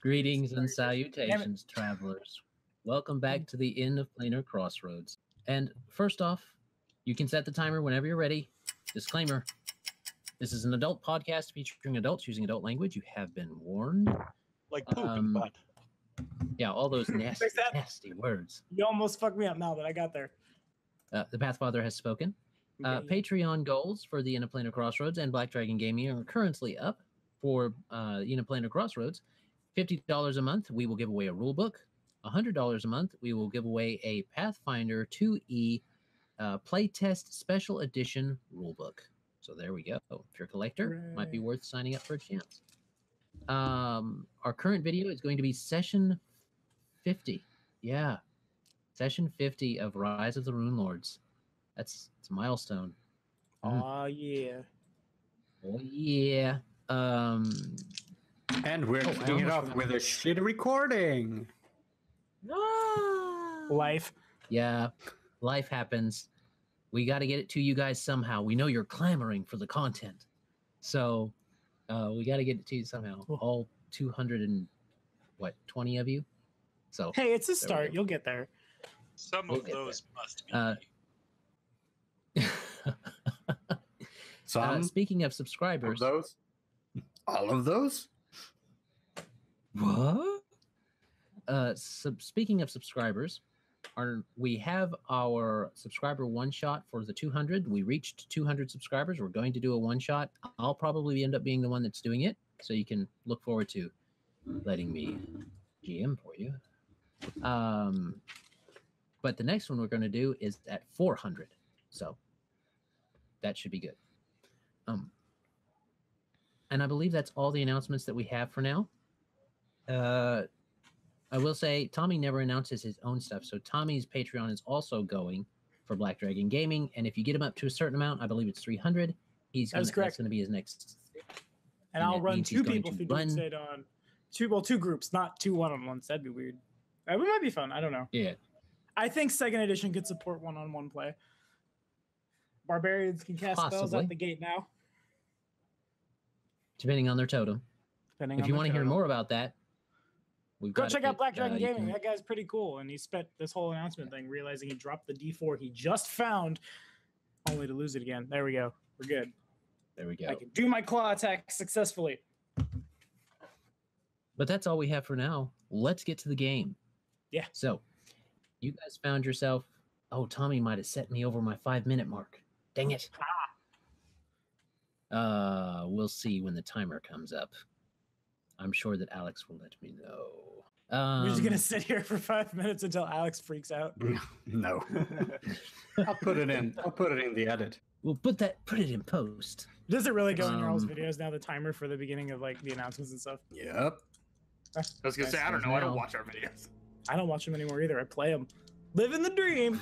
Greetings and salutations, travelers. Welcome back to the Inn of Planar Crossroads. And first off, you can set the timer whenever you're ready. Disclaimer, this is an adult podcast featuring adults using adult language. You have been warned. Like poop and butt. Yeah, all those nasty words. You almost fucked me up now that I got there. The Pathfinder has spoken. Patreon goals for the Inn of Planar Crossroads and Black Dragon Gaming are currently up. For Inn of Planar Crossroads, $50 a month, we will give away a rulebook. $100 a month, we will give away a Pathfinder 2E playtest special edition rulebook. So there we go. If you're a collector, might be worth signing up for a chance. Our current video is going to be session 50. Yeah, session 50 of Rise of the Runelords. It's a milestone. Oh yeah. Oh yeah. And we're kicking it off with a shitty recording. Life. Yeah, life happens. We got to get it to you guys somehow. We know you're clamoring for the content, so we got to get it to you somehow. All 220 of you. So hey, it's a start. You'll get there. Some of those must be. Some. Speaking of subscribers, those. All of those? What? Speaking of subscribers, we have our subscriber one-shot for the 200. We reached 200 subscribers. We're going to do a one-shot. I'll probably end up being the one that's doing it, so you can look forward to letting me GM for you. But the next one we're going to do is at 400, so that should be good. And I believe that's all the announcements that we have for now. I will say Tommy never announces his own stuff, so Tommy's Patreon is also going for Black Dragon Gaming, and if you get him up to a certain amount, I believe it's 300. That's going to be his next. And I'll run two people through it on two groups, not two one-on-ones. That'd be weird. It might be fun. I don't know. Yeah. I think second edition could support one-on-one play. Barbarians can cast spells out the gate now. Depending on their totem. If you want to hear more about that, go check out Black Dragon Gaming. That guy's pretty cool. And he spent this whole announcement thing realizing he dropped the D4 he just found only to lose it again. There we go. We're good. There we go. I can do my claw attack successfully. But that's all we have for now. Let's get to the game. Yeah. So, you guys found yourself... Oh, Tommy might have set me over my 5-minute mark. Dang it. We'll see when the timer comes up. I'm sure that Alex will let me know. We're just gonna sit here for 5 minutes until Alex freaks out. No. I'll put it in. I'll put it in the edit. We'll put it in post. Does it really go in your all's videos now? The timer for the beginning of like the announcements and stuff. Yep. I was gonna say I don't know. I don't watch our videos. I don't watch them anymore either. I play them. Living the dream.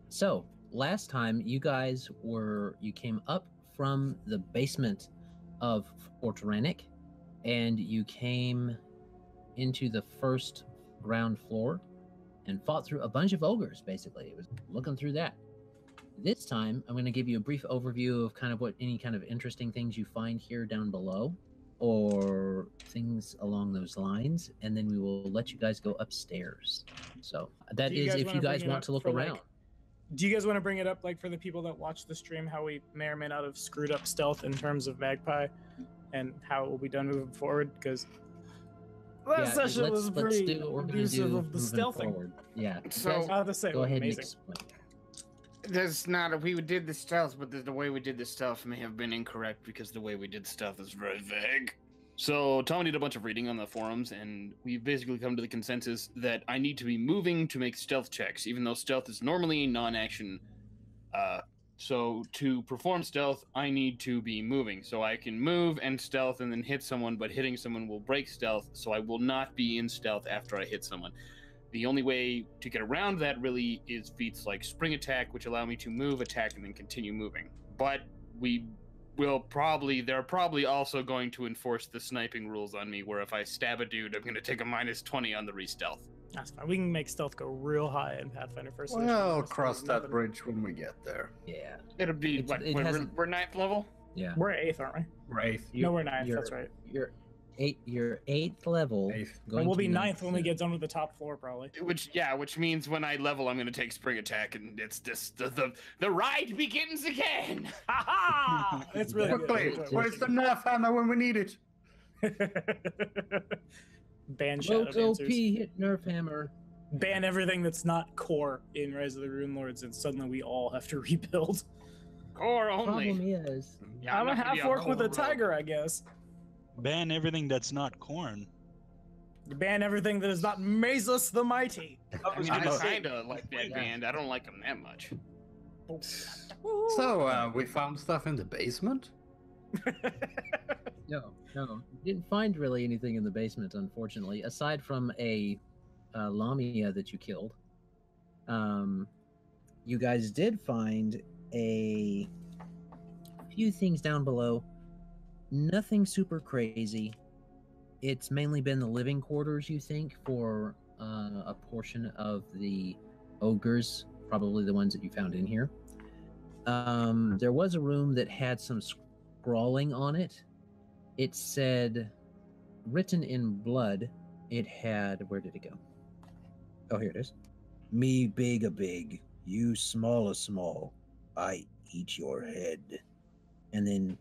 So last time you came up from the basement of Fort Rannick, and you came into the first ground floor and fought through a bunch of ogres, basically. It was looking through that. This time, I'm going to give you a brief overview of kind of what any kind of interesting things you find here down below, or things along those lines, and then we will let you guys go upstairs. So that is if you guys want to look around. Do you guys want to bring it up, like, for the people that watch the stream, how we may or may not have screwed up stealth in terms of Magpie, and how it will be done moving forward? Because last session was pretty abusive of the stealthing. Forward. Yeah. So go ahead and explain. There's not we did the stealth, but the way we did the stealth may have been incorrect because the way we did stealth is very vague. So Tommy did a bunch of reading on the forums, and we've basically come to the consensus that I need to be moving to make stealth checks, even though stealth is normally non-action. So to perform stealth, I need to be moving. So I can move and stealth and then hit someone, but hitting someone will break stealth, so I will not be in stealth after I hit someone. The only way to get around that really is feats like spring attack, which allow me to move, attack, and then continue moving. But they're probably also going to enforce the sniping rules on me, where if I stab a dude, I'm going to take a -20 on the re-stealth. That's fine. We can make stealth go real high in Pathfinder first. Well, cross that bridge when we get there. Yeah. It'll be, we're 9th level? Yeah. We're 8th, aren't we? We're 8th. No, we're 9th, that's right. Your 8th level. Eighth. And we'll be ninth ninth when we get done with the top floor, probably. Which means when I level, I'm gonna take spring attack, and it's just the ride begins again. Ha ha! It's really Quickly, good. where's the Nerf hammer when we need it? Ban Shadow Wayko Dancers. P hit Nerf Hammer. Ban everything that's not core in Rise of the Runelords, and suddenly we all have to rebuild. Core only. Problem is, Yeah, I'm a not gonna be half orc on with a the road. tiger, I guess. Ban everything that's not corn. Ban everything that is not Mazus the Mighty. I mean, I kinda like that Yeah. band. I don't like them that much. So, we found stuff in the basement? no, didn't find really anything in the basement, unfortunately, aside from a Lamia that you killed. You guys did find a few things down below. Nothing super crazy. It's mainly been the living quarters, you think, for a portion of the ogres, probably the ones that you found in here. There was a room that had some scrawling on it. It said, written in blood, it had, where did it go? Oh, here it is. Me big a big, you small a small, I eat your head. And then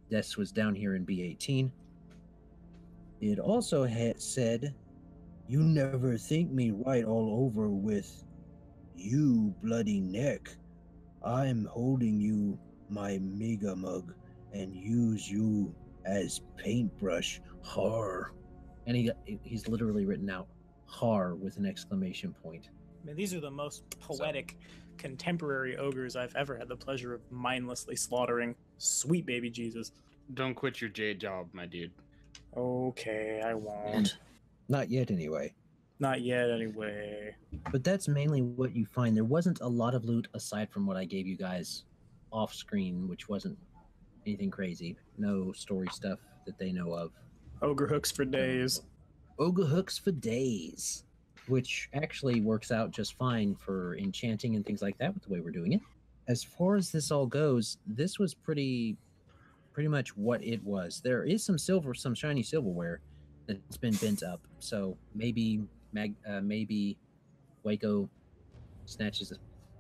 this was down here in B18. It also had said, you never think me right all over with you bloody neck. I'm holding you my mega mug and use you as paintbrush. Har. And he's literally written out har with an exclamation point. I mean, these are the most poetic contemporary ogres I've ever had the pleasure of mindlessly slaughtering. Sweet baby Jesus. Don't quit your J job, my dude. Okay, I won't. Not yet, anyway. Not yet, anyway. But that's mainly what you find. There wasn't a lot of loot aside from what I gave you guys off screen, which wasn't anything crazy. No story stuff that they know of. Ogre hooks for days. Ogre hooks for days, which actually works out just fine for enchanting and things like that with the way we're doing it. As far as this all goes, this was pretty much what it was. There is some silver, some shiny silverware that's been bent up. So maybe maybe Wayko snatches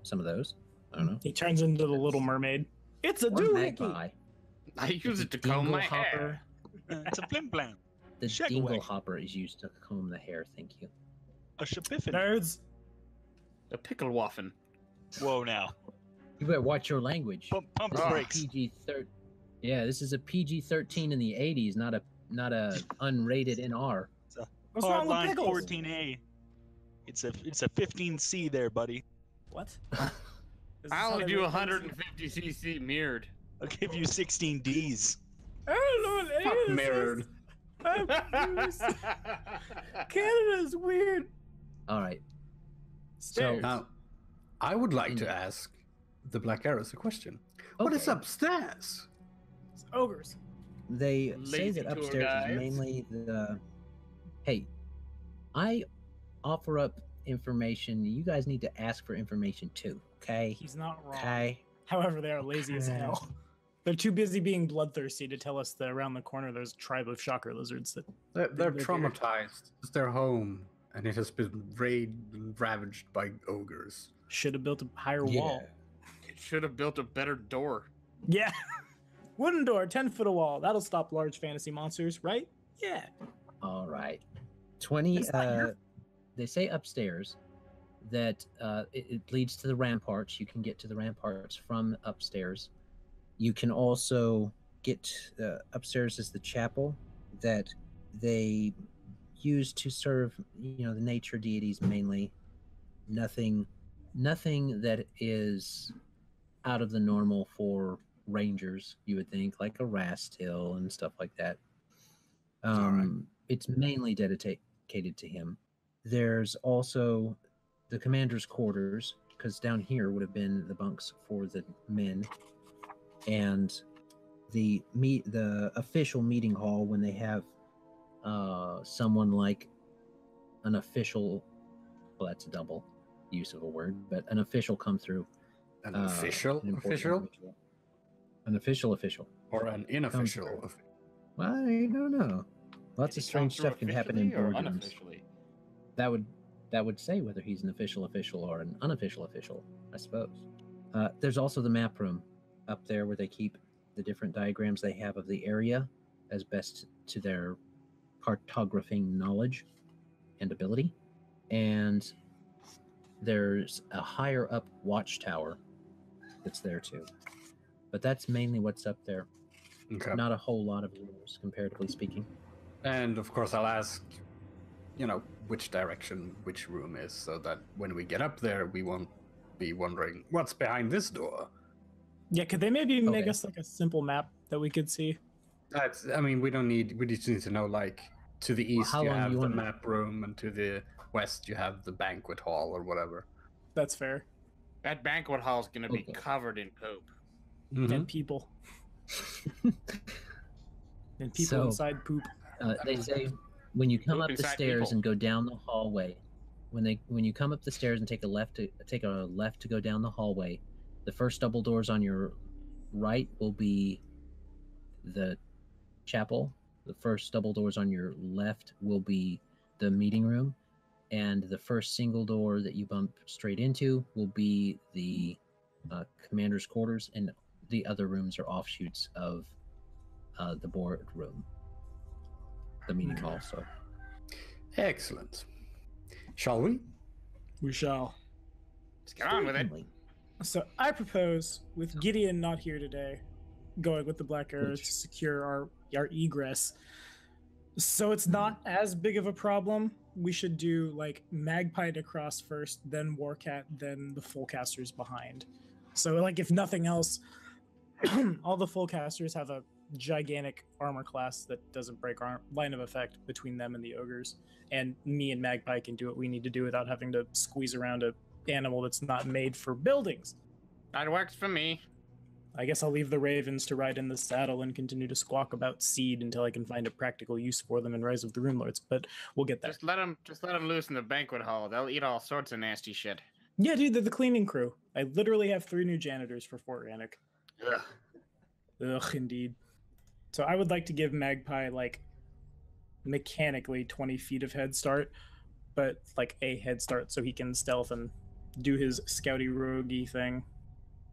some of those. I don't know. He turns into the Little Mermaid. It's a Or doohickey. Magpie. I use it to comb my hair. It's a blim blam. The Shag dingle wag. hopper is used to comb the hair. Thank you. A shapiffin. Nerds. The pickle waffin. Whoa, now. You better watch your language. Pump This the is a brakes. PG-13. Yeah, this is a PG-13 in the 80s, not a unrated NR. What's wrong with Hardline pickles? 14A. It's a 15C there, buddy. What? Is this I how only they do make things? 150cc mirrored. I'll give you 16 Ds. I don't know what Fuck any of this mirrored. is. I'm confused. Canada's weird. All right. Stairs. Now, I would like to Indeed. ask the Black Arrows a question. What is Okay. upstairs? It's ogres. They say Lazy that tour upstairs guides. is mainly the. Hey, I offer up information. You guys need to ask for information too. Okay. He's not wrong. Okay. However, they are lazy as Okay. hell. They're too busy being bloodthirsty to tell us that around the corner there's a tribe of shocker lizards that They're They're traumatized. It's their home, and it has been ravaged by ogres. should have built a higher wall. It should have built a better door. Yeah. Wooden door, 10 foot of wall. That'll stop large fantasy monsters, right? Yeah. All right. 20. It's not your- They say upstairs that it leads to the ramparts. You can get to the ramparts from upstairs. You can also get upstairs is the chapel that they use to serve, the nature deities mainly. Nothing that is out of the normal for rangers, you would think, like a Rastil and stuff like that. It's mainly dedicated to him. There's also the commander's quarters, because down here would have been the bunks for the men, and the official meeting hall when they have someone like an official. Well, that's a double use of a word, but an official come through. An an official important official individual. An official. or an unofficial? I don't know. Lots of strange stuff can happen in boardrooms. That would say whether he's an official or an unofficial official, I suppose. There's also the map room up there where they keep the different diagrams they have of the area as best to their cartographing knowledge and ability. And there's a higher up watchtower that's there too. But that's mainly what's up there. Okay. Not a whole lot of rooms, comparatively speaking. And of course, I'll ask, which direction which room is, so that when we get up there, we won't be wondering what's behind this door. Yeah, could they maybe make us like a simple map that we could see? We don't need. We just need to know, like, to the east you have the map room, and to the west you have the banquet hall or whatever. That's fair. That banquet hall is going to be covered in poop. And people. And people inside poop. They say when you come up the stairs and go down the hallway, when you come up the stairs and take a left to go down the hallway, the first double doors on your right will be the chapel. The first double doors on your left will be the meeting room, and the first single door that you bump straight into will be the commander's quarters, and the other rooms are offshoots of the board room, the meeting hall. So, excellent. Shall we? We shall. Let's get on with it. So I propose, with Gideon not here today, going with the Black Arrows to secure our egress. So it's not as big of a problem. We should do like Magpie to cross first, then Warcat, then the full casters behind. So like if nothing else, all the full casters have a gigantic armor class that doesn't break our line of effect between them and the ogres. And me and Magpie can do what we need to do without having to squeeze around a animal that's not made for buildings. That works for me. I guess I'll leave the ravens to ride in the saddle and continue to squawk about seed until I can find a practical use for them in Rise of the Runelords, but we'll get there. Just let them loose in the banquet hall. They'll eat all sorts of nasty shit. Yeah, dude, they're the cleaning crew. I literally have 3 new janitors for Fort Rannoch. Ugh. Ugh, indeed. So I would like to give Magpie, like, mechanically 20 feet of head start, but, like, a head start so he can stealth and do his scouty roguey thing.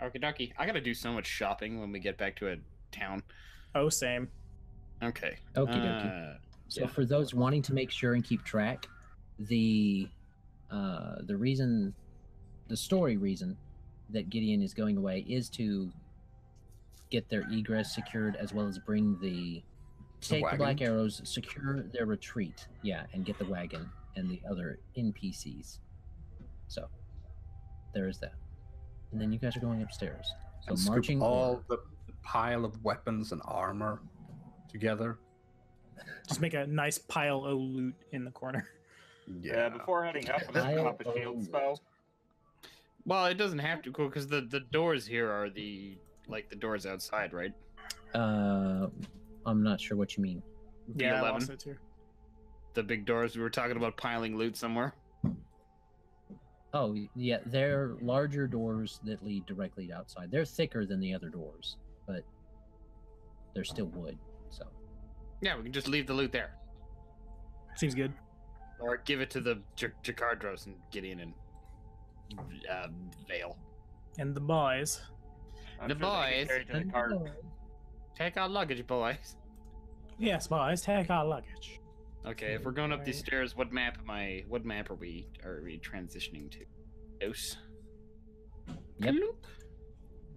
Okie dokie. I gotta do so much shopping when we get back to a town. Oh, same. Okay. Okie dokie. So for those wanting to make sure and keep track, the story reason that Gideon is going away is to get their egress secured, as well as bring take the Black Arrows, secure their retreat, and get the wagon and the other NPCs. So there is that. And then you guys are going upstairs. So and marching all the pile of weapons and armor together. Just make a nice pile of loot in the corner. Yeah, before heading up, I'm going to pop a shield spell. Well, it doesn't have to, because the doors here are the doors outside, right? I'm not sure what you mean. Yeah, I lost it too. The big doors. We were talking about piling loot somewhere. Oh, yeah, they're larger doors that lead directly outside. They're thicker than the other doors, but they're still wood, so. Yeah, we can just leave the loot there. Seems good. Or give it to the Jacardros and Gideon and Vale. And the boys. The boys. Take our luggage, boys. Yes, boys, take our luggage. Okay, if we're going up these stairs, what map are we transitioning to? Dose. Yep.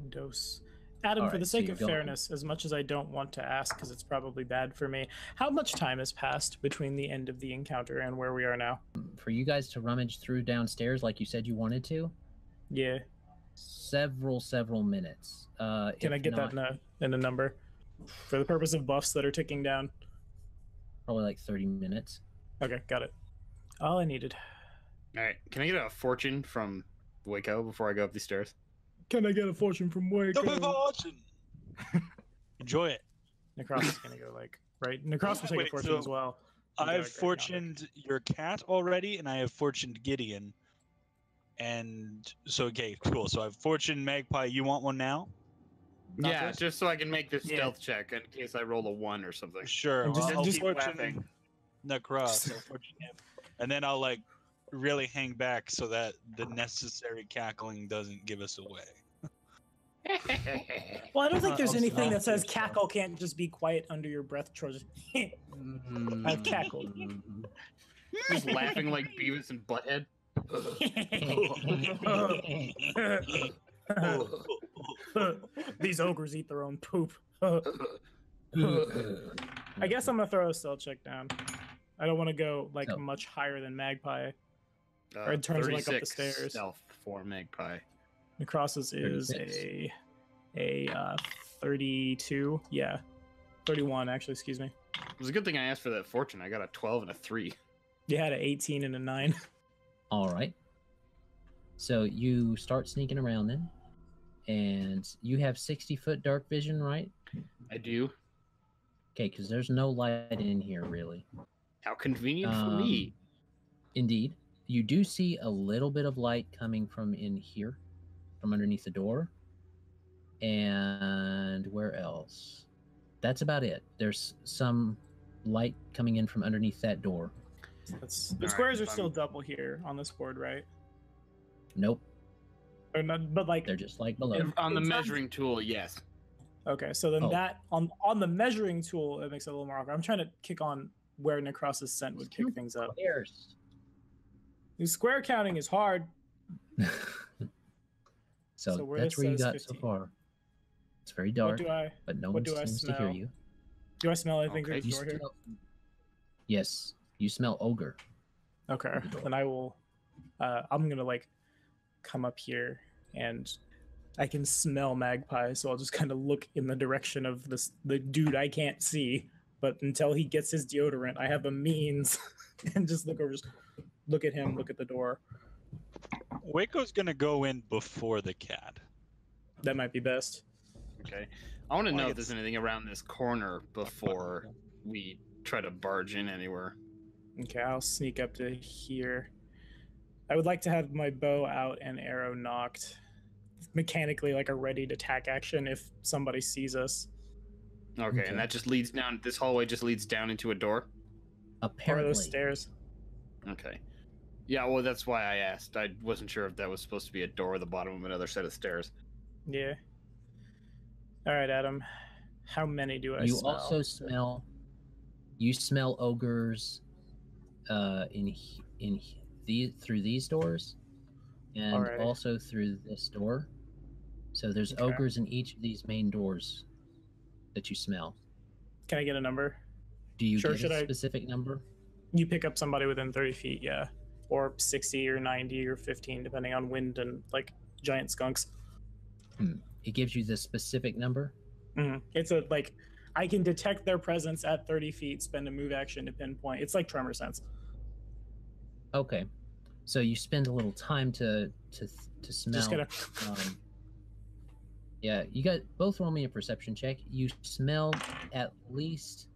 Dose. Adam, for the sake of fairness, as much as I don't want to ask because it's probably bad for me, how much time has passed between the end of the encounter and where we are now? For you guys to rummage through downstairs like you said you wanted to? Yeah. Several minutes. Can I get that in a number? For the purpose of buffs that are ticking down? Probably like 30 minutes. Okay, got it. All I needed. All right, can I get a fortune from Wayko before I go up these stairs? Can I get a fortune from Wayko? Fortune! Enjoy it. Nahkräs is going to go right? Nahkräs will take a fortune as well. I've fortuned your cat already, and I have fortuned Gideon. And so, okay, cool. So I've fortuned Magpie. You want one now? Yeah, just so I can make this stealth check in case I roll a 1 or something. Sure. Just I'll keep laughing. Nahkräs, and then I'll like really hang back so that the necessary cackling doesn't give us away. Well, I don't think there's I'll anything that smell says cackle can't just be quiet under your breath, Trojan. I've cackled. Just laughing like Beavis and Butthead. These ogres eat their own poop. I guess I'm gonna throw a stealth check down. I don't want to go like much higher than Magpie. Or in terms of like up the stairs. Stealth for Magpie. Nahkräs is 36. a 32. Yeah, 31 actually. Excuse me. It was a good thing I asked for that fortune. I got a 12 and a 3. You had an 18 and a 9. All right. So you start sneaking around then, and you have 60-foot dark vision, right? I do. Okay, because there's no light in here really. How convenient for me. Indeed. You do see a little bit of light coming from in here, from underneath the door. And where else? That's about it. There's some light coming in from underneath that door. The squares are still double here on this board, right? Nope. Or not, but like they're just like below. On the measuring tool, yes. Okay, so then that on the measuring tool, it makes it a little more awkward. I'm trying to kick on where Nahkräs' scent would kick things up. Square counting is hard. So that's where you got 15. So far. It's very dark, but no one seems to hear you. Do I smell anything through the door here? Yes, you smell ogre. Okay, then I will. I'm gonna like come up here, and I can smell Magpie, so I'll just kind of look in the direction of the dude I can't see. But until he gets his deodorant, I have the means, and just look over, just look at him, look at the door. Wayko's gonna go in before the cat. That might be best. Okay. I want to know if there's anything around this corner before we try to barge in anywhere. Okay, I'll sneak up to here. I would like to have my bow out and arrow knocked. Mechanically, like a ready to attack action if somebody sees us. Okay, and that just leads down, this hallway just leads down into a door? Apparently. Or those stairs. Okay. Yeah, well, that's why I asked. I wasn't sure if that was supposed to be a door at the bottom of another set of stairs. Yeah. All right, Adam. How many do I smell? You also smell... You smell ogres through these doors, and also through this door. So there's ogres in each of these main doors that you smell. Can I get a number? Do you get a specific number? You pick up somebody within 30 feet, yeah. Or 60 or 90 or 15, depending on wind and like giant skunks. It gives you the specific number? It's a like... I can detect their presence at 30 feet, spend a move action to pinpoint. It's like tremor sense. Okay. So you spend a little time to smell. Just gotta... yeah, you got both roll me a perception check. You smell at least...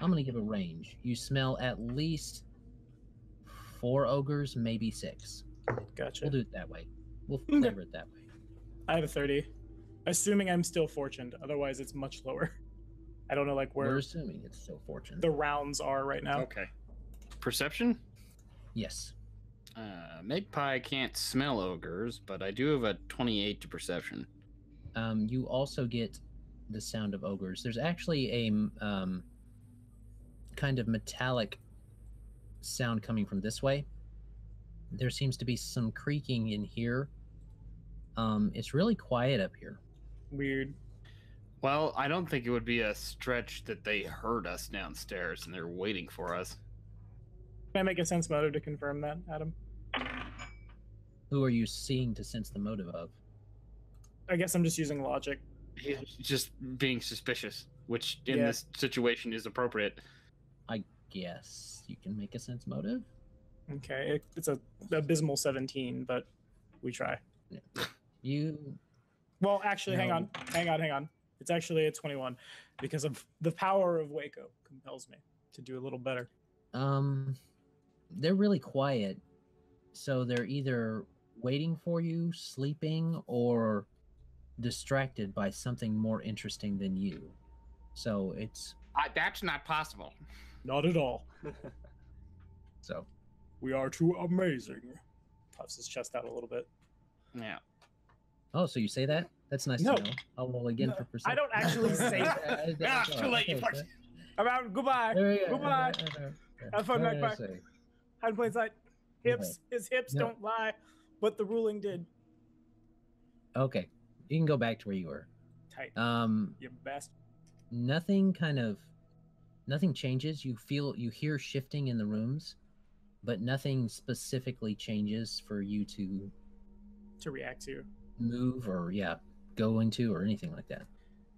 I'm going to give a range. You smell at least 4 ogres, maybe 6. Gotcha. We'll do it that way. We'll flavor it that way. I have a 30. Assuming I'm still fortuned. Otherwise, it's much lower. I don't know like where... We're assuming it's still fortunate. The rounds are right now. Okay. Perception? Yes. Magpie can't smell ogres, but I do have a 28 to perception. You also get the sound of ogres. There's actually a kind of metallic sound coming from this way. There seems to be some creaking in here. It's really quiet up here. Weird. Well, I don't think it would be a stretch that they heard us downstairs and they're waiting for us. Can I make a sense motive to confirm that, Adam? Who are you seeing to sense the motive of? I guess I'm just using logic. He's just being suspicious, which in this situation is appropriate. I guess you can make a sense motive. Okay, it's a abysmal 17, but we try. You... Well, actually, hang on. It's actually a 21 because of the power of Wayko compels me to do a little better. They're really quiet, so they're either waiting for you, sleeping, or distracted by something more interesting than you. So it's... That's not possible. Not at all. So We are too amazing. Puffs his chest out a little bit. Yeah. oh, so you say that? That's nice No. to know. I'll roll again No, for perception. I don't actually say that. Ah, too late, you fucks. I'm out. Goodbye. Goodbye. Have fun, Magpie. Hide in plain sight. Hips. His hips No. don't lie, but the ruling did. Okay, you can go back to where you were. Tight. You bastard. Nothing changes. You hear shifting in the rooms, but nothing specifically changes for you to react to. move or go into or anything like that.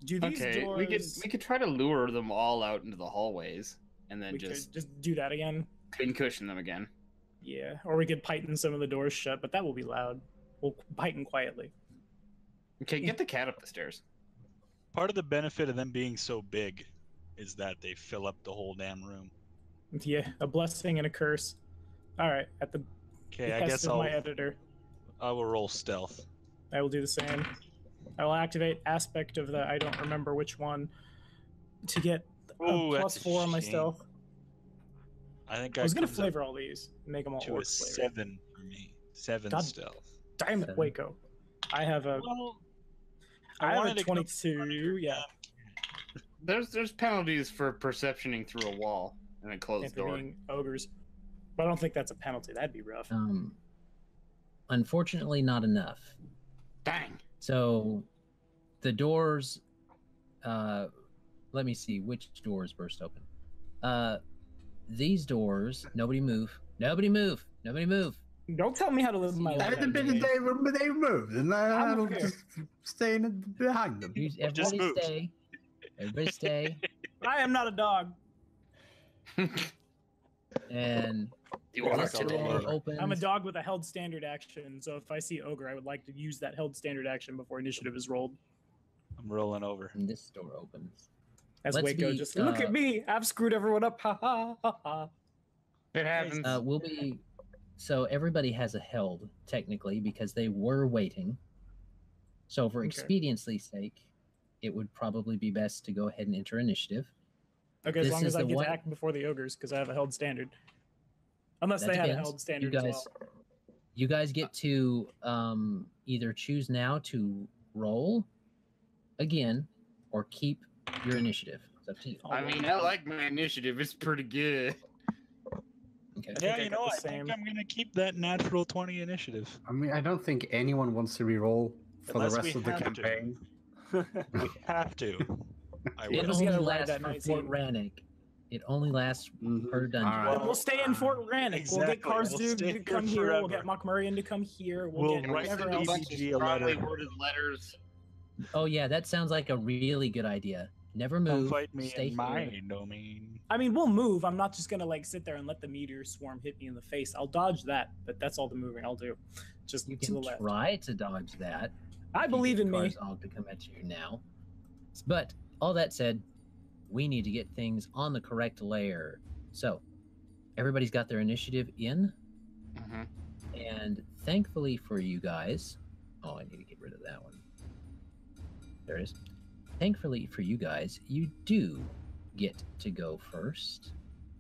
Do these doors... we could try to lure them all out into the hallways and then we just could do that again. pincushion them again. Yeah, or we could python some of the doors shut, but that will be loud. We'll python quietly. Okay, get the cat up the stairs. Part of the benefit of them being so big is that they fill up the whole damn room. Yeah, a blessing and a curse. All right, at the Okay, I behest guess of my editor, I will roll stealth. I will do the same. I will activate aspect of the I don't remember which one to get Ooh, a that's a +4 on my shame. stealth. I think I was gonna comes up flavor all these, and make them all to orc a flavor. 7 for me. 7 God stealth. Damn it, 7. Wayko. I have a Well, I have a wanted to go 22. Yeah, There's penalties for perceptioning through a wall and a closed and for door. being ogres, but I don't think that's a penalty. That'd be rough. Unfortunately, not enough. Dang. So, the doors. Let me see which doors burst open. These doors. Nobody move. Nobody move. Nobody move. Don't tell me how to live my life. They moved, and I'll okay. just stay behind them. Everybody move. stay. Everybody stay. I am not a dog. And You are this so door low. opens. I'm a dog with a held standard action, so if I see ogre, I would like to use that held standard action before initiative is rolled. I'm rolling over. And this door opens. As Let's Wayko be, just look at me, I've screwed everyone up. Ha ha ha ha. It happens. We'll be. So everybody has a held technically because they were waiting. So for Okay. expediency's sake, it would probably be best to go ahead and enter initiative. Okay, as This long is as I the get one- to act before the ogres, because I have a held standard. Unless That they had a depends. held standard You as guys, well. you guys get to either choose now to roll again or keep your initiative. It's up to you. I mean, I like my initiative. It's pretty good. Okay. I think Yeah, I you got know, the I think same. I'm gonna keep that natural 20 initiative. I mean, I don't think anyone wants to re-roll for Unless the we rest of the have to. campaign. We have to. I It Yeah, will. just only gotta ride lasts that for 19. Fort Rannick. It only lasts Mhm. per dungeon. All right. We'll stay in Fort Rannick. We'll get Exactly, Karsdug we'll stay to come here here. We'll forever. get Mockmurian to come here. We'll get Can we write whatever send a else. bunch of ECG a strongly letter. worded letters? Oh yeah, that sounds like a really good idea. Never Come move. fight me Stay in here. my domain. I mean, we'll move. I'm not just gonna like sit there and let the meteor swarm hit me in the face. I'll dodge that, but that's all the moving I'll do. Just You to can the left. try to dodge that. I if you believe get in me. Karzog to come at you now. But all that said, we need to get things on the correct layer. So everybody's got their initiative in, Mm-hmm. and thankfully for you guys, oh, I need to get rid of that one. There it is. Thankfully for you guys, you do get to go first.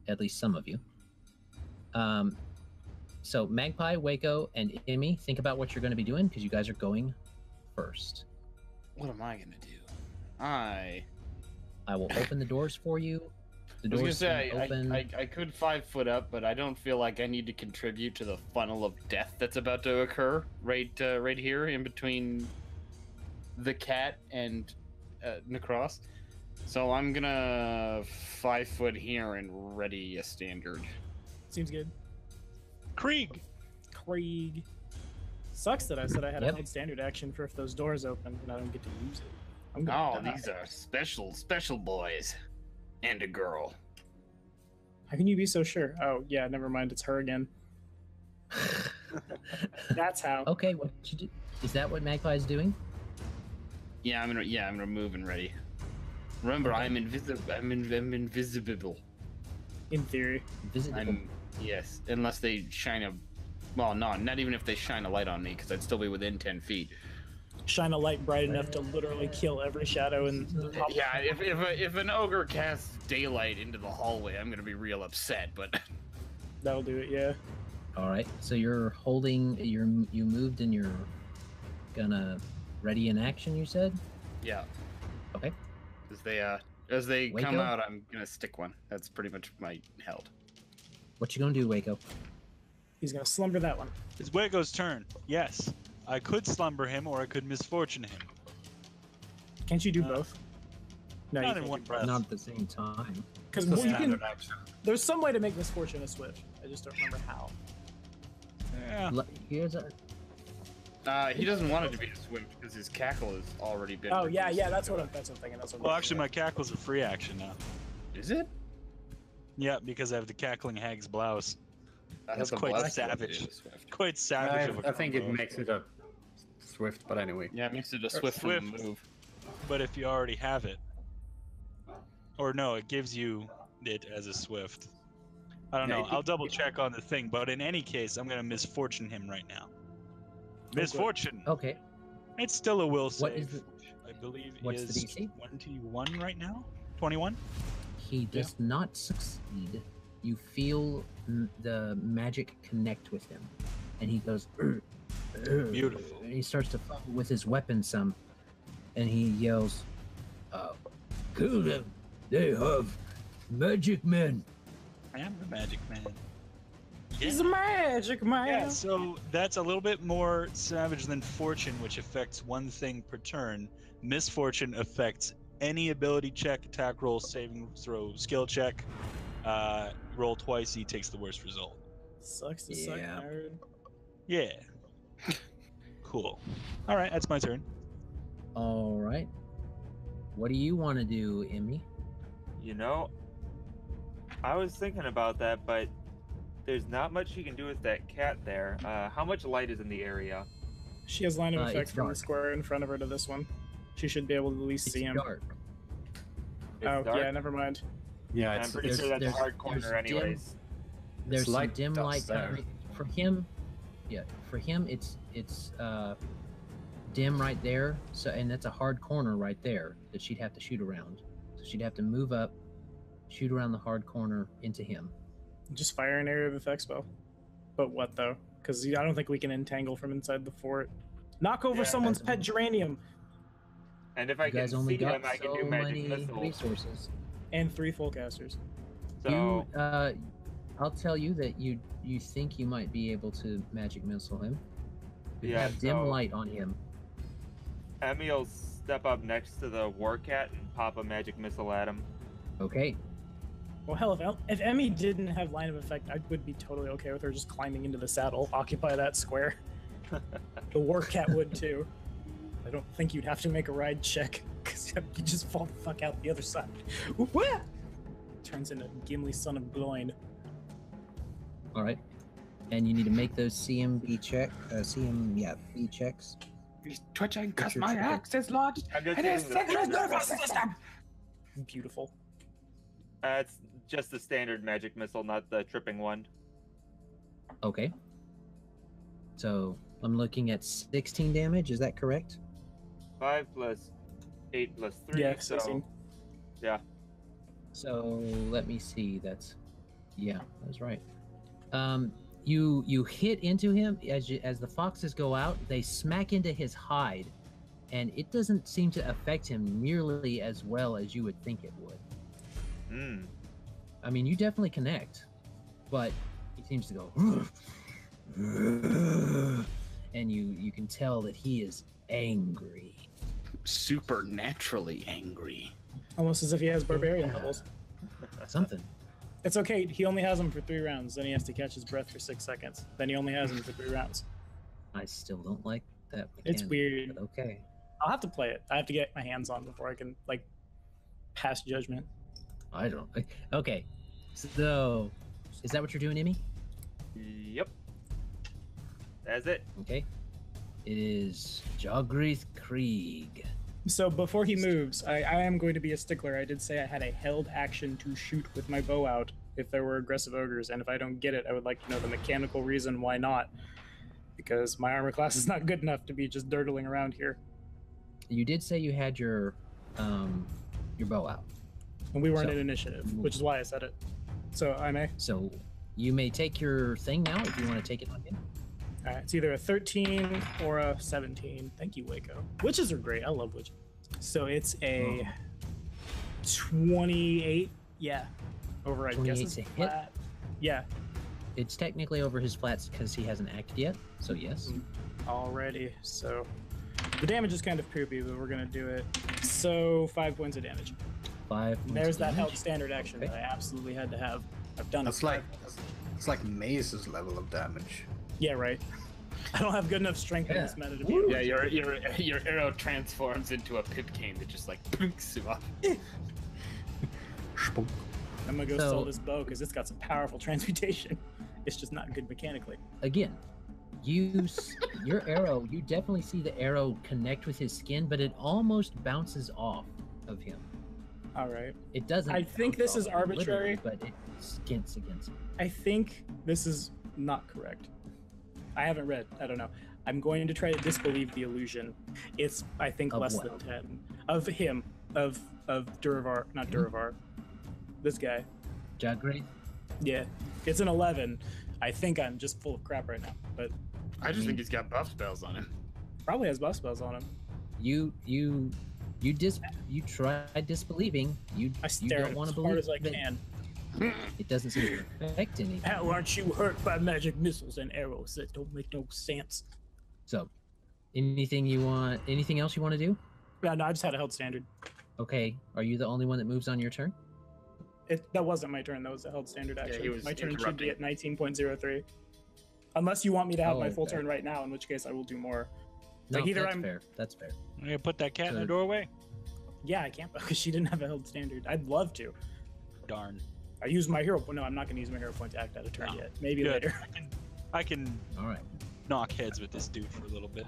At least some of you. So Magpie, Wayko, and Emmy, think about what you're going to be doing because you guys are going first. What am I gonna do? I will open the doors for you. The was gonna doors say open. I could 5 foot up, but I don't feel like I need to contribute to the funnel of death that's about to occur right here in between the cat and Nahkräs. So I'm gonna 5 foot here and ready a standard. Seems good. Krieg. Krieg. Sucks that I said I had a Yep. held standard action for if those doors open and I don't get to use it. I'm Oh, gonna die. these are special boys and a girl. How can you be so sure? Oh yeah, never mind. It's her again. That's how. Okay, what you do? Is that what Magpie is doing? Yeah, I'm gonna move and ready. Remember, Okay. I'm invisible. I'm invisible. In theory. Invisible. Yes, unless they shine a. Well, no, not even if they shine a light on me, because I'd still be within 10 feet. shine a light bright enough to literally kill every shadow in the top. Yeah, if an ogre casts daylight into the hallway, I'm gonna be real upset. But That'll do it. Yeah. All right. So you're holding. You moved and you're gonna ready in action. You said. yeah, Okay. as they come Wayko? out, I'm gonna stick one. That's pretty much my held. What you gonna do, Wayko? He's gonna slumber that one. It's Wayko's turn. Yes. I could slumber him or I could misfortune him. Can't you do both? No, you Not in can't. one breath. Not at the same time. Because It's a you can. standard action. There's some way to make misfortune a swift. I just don't remember how. Yeah. Here's a. He doesn't want it to be a swift because his cackle has already been. Oh yeah, reduced. yeah. That's what I'm thinking. That's what. Well, actually, my cackle's a free action now. Is it? Yeah, because I have the cackling hag's blouse. I That's have the quite blessed one savage. to be a swift. Quite savage of a I think it combo. makes it a swift, but anyway. Yeah, it makes it a swift from swift. the move. But if you already have it, or no, it gives you it as a swift. I don't Yeah, know. you can- I'll double check on the thing, but in any case, I'm gonna misfortune him right now. Misfortune. Okay. It's still a will What is save. I believe what's is the DC? 21 right now. 21. He does not succeed. You feel the magic connect with him, and he goes. Beautiful. And he starts to fumble with his weapon some, and he yells, "Kill them! They have magic men." I am the magic man. He's a magic man. Yeah, so that's a little bit more savage than fortune, which affects one thing per turn. Misfortune affects any ability check, attack roll, saving throw, skill check. Roll twice, he takes the worst result. Sucks to suck, Yeah. nerd. Yeah. Cool. All right, that's my turn. All right. What do you want to do, Emmy? You know, I was thinking about that, but there's not much you can do with that cat there. How much light is in the area? She has line of effect it's from the dark. square in front of her to this one. She should be able to at least It's see him. dark. It's Oh dark? yeah, never mind. Yeah, I'm it's, pretty there's- sure that's a there's- hard corner there's dim- anyways. There's some light dim dust light there. coming for him. Yeah, for him it's dim right there. So and that's a hard corner right there that she'd have to shoot around. So she'd have to move up, shoot around the hard corner into him. Just fire an area of effect spell. But what though? Because I don't think we can entangle from inside the fort. Knock over Yeah, someone's that's- pet geranium And if I You can guys only see got him, I can so do magic many missile. resources. and 3 full casters. So I'll tell you that you think you might be able to magic missile him. You Yeah, have dim so- light on him. Emmy will step up next to the war cat and pop a magic missile at him. Okay. Well, hell, if Emmy didn't have line of effect, I would be totally okay with her just climbing into the saddle, occupy that square. The war cat would too. I don't think you'd have to make a ride check, because you just fall the fuck out the other side. Wah! Turns into Gimli, son of Gloin. All right. And you need to make those CMB checks. He's twitching because your my check? axe is lodged I'm just in his using the central nervous system. Beautiful. It's just the standard magic missile, not the tripping one. Okay. So I'm looking at 16 damage. Is that correct? 5 plus 8 plus 3. Yeah, so 16. yeah. So let me see. That's right. You hit into him as the foxes go out. They smack into his hide, and it doesn't seem to affect him nearly as well as you would think it would. Mm. I mean, you definitely connect, but he seems to go, and you can tell that he is angry. Supernaturally angry. Almost as if he has barbarian levels. Something. It's okay, he only has them for 3 rounds, then he has to catch his breath for 6 seconds. Then he only has them for 3 rounds. I still don't like that. It's mechanic, weird. but okay. I'll have to play it. I have to get my hands on before I can, like, pass judgment. I don't. Okay. So, is that what you're doing, Emmy? Yep. That's it. Okay. It is Jogrith Krieg. So before he moves, I am going to be a stickler. I did say I had a held action to shoot with my bow out if there were aggressive ogres, and if I don't get it, I would like to know the mechanical reason why not. Because my armor class is not good enough to be just dirtling around here. you did say you had your bow out. And we weren't So- in initiative, which is why I said it. So I may. So you may take your thing now if you want to take it on him. All right, it's either a 13 or a 17. Thank you, Wayko. Witches are great. I love witches. So it's a 28. Yeah, over I guess 28 it's to hit? flat. Yeah, It's technically over his flats because he hasn't acted yet. So yes. already. So the damage is kind of poopy, but we're gonna do it. So 5 points of damage. 5 points There's of that damage. held standard action Okay. that I absolutely had to have. I've done That's it. like Mazus level of damage. Yeah, right. I don't have good enough strength in this meta to be. Woo. Yeah, your arrow transforms into a pipcane that just like pinks you off. Spunk. I'm gonna go So- sell this bow because it's got some powerful transmutation. It's just not good mechanically. Again, your arrow. You definitely see the arrow connect with his skin, but it almost bounces off of him. All right. It doesn't. I think bounce this is off him arbitrary. literally, but it skints against him. I think this is not correct. I haven't read. I don't know. I'm going to try to disbelieve the illusion. It's I think Of less what? than 10 of him of Duravar, not Duravar. This guy. Jagray. Yeah, it's an 11. I think I'm just full of crap right now, but I just think he's got buff spells on him. probably has buff spells on him. You tried disbelieving. You I you stare at don't him want as to hard believe as I that can. it doesn't seem to affect anything. How aren't you hurt by magic missiles and arrows that don't make no sense? So, anything else you want to do? No, I just had a held standard. Okay, are you the only one that moves on your turn? That wasn't my turn. That was a held standard action. he was My turn should be interrupting. at 19.03. Unless you want me to have Oh, my full okay. turn right now, in which case I will do more. No, Like, either that's I'm- fair. That's fair. I'm gonna put that cat in the So- doorway. Yeah, I can't because she didn't have a held standard. I'd love to. Darn. I used my hero. No, I'm not going to use my hero point to act out a turn Oh, yet. Maybe good. later. I can All right. knock heads with this dude for a little bit.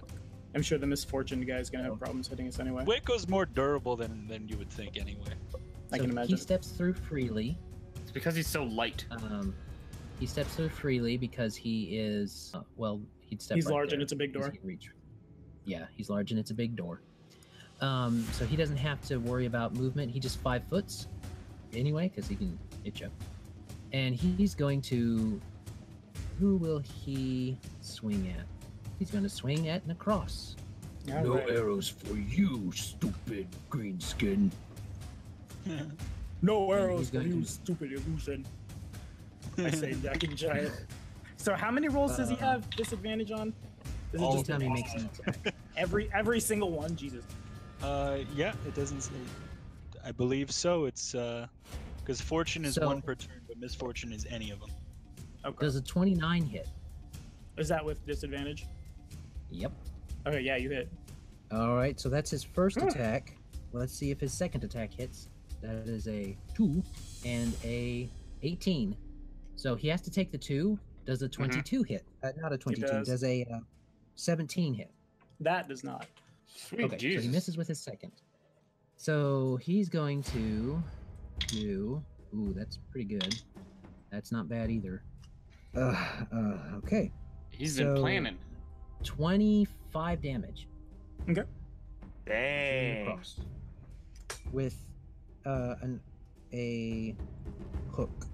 I'm sure the misfortune guy is going to have problems hitting us anyway. Wayko's more durable than you would think anyway. I So can imagine. he steps through freely. It's because he's so light. He steps through freely because he is he'd step. He's right large there and it's a big 'cause door. he can reach. Yeah, he's large and it's a big door. So he doesn't have to worry about movement. He just 5 foots anyway because he can hit you. And he's going to. Who will he swing at? He's going to swing at Nahkräs. All No right. arrows for you, stupid greenskin. No And arrows he's for going you, to- stupid illusion. I say Jack and Giant. So how many rolls does he have disadvantage on? Is it All the just time he makes an attack. every single one? Jesus. Yeah, it doesn't say. I believe so. It's because fortune is So- one per turn, but misfortune is any of them. Okay. Does a 29 hit? Is that with disadvantage? Yep. Okay, yeah, you hit. All right, so that's his first attack. Let's see if his second attack hits. That is a 2 and a 18. So he has to take the 2. Does a 22 hit? Not a 22. does. Does a 17 hit? That does not. Sweet Okay, so Jesus. he misses with his second. So he's going to do. Ooh, that's pretty good. That's not bad either. Okay. He's been so- planning. 25 damage. Okay. Dang. Across. With a hook.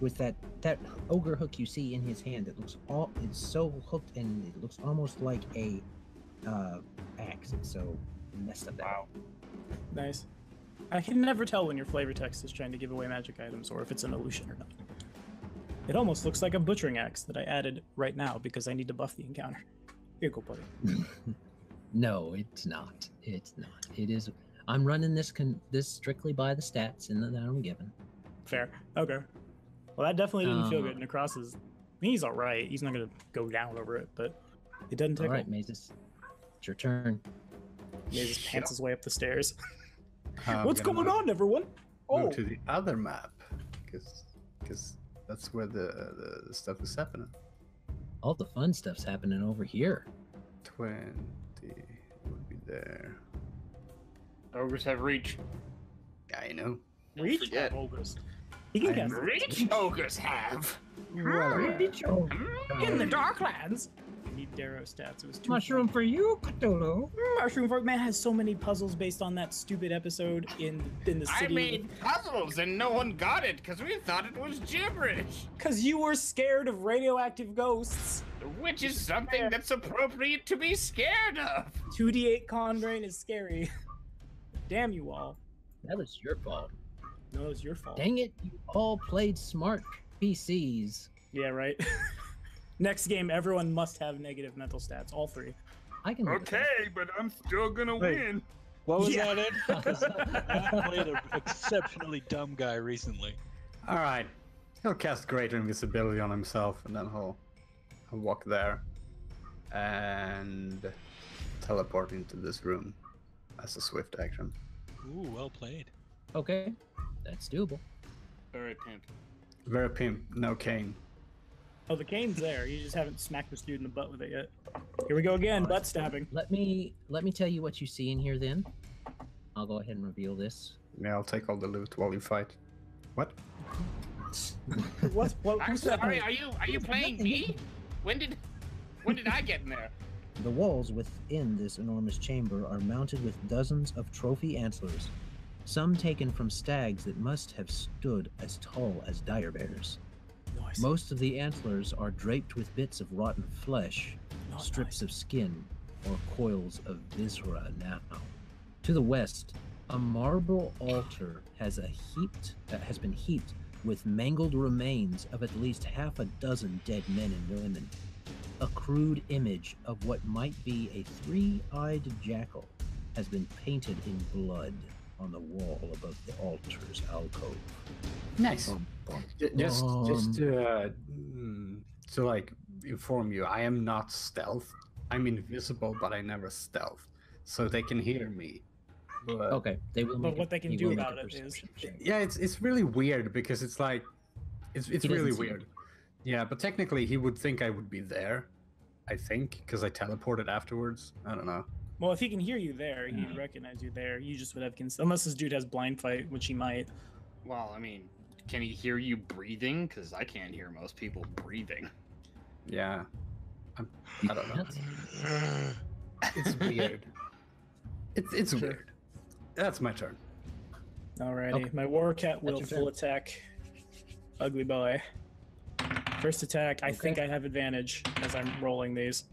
With that ogre hook you see in his hand, it's so hooked and it looks almost like a axe. It's so messed up. Wow. Nice. I can never tell when your flavor text is trying to give away magic items or if it's an illusion or not. It almost looks like a butchering axe that I added right now because I need to buff the encounter. Here you go, buddy. No, it's not. It's not. It is. I'm running this strictly by the stats and that I'm given. Fair. Okay. Well, that definitely didn't feel good. Nahkräs is. He's all right. He's not gonna go down over it, but it doesn't All take. right, Mazus, it's your turn. He just pants his way up the stairs. I'm What's gonna going on, everyone? Move Oh, to the other map because that's where the stuff is happening. All the fun stuff's happening over here. 20 would be there. Ogres have reach. Yeah, I know. reach forget. ogres. He can cast Reach ogres have. in the Darklands. I need Darrow stats. It was too Mushroom fun. for you, Cthulhu. Mushroom for man has so many puzzles based on that stupid episode in the I city. made puzzles and no one got it because we thought it was gibberish. Because you were scared of radioactive ghosts. Which is something that's appropriate to be scared of. 2d8 con drain is scary. Damn you all. That was your fault. No, it's your fault. Dang it, you all played smart PCs. Yeah, right. Next game, everyone must have negative mental stats. All three. I can. Okay, but I'm still gonna win. What was Yeah. that, Ed? Because I played an exceptionally dumb guy recently. All right. He'll cast Greater Invisibility on himself, and then he'll walk there and teleport into this room as a swift action. Ooh, well played. Okay, that's doable. Alright, pimp. Very pimp, no Kane. Oh, the cane's there. You just haven't smacked this dude in the butt with it yet. Here we go again. Butt stabbing. Let me tell you what you see in here. Then I'll go ahead and reveal this. Yeah, I'll take all the loot while you fight. What? What? I'm Who's that? sorry, are you playing me? When did I get in there? The walls within this enormous chamber are mounted with dozens of trophy antlers, some taken from stags that must have stood as tall as dire bears. Nice. Most of the antlers are draped with bits of rotten flesh, Oh, strips nice. of skin, or coils of viscera now. To the west, a marble altar has been heaped with mangled remains of at least half a dozen dead men and women. A crude image of what might be a three-eyed jackal has been painted in blood on the wall above the altar's alcove. Nice. Just Um, to like inform you, I am not stealth. I'm invisible, but I never stealth, so they can hear me. But, Okay, they will. But make what a- they can he do will make about a it is- perception check. yeah, it's really weird because it's like it's He doesn't really see weird. you. Yeah, but technically he would think I would be there. I think because I teleported afterwards. I don't know. Well, if he can hear you there, he'd recognize you there. You just would have unless this dude has blind fight, which he might. Well, I mean, can he hear you breathing? Because I can't hear most people breathing. Yeah, I don't know. That's- It's weird. It's Sure. weird. That's my turn. Alrighty, Okay. my war cat will your full turn. attack. Ugly boy. First attack. I think Okay. I have advantage as I'm rolling these.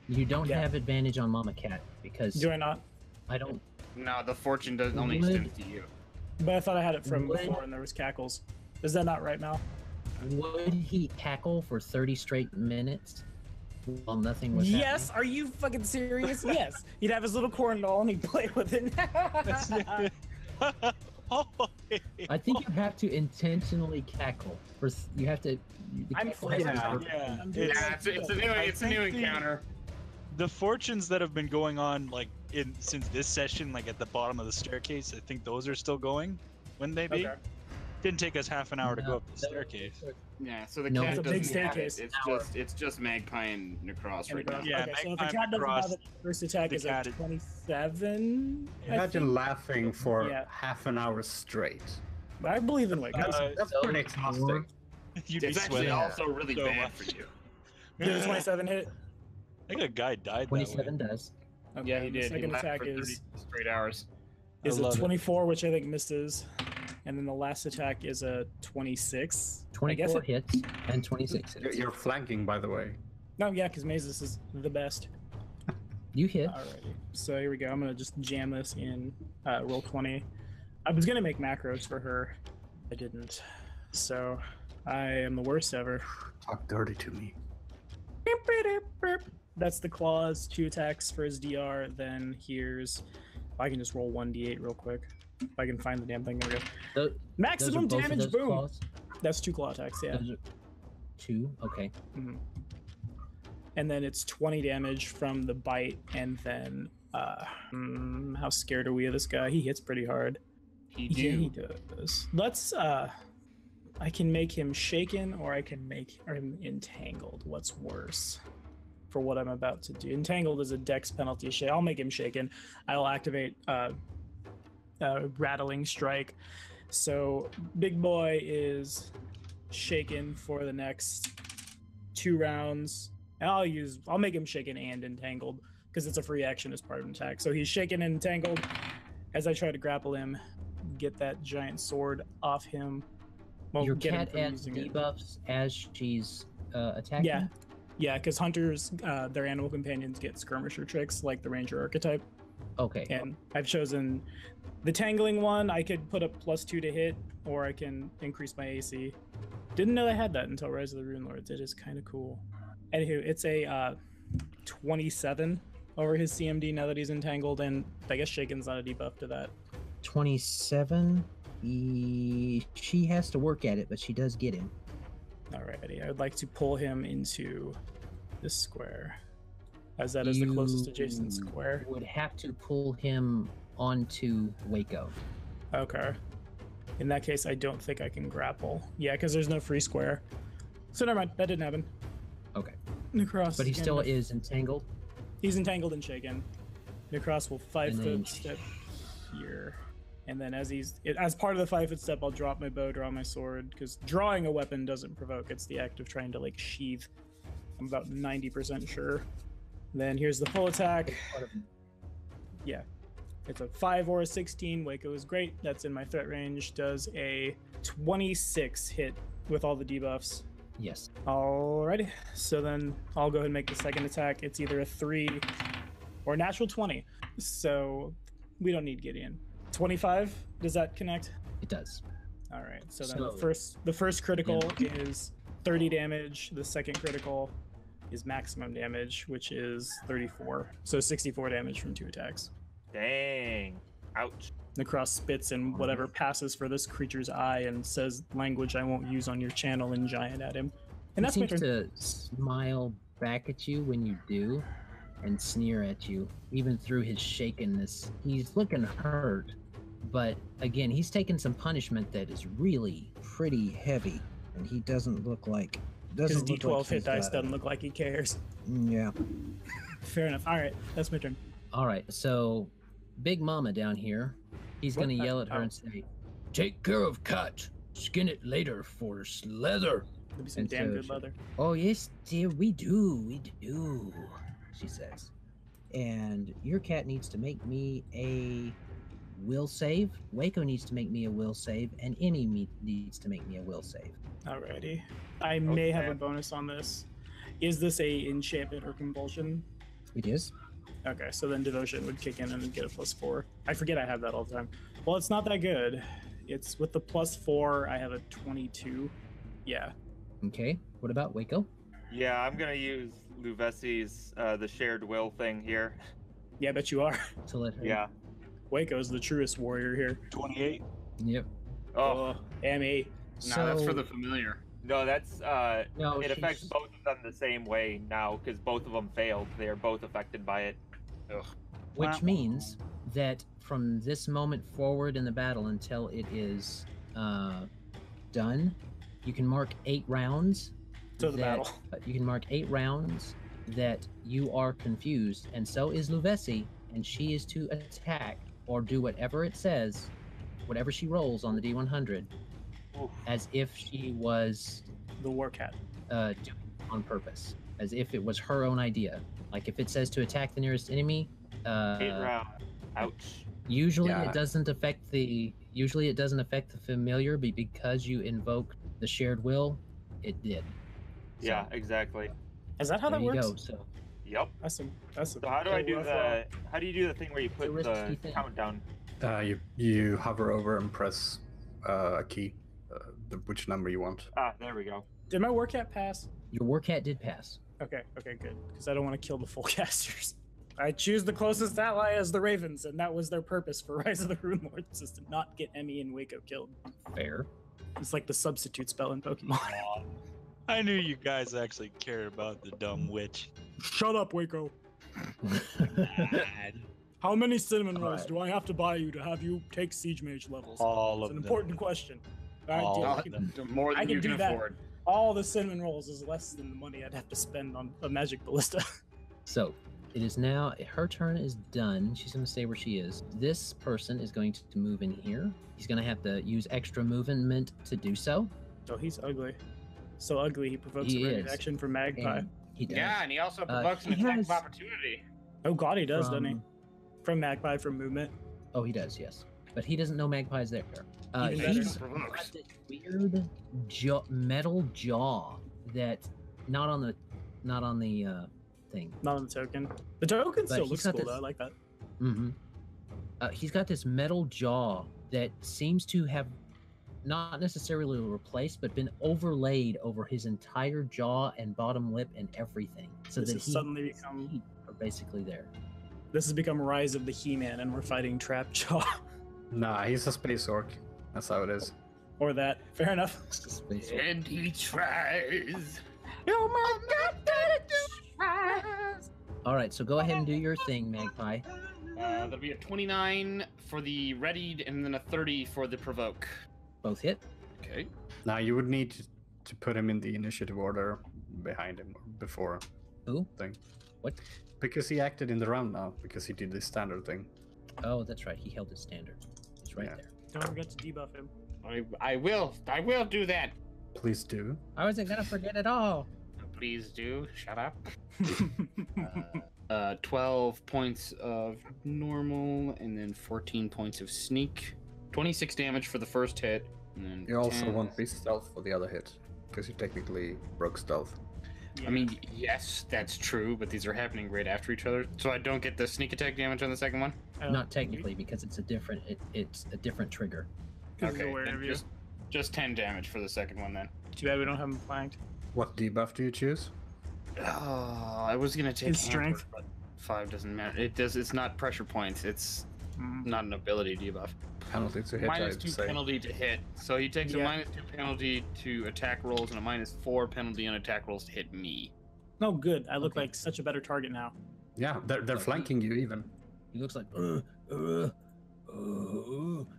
You don't Yeah. have advantage on Mama Cat because Do I not? I don't. No, the fortune does only Would- extend to you. But I thought I had it from Would- before, and there was cackles. Is that not right, Mal? Would he cackle for 30 straight minutes while nothing was Yes. Are you fucking serious? Yes. He'd have his little corn doll and he'd play with it. Oh, I think you have to intentionally cackle. You have to. the I'm cackle has to flipping. be- yeah. I'm doing Yeah, it's a new I it's a new think the- encounter. The fortunes that have been going on like since this session, like at the bottom of the staircase, I think those are still going. Wouldn't they be? Okay. Didn't take us half an hour to go No, up the that- staircase. Yeah, so the No, cat it's a doesn't big have it. staircase. It's just Magpie and Nahkräs right now. Yeah, okay, so if the Magpie cat doesn't across have it, first attack the is a cat is- 27. I Imagine think. laughing for Yeah. half an hour straight. But I believe in Wayko. That's so- pretty exhausting. You'd be It's actually sweating. also really so bad much. for you. Did a 27 hit? I think a guy died. 27 does. Okay, Yeah, he the did. He second laughed attack for 30 is straight hours. I a love it. 24, which I think misses. And then the last attack is a 26. I guess 24 it, hits and 26 hits. You're flanking, by the way. no, yeah, because Mazus is the best. You hit. Alrighty. So here we go. I'm going to just jam this in roll 20. I was going to make macros for her. I didn't. So I am the worst ever. Talk dirty to me. That's the claws, 2 attacks for his DR. Then here's. I can just roll 1d8 real quick. If I can find the damn thing. There we go. Those Maximum are both of damage, those boom. claws? That's 2 claw attacks, yeah. Those are 2. Okay. Mhm. And then it's 20 damage from the bite, and then how scared are we of this guy? He hits pretty hard. Yeah, he does. Let's I can make him shaken, or I can make him entangled. What's worse for what I'm about to do? Entangled is a dex penalty. I'll make him shaken. I'll activate rattling strike. So big boy is shaken for the next 2 rounds. And I'll make him shaken and entangled because it's a free action as part of an attack. So he's shaken and entangled as I try to grapple him, get that giant sword off him. Well, Your get him cat from adds using it. debuffs as she's attacking? Yeah. Yeah, because hunters, their animal companions get skirmisher tricks like the ranger archetype. Okay. And I've chosen the tangling one. I could put a +2 to hit, or I can increase my AC. Didn't know I had that until Rise of the Runelords. It is kind of cool. Anywho, it's a 27 over his CMD now that he's entangled, and I guess Shaken's not a debuff to that. 27. She has to work at it, but she does get him. Alrighty, I would like to pull him into this square, as that is the closest adjacent square. Would have to pull him onto Wayko. Okay. In that case, I don't think I can grapple. Yeah, because there's no free square. So never mind, that didn't happen. Okay. Nahkräs. But he still is entangled? He's entangled and shaken. Nahkräs will 5-foot then step here. And then as part of the 5-foot step, I'll drop my bow, draw my sword, because drawing a weapon doesn't provoke. It's the act of trying to like sheath. I'm about 90% sure. Then here's the full attack. Yeah. It's a 5 or a 16. Wayko is great. That's in my threat range. Does a 26 hit with all the debuffs. Yes. Alrighty. So then I'll go ahead and make the second attack. It's either a 3 or a natural 20. So we don't need Gideon. 25. Does that connect? It does. All right. So then the first critical is 30 damage. The second critical is maximum damage, which is 34. So 64 damage from 2 attacks. Dang. Ouch. Nahkräs spits in whatever passes for this creature's eye and says language I won't use on your channel in giant at him. And that's he my seems turn. to smile back at you when you do and sneer at you, even through his shakenness. He's looking hurt, but again, he's taken some punishment that is really pretty heavy, and he doesn't look like... His D12 hit dice doesn't look like he cares. Yeah. Fair enough. All right, that's my turn. All right, so Big Mama down here, he's going to yell at her and say, "Take care of cat. Skin it later for leather." There'll be some damn good leather. "Oh, yes, dear, we do, she says. "And your cat needs to make me a will save. Wayko needs to make me a will save, and Emmy needs to make me a will save." Alrighty. I may have a bonus on this. Is this a enchantment or compulsion? It is. Okay, so then devotion would kick in and get a +4. I forget I have that all the time. Well, it's not that good. It's with the +4, I have a 22. Yeah. Okay, what about Wayko? Yeah, I'm gonna use Luvesi's the shared will thing here. Yeah, I bet you are. To let her... Yeah. Waco's the truest warrior here. 28. Yep. Oh. Emmy. No, that's for the familiar. No, that's No, it affects she's- both of them the same way now because both of them failed. They are both affected by it. Ugh. Which means that from this moment forward in the battle until it is done, you can mark 8 rounds. To the battle. You can mark 8 rounds that you are confused, and so is Luvesi, and she is to attack or do whatever it says, whatever she rolls on the D100, Oof. as if she was The war cat. doing it on purpose, as if it was her own idea. Like if it says to attack the nearest enemy, 8 rounds. Ouch. usually Yeah. it doesn't affect the familiar, but because you invoked the shared will, it did. So, Yeah, exactly. Is that how there that you works? go. So Yep. That's a So how do I do rough the? How do you do the thing where you put risky the thing. countdown? You hover over and press a key, which number you want. Ah, there we go. Did my war cat pass? your war cat did pass. Okay, good. Because I don't want to kill the full casters. I choose the closest ally as the Ravens, and that was their purpose for Rise of the Runelords, is to not get Emmy and Wayko killed. Fair. It's like the substitute spell in Pokemon. I knew you guys actually cared about the dumb witch. Shut up, Wayko. How many cinnamon rolls Alright. do I have to buy you to have you take Siege Mage levels? All It's of an them. important question. All deal. of them. More I than can you do can that. afford. All the cinnamon rolls is less than the money I'd have to spend on a magic ballista. So it is now her turn is done. She's going to stay where she is. This person is going to move in here. He's going to have to use extra movement to do so. Oh, he's ugly. So ugly he provokes He a ready is. action from Magpie. And He does. Yeah, and he also provokes an he attack has- of opportunity. Oh god, he does, doesn't he? From- From Magpie, from movement. Oh, he does, yes. But he doesn't know Magpie's there. Even better. He's Provokes. got this weird metal jaw that not on the thing. Not on the token. The token But still he's looks got cool this- though. I like that. Mm-hmm. He's got this metal jaw that seems to have not necessarily replaced, but been overlaid over his entire jaw and bottom lip and everything, so This that has he suddenly become. teeth are basically there. This has become Rise of the He-Man, and we're fighting Trapjaw. Nah, he's a space orc. That's how it is. Or that. Fair enough. Space Wolf. And he tries. Oh my god, that All right, so go ahead and do your thing, Magpie. That'll be a 29 for the readied, and then a 30 for the provoke. Both hit. Okay. Now you would need to put him in the initiative order behind him or before. Who? Thing. What? Because he acted in the round now. Because he did this standard thing. Oh, that's right. He held his standard. He's right Yeah. there. Don't forget to debuff him. I will do that. Please do. I wasn't gonna forget it all. Please do. Shut up. 12 points of normal, and then 14 points of sneak. 26 damage for the first hit. And then You also 10. won't be stealth for the other hit. Because you technically broke stealth. I mean, yes, that's true, but these are happening right after each other, so I don't get the sneak attack damage on the second one. Not technically, because it's a different. It's a different trigger. Because he's aware then of you. just 10 damage for the second one then. Too bad we don't have him flanked. What debuff do you choose? Oh, I was gonna take His strength. Hamper, but 5 doesn't matter. It's not pressure points. It's Mm. not an ability debuff. Penalty to hit, Minus I'd 2 say. penalty to hit. So he takes a Yeah. minus 2 penalty to attack rolls and a minus 4 penalty on attack rolls to hit me. No, good. I look Okay. like such a better target now. Yeah, they're flanking you even. He looks like.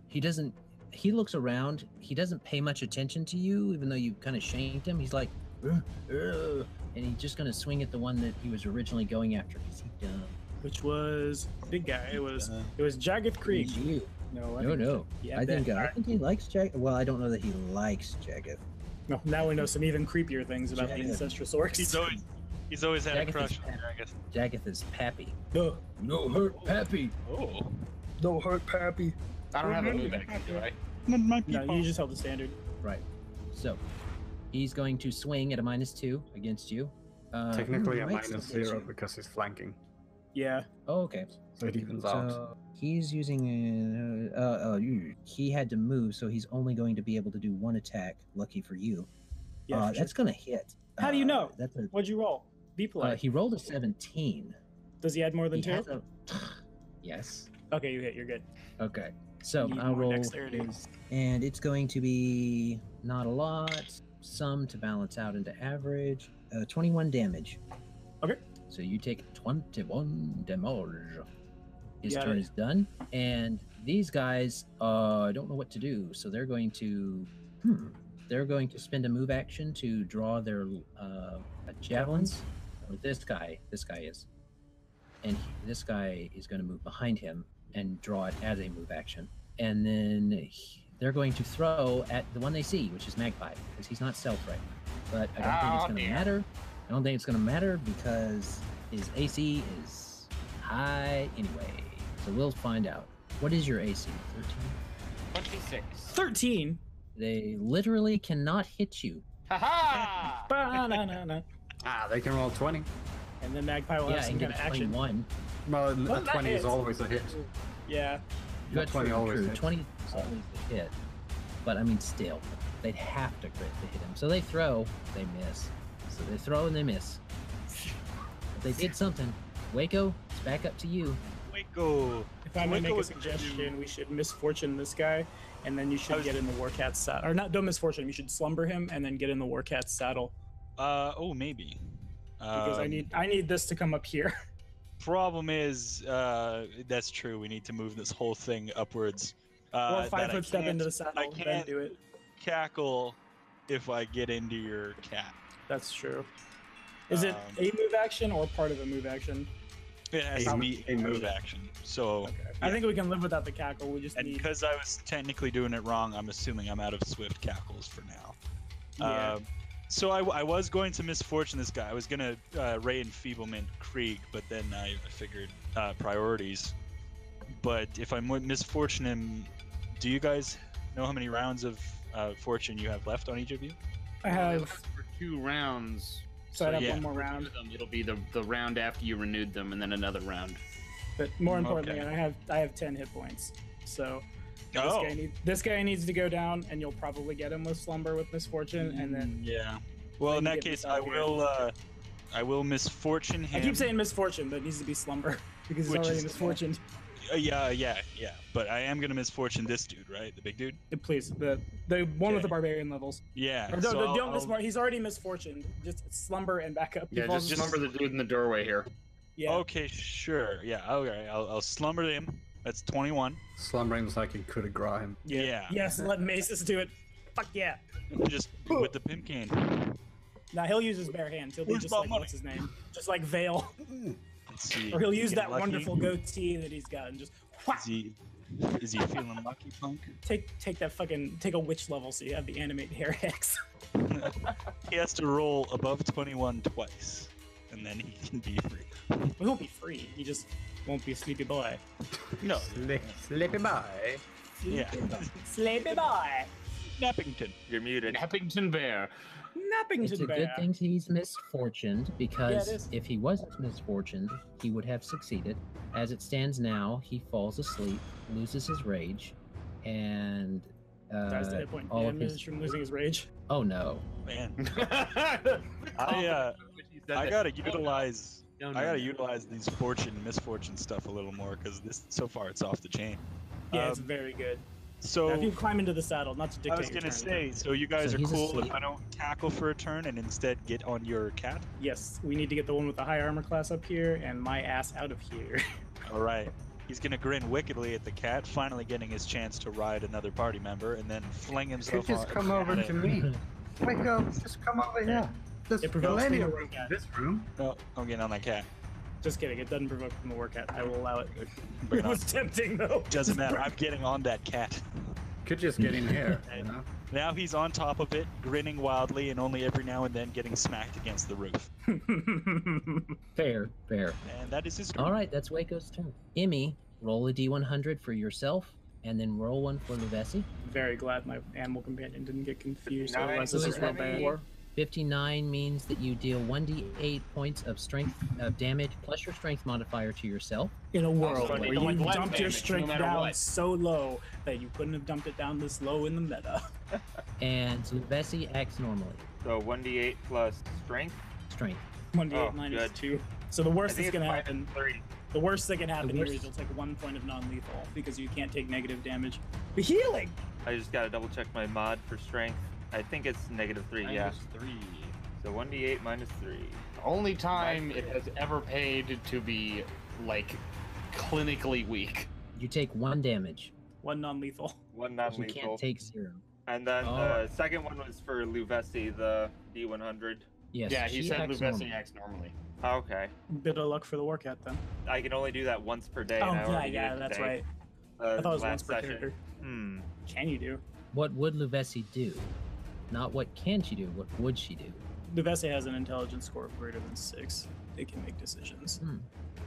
He doesn't. He looks around. He doesn't pay much attention to you, even though you kind of shanked him. He's like, and he's just gonna swing at the one that he was originally going after. Is he dumb? Which was big guy. It was Jagged Creek. It's you. No, No. Yeah, I think he likes Jag. Well, I don't know that he likes Jagged. No, now we know some even creepier things about the Jagged. Ancestral Orcs. He's always had a Jagged crush is, on Dragon. Jagged is Pappy. No, No hurt, Pappy. Oh. no hurt, Pappy. I don't have a move action, do I? No, you just held the standard. Right. So he's going to swing at a -2 against you. Technically a Right, -0 so- because he's flanking. Yeah. Oh, okay. So it evens out. So he's using. He had to move, so he's only going to be able to do one attack. Lucky for you. Yeah. for That's sure. gonna hit. How do you know? That's a. What'd you roll? Be polite. He rolled a 17. Does he add more than He 2? has a- Yes. Okay, you hit. You're good. Okay. So Need I'll more roll dexterity. and it's going to be not a lot, some to balance out into average. 21 damage. Okay. So you take 21 damage. His Got turn it. is done, and these guys don't know what to do, so they're going to spend a move action to draw their javelins. Or this guy is, and this guy is going to move behind him and draw it as a move action, and then they're going to throw at the one they see, which is Magpie, because he's not stealth right now. But I don't think it's going to matter. I don't think it's going to matter because his AC is high anyway. So we'll find out. What is your AC? 13? 26. 13. They literally cannot hit you. Haha! Ba-na-na-na. They can roll 20. And then Magpie will have Yeah, some and kind get of action. 21. Well, Well, a that 20 is hits. always a hit. Yeah. Good, 20 true, always true. hits. 20 is always a hit. But I mean, still, they'd have to crit to hit him. So they throw, they miss. So they throw and they miss. But they did something. Wayko, it's back up to you. Wayko. If I may Wayko make a was gonna do- suggestion, we should misfortune this guy, and then you should get in the Warcat's saddle. Or not, don't misfortune him. You should slumber him, and then get in the Warcat's saddle. Maybe. Because I need this to come up here. Problem is, that's true. We need to move this whole thing upwards. or that 5 I foot step can't into the saddle, then can't- do it. Cackle if I get into your cat. That's true. Is it Um, a move action or part of a move action? It has to be a move action. So, I think we can live without the cackle. We just and need. because I was technically doing it wrong, I'm assuming I'm out of swift cackles for now. Yeah. So I was going to misfortune this guy. I was gonna Ray Enfeeblement Krieg, but then I figured priorities. But if I misfortune him, do you guys know how many rounds of fortune you have left on each of you? I have. For 2 rounds. So I have yeah. one more round. It'll be the round after you renewed them, and then another round. But more importantly, Okay. I have 10 hit points. So Oh. this guy needs to go down, and you'll probably get him with slumber with misfortune, and then Yeah. Well, then in you that get case, myself I will misfortune him. I keep saying misfortune, but it needs to be slumber because he's Which already is- misfortuned. Yeah. But I am gonna misfortune this dude, right? The big dude. Please, the one with the barbarian levels. Yeah. Or no, so don't I'll- he's already misfortuned. Just slumber and back up. He Yeah, falls just asleep. remember the dude in the doorway here. Yeah. Okay, sure. Yeah. Okay. I'll slumber him. That's 21. Slumbering like he could have grabbed him. Yeah. Yes, let Mazus do it. Fuck yeah. Just with the pimp cane. Now he'll use his bare hands. He'll be Where's just my like money? what's his name? Just like Vale. Let's see. Or he'll use Get that lucky. wonderful goatee that he's got and just whack, Is he feeling lucky, punk? take a witch level so you have the animate hair hex. He has to roll above 21 twice, and then he can be free. He won't be free. He just won't be a sleepy boy. No. Sleepy bye. Yeah. Sleepy boy. Nappington. You're muted. Nappington Bear. Nappington It's a bear. good thing he's misfortuned, because is. if he wasn't misfortuned, he would have succeeded. As it stands now, he falls asleep, loses his rage, and Dies to hit point all of damage his. from losing his rage. Oh no! Man. I I gotta utilize. I gotta utilize these misfortune stuff a little more, because this so far it's off the chain. Yeah, it's very good. So Now, if you climb into the saddle, not to dictate I was your gonna turn, say, so you guys So are he's cool asleep. if I don't tackle for a turn and instead get on your cat? yes, we need to get the one with the high armor class up here and my ass out of here. All right. He's gonna grin wickedly at the cat, finally getting his chance to ride another party member, and then fling Could himself just on. come over to me. Wayko, just come over here. There's It provokes plenty me to of work room at. in this room. No, I'm getting on that cat. Just kidding, it doesn't provoke from the workout. I will allow it. Bring It it on. was tempting though. Doesn't matter. I'm getting on that cat. Could just get in here. You know? Now he's on top of it, grinning wildly, and only every now and then getting smacked against the roof. Fair. And that is his turn. All right, that's Waco's turn. Emmy, roll a d100 for yourself, and then roll one for Luvesi. Very glad my animal companion didn't get confused. 59 Otherwise, this is for real Emmy. bad. 59 means that you deal 1d8 points of strength of damage plus your strength modifier to yourself. In a world funny, where don't you like dumped your damage, no strength matter down what. so low that you couldn't have dumped it down this low in the meta. And Luvesi acts normally. So 1d8 plus strength. Strength. 1d8 Oh, minus good. 2. So the I worst think that's it's gonna minus happen. 3. The worst that can happen here worst- is you'll take 1 point of non-lethal because you can't take negative damage. But healing. I just gotta double check my mod for strength. I think it's -3. Yeah. -3. So 1d8 minus 3. The only time it has ever paid to be, like, clinically weak. You take 1 damage. 1 non-lethal. One You non-lethal. can't take 0. And then Oh. the second one was for Luvesi, the D100. Yes, Yeah, he she said acts Luvesi normally. acts normally. Okay. Bit of luck for the workout then. I can only do that once per day. Oh and I yeah, already did yeah, it that's today. right. I thought it was once last per session. character. Can you do? What would Luvesi do? Not what can she do, what would she do? Luvesi has an intelligence score of greater than 6. They can make decisions.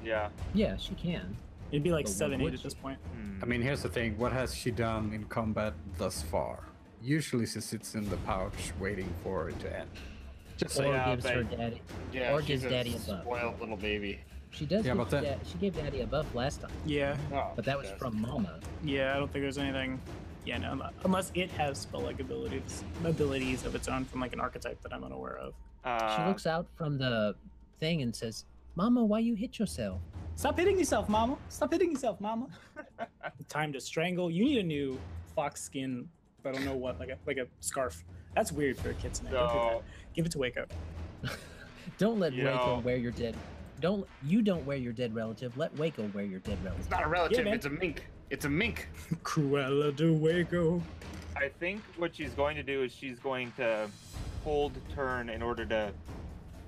Yeah. Yeah, she can. It'd be like But what 7, 8 would at this she? point. Hmm. I mean, here's the thing. What has she done in combat thus far? Usually she sits in the pouch waiting for it to end. Just Or saying. Yeah, gives her but- daddy. Yeah, Or she's gives a daddy a buff. spoiled little baby. She does. Yeah, give but then- she gave daddy a buff last time, Yeah, Oh, but that was from Mama. yeah. I don't think there's anything. Yeah, no, unless it has spell-like abilities of its own from like an archetype that I'm unaware of. She looks out from the thing and says, "Mama, why you hit yourself?" Stop hitting yourself, mama. Stop hitting yourself, mama. Time to strangle. You need a new fox skin. I don't know what, like a scarf. That's weird for a kitsune. Don't do So, that. Give it to Wayko. Don't let You Wayko know- wear your dead. Don't wear your dead relative. Let Wayko wear your dead relative. It's not a relative, man. it's a mink. It's a mink. Cruella de Wayko. I think what she's going to do is she's going to hold turn in order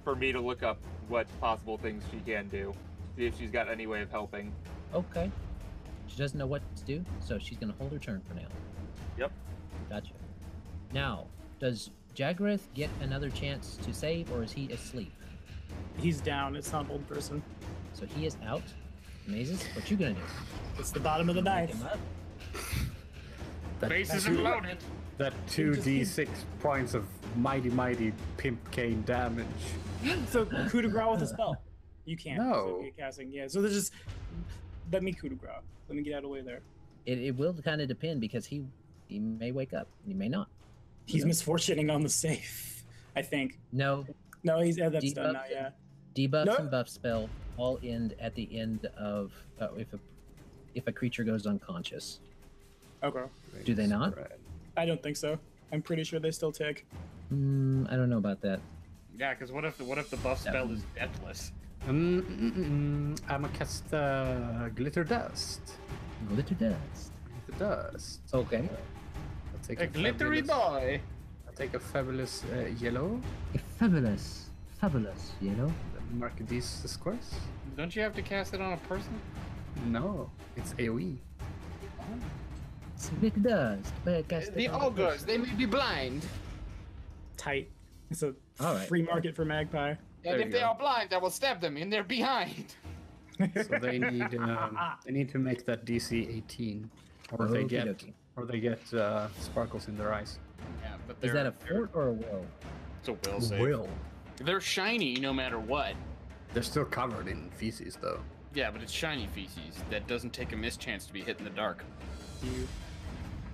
for me to look up what possible things she can do. See if she's got any way of helping. Okay. She doesn't know what to do, so she's gonna hold her turn for now. Yep. Gotcha. Now, does Jagrith get another chance to save, or is he asleep? He's down. It's not old person. So he is out. Mazus, what you gonna do? It's the bottom of the knife. Wake him up? Bases are loaded. That 2d6 points of mighty pimp Kane damage. So coup de grace with a spell. You can't. No. So you're casting. Yeah. So there's just let me coup de grace. Let me get out of the way there. It will kind of depend because he may wake up. He may not. He's misfortuning on the safe. I think. No. No, he's that's done now. Yeah. Debuffs No. and buff spell all end at the end of if a creature goes unconscious. Okay. Do they not? I don't think so. I'm pretty sure they still tick. I don't know about that. Yeah, because what if the buff spell is deathless? I'm gonna cast Glitter Dust. Glitter dust. Glitter Dust. Okay. I'll take A glittery boy. I'll take a fabulous yellow. Fabulous, you know. Mark these squares. Don't you have to cast it on a person? No, it's AoE. It's glitter dust. But cast The it on ogres, they may be blind. Tight. It's a All right. free market for Magpie. There And you if they go. are blind, I will stab them in their behind. So they need to make that DC 18, or they get sparkles in their eyes. Yeah, but Is that a fort or a will? It's a will save. Will. They're shiny no matter what. They're still covered in feces though. Yeah, but it's shiny feces. That doesn't take a mischance to be hit in the dark. You.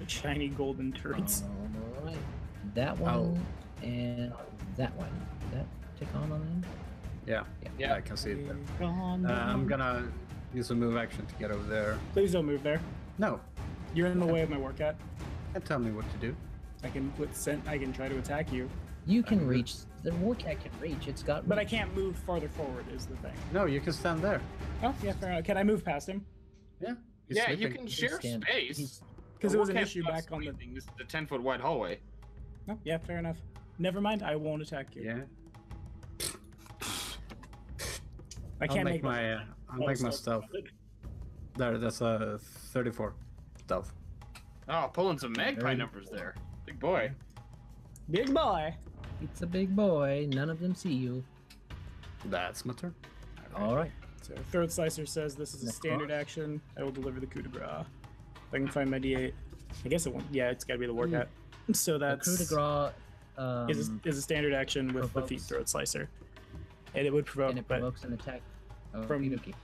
The shiny golden turrets. All right. That one and that one. Did that tick on them? Yeah, I can see it there. I'm gonna use a move action to get over there. Please don't move there. No, You're in the way of my workout. can't tell me what to do. I can I can try to attack you, You can reach. The Warcat can reach. It's got. but I reach. can't move farther forward. Is the thing. No, you can stand there. Oh yeah, fair enough. Can I move past him? Yeah. He's Yeah, you sleeping. can share stand- space. Because The it was an Warcat's issue not back on the. squeezing. This is a 10-foot wide hallway. Oh, yeah, fair enough. Never mind. I won't attack you. Yeah. I can't make I'll make my stealth. There, that's a 34 stealth. Oh, pulling some magpie Very- numbers there. Big boy. Big boy. It's a big boy. None of them see you. That's my turn. All right. So Throat Slicer says this is a standard action. I will deliver the coup de grace. If I can find my D8. I guess it won't. Yeah, it's got to be the Warcat. So The that's coup de grace is a standard action with the feet provokes- Throat Slicer, and it would provoke. and it but provokes an attack. Oh, From- okey-dokey.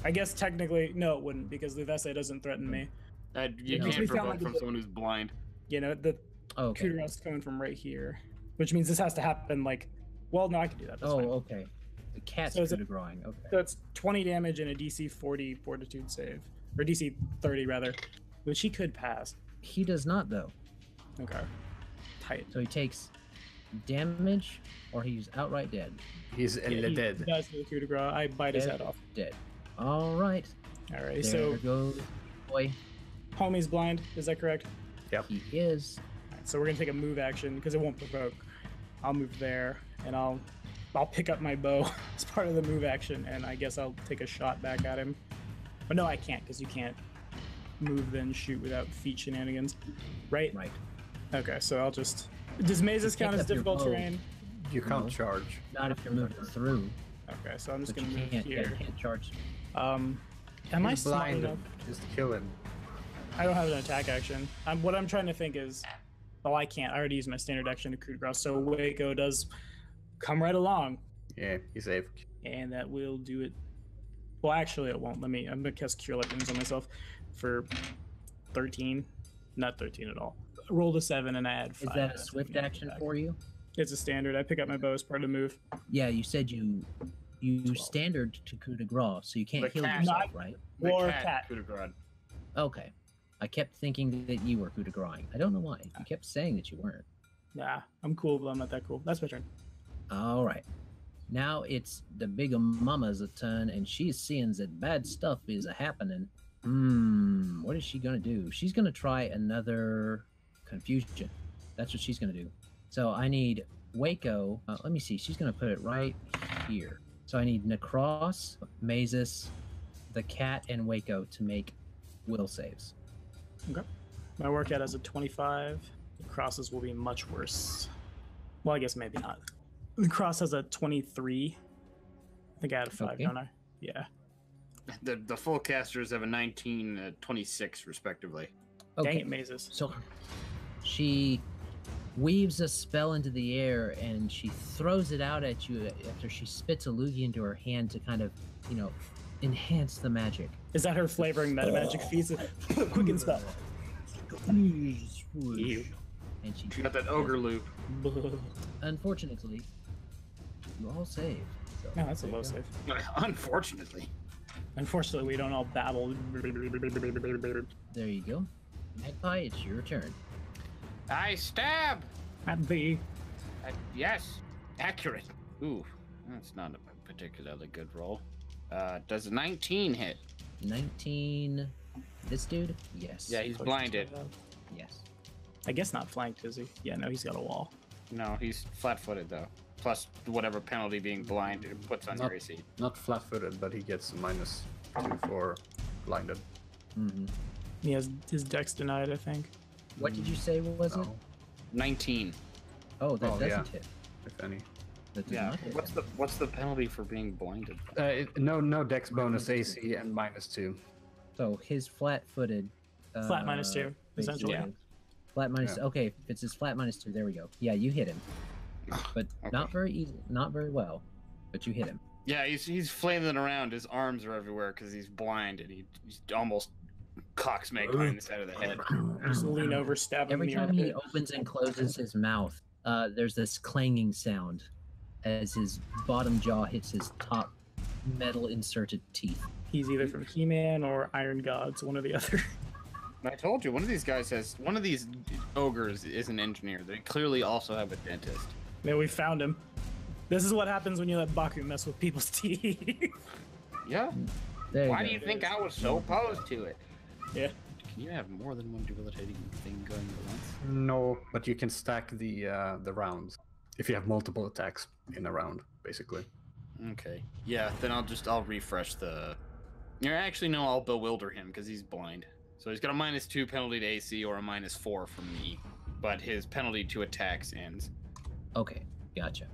I guess technically, no, it wouldn't because Luvese doesn't threaten me. You It makes can't me sound provoke like from a- someone who's blind. You know, the Oh, coup de okay. grace is coming from right here, which means this has to happen like. Well, no, I can do that. That's Oh, fine. okay. The cat's So is coup it- de growing. Okay. So it's 20 damage and a DC 40 Fortitude save, or DC 30 rather, which he could pass. He does not though. Okay. Tight. So he takes damage, or he's outright dead. He's He dead. does the coup de grace. I bite his head off. Dead. All right. All right. There So goes boy. homie's blind. Is that correct? He is. Alright, so we're gonna take a move action because it won't provoke. I'll move there and I'll pick up my bow as part of the move action, and I guess I'll take a shot back at him. But no, I can't because you can't move then shoot without feet shenanigans, right? Right. Okay, so I'll just. Does Mazus pick count as up your difficult bow. terrain? You can't No. charge. Not if you're moving through. Okay, so I'm just But gonna you move can't. here. You can't charge. Am I He's smart blind. enough? Just kill him. I don't have an attack action. What I'm trying to think is, well, I can't. I already used my standard action to coup de grace, so Wayko does come right along, Yeah, he's safe. and that will do it. Well, actually, it won't. I'm gonna cast Cure Light Wounds on myself for 13. Not 13 at all. Rolled a 7 and I add 5. Is that a swift action for you? It's a standard. I pick up my bow as part of the move. Yeah, you said you standard to coup de grace, so you can't The heal cat. yourself, Not- right? The Or cat. coup de grace. Okay. I kept thinking that you were coup de grace. I don't know why. You kept saying that you weren't. Nah, I'm cool, but I'm not that cool. That's my turn. All right. Now it's the big mama's turn, and she's seeing that bad stuff is happening. What is she gonna do? She's gonna try another confusion. That's what she's gonna do. So I need Wayko. Let me see. She's gonna put it right here. So I need Nahkräs, Mazus, the cat, and Wayko to make will saves. My workout has a 25. The crosses will be much worse. Well, I guess maybe not. The Cross has a 23. I think I had a 5, Okay. don't I? Yeah. The full casters have a 19, 26, respectively. Dang it, Mazus. So she weaves a spell into the air and she throws it out at you after she spits a loogie into her hand to kind of, enhance the magic. Is that her flavoring meta magic feats? Quicken spell. And she She got that ogre loop. Unfortunately, you all save. So No, that's a there low you go. save. Unfortunately. Unfortunately, we don't all babble. There you go. Magpie, it's your turn. I stab! At the Yes. Accurate. Ooh, that's not a particularly good roll. Does a 19 hit? 19. This dude? Yes. Yeah, he's blinded. Yes. I guess not flanked, is he? Yeah, no, he's got a wall. No, he's flat-footed, though. Plus whatever penalty being blind it puts on your AC. Not flat-footed, but he gets -2 for blinded. Mm-hmm. He has his dex denied, I think. What did you say? What was it? No, 19. Oh, that Oh, doesn't yeah. hit. if any. That does Yeah. not hit. What's the penalty for being blinded? No dex bonus AC and -2. So his flat-footed. Flat -2, essentially. basically. Flat minus. Yeah. Okay, if it's his flat -2. There we go. Yeah, you hit him, but not very easy, not very well, but you hit him. Yeah, he's flailing around. His arms are everywhere because he's blind, and he's almost cocks Magpie in the side of the head. Just lean over, stab him Every in the time he armpit. opens and closes his mouth, there's this clanging sound as his bottom jaw hits his top metal inserted teeth. He's either from He-Man or Iron Gods, one or the other. I told you, one of these ogres is an engineer. They clearly also have a dentist. Man, we found him. This is what happens when you let Baku mess with people's teeth. Yeah. There Why you do go. you think I was so opposed to it? Yeah. Can you have more than one debilitating thing going at once? No, but you can stack the rounds if you have multiple attacks in a round, basically. Okay. Yeah, then I'll refresh the. Actually, no, I'll bewilder him because he's blind. So he's got a -2 penalty to AC or a -4 from me, but his penalty to attacks ends. Okay, gotcha.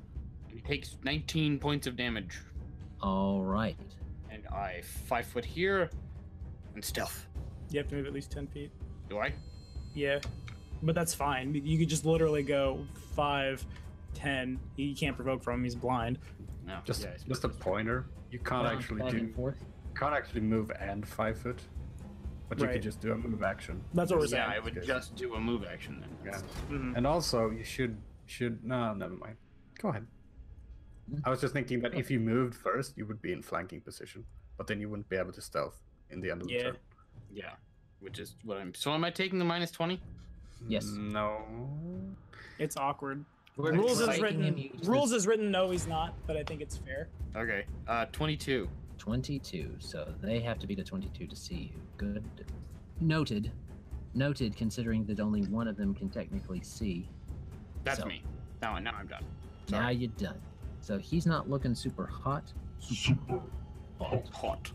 He takes 19 points of damage, All right. and I 5 foot here, and stealth. You have to move at least 10 feet. Do I? Yeah. But that's fine. You could just literally go 5, 10. You can't provoke from him, he's blind. No. Just yeah, he's- just a pointer. You can't actually Back do. and forth. Can't actually move and 5 foot, but you Right. could just do a move action. That's what we're Yeah, saying. I would just do a move action then. Yeah. Mhm. And also, you should no, never mind. Go ahead. I was just thinking that if you moved first, you would be in flanking position, but then you wouldn't be able to stealth in the end of the Yeah. turn. Yeah, which is what I'm. So am I taking the -20? Yes. No. It's awkward. We're Rules is making him written. use Rules this is written. No, he's not. But I think it's fair. Okay. 22. 22. So they have to beat a 22 to see you. Good. Noted. Noted. Considering that only one of them can technically see. That's So- me. Now I'm done. Now Sorry. you're done. So he's not looking super hot. Hot.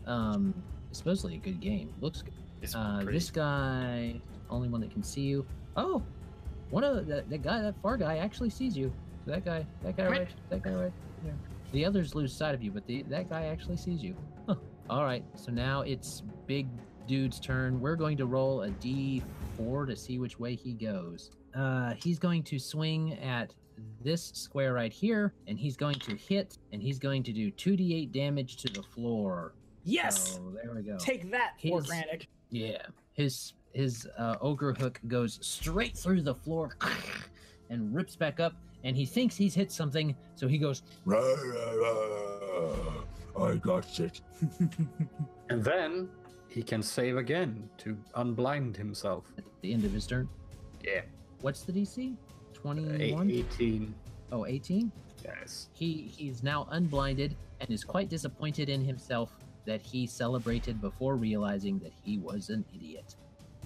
Supposedly a good game. Looks good. It's pretty. This guy, only one that can see you. Oh, one of that far guy actually sees you. So that guy right there. The others lose sight of you, but that guy actually sees you. Huh. All right, so now it's big dude's turn. We're going to roll a d4 to see which way he goes. He's going to swing at this square right here, and he's going to hit, and he's going to do 2d8 damage to the floor. Yes. So there we go. Take that, His- organic. Yeah, his ogre hook goes straight through the floor and rips back up, and he thinks he's hit something, so he goes, "Rah, rah, rah, I got it." And then he can save again to unblind himself. At the end of his turn. Yeah. What's the DC? 21? 18. Oh, 18? Yes. He's now unblinded and is quite disappointed in himself that he celebrated before realizing that he was an idiot.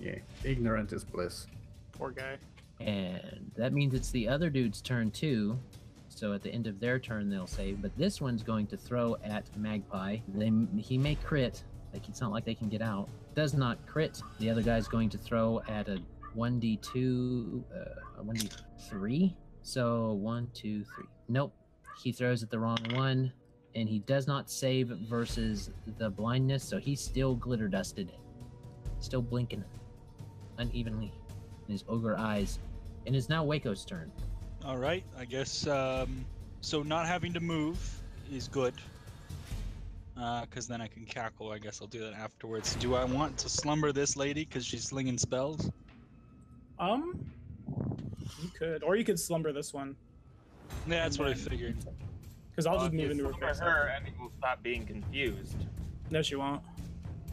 Yeah. Ignorant is bliss. Poor guy. And that means it's the other dude's turn too. So at the end of their turn, they'll save. But this one's going to throw at Magpie. He may crit. Like, it's not like they can get out. Does not crit. The other guy's going to throw at a 1d2, a 1d3. So 1, 2, 3. Nope. He throws at the wrong one, and he does not save versus the blindness, so he's still glitter dusted, still blinking unevenly in his ogre eyes. And it's now Wayko's turn. All right, I guess. So not having to move is good. Because then I can cackle. I guess I'll do that afterwards. Do I want to slumber this lady because she's slinging spells? You could, or you could slumber this one. Yeah, that's what I figured. Because I'll just move into her For face. her, Emmy will stop being confused. No, she won't.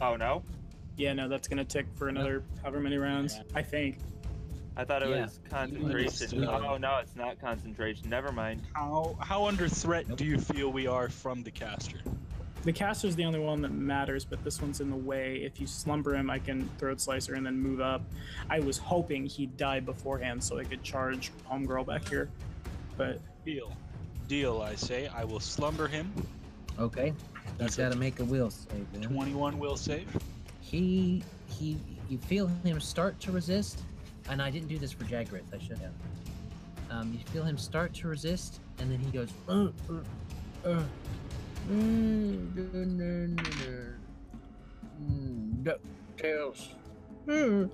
Oh no? Yeah, no, that's gonna tick for another however many rounds. Yeah. I think. I thought it Yeah. was concentration. Oh no, it's not concentration. Never mind. How under threat do you feel we are from the caster? The caster's the only one that matters, but this one's in the way. If you slumber him, I can throat slicer and then move up. I was hoping he'd die beforehand so I could charge Homegirl back here, but Deal, I say. I will slumber him. Okay. That's He's got to make a will save. Then. 21 will save. You feel him start to resist, and I didn't do this for Jagrith. I should have. You feel him start to resist, and then he goes. DuckTales. did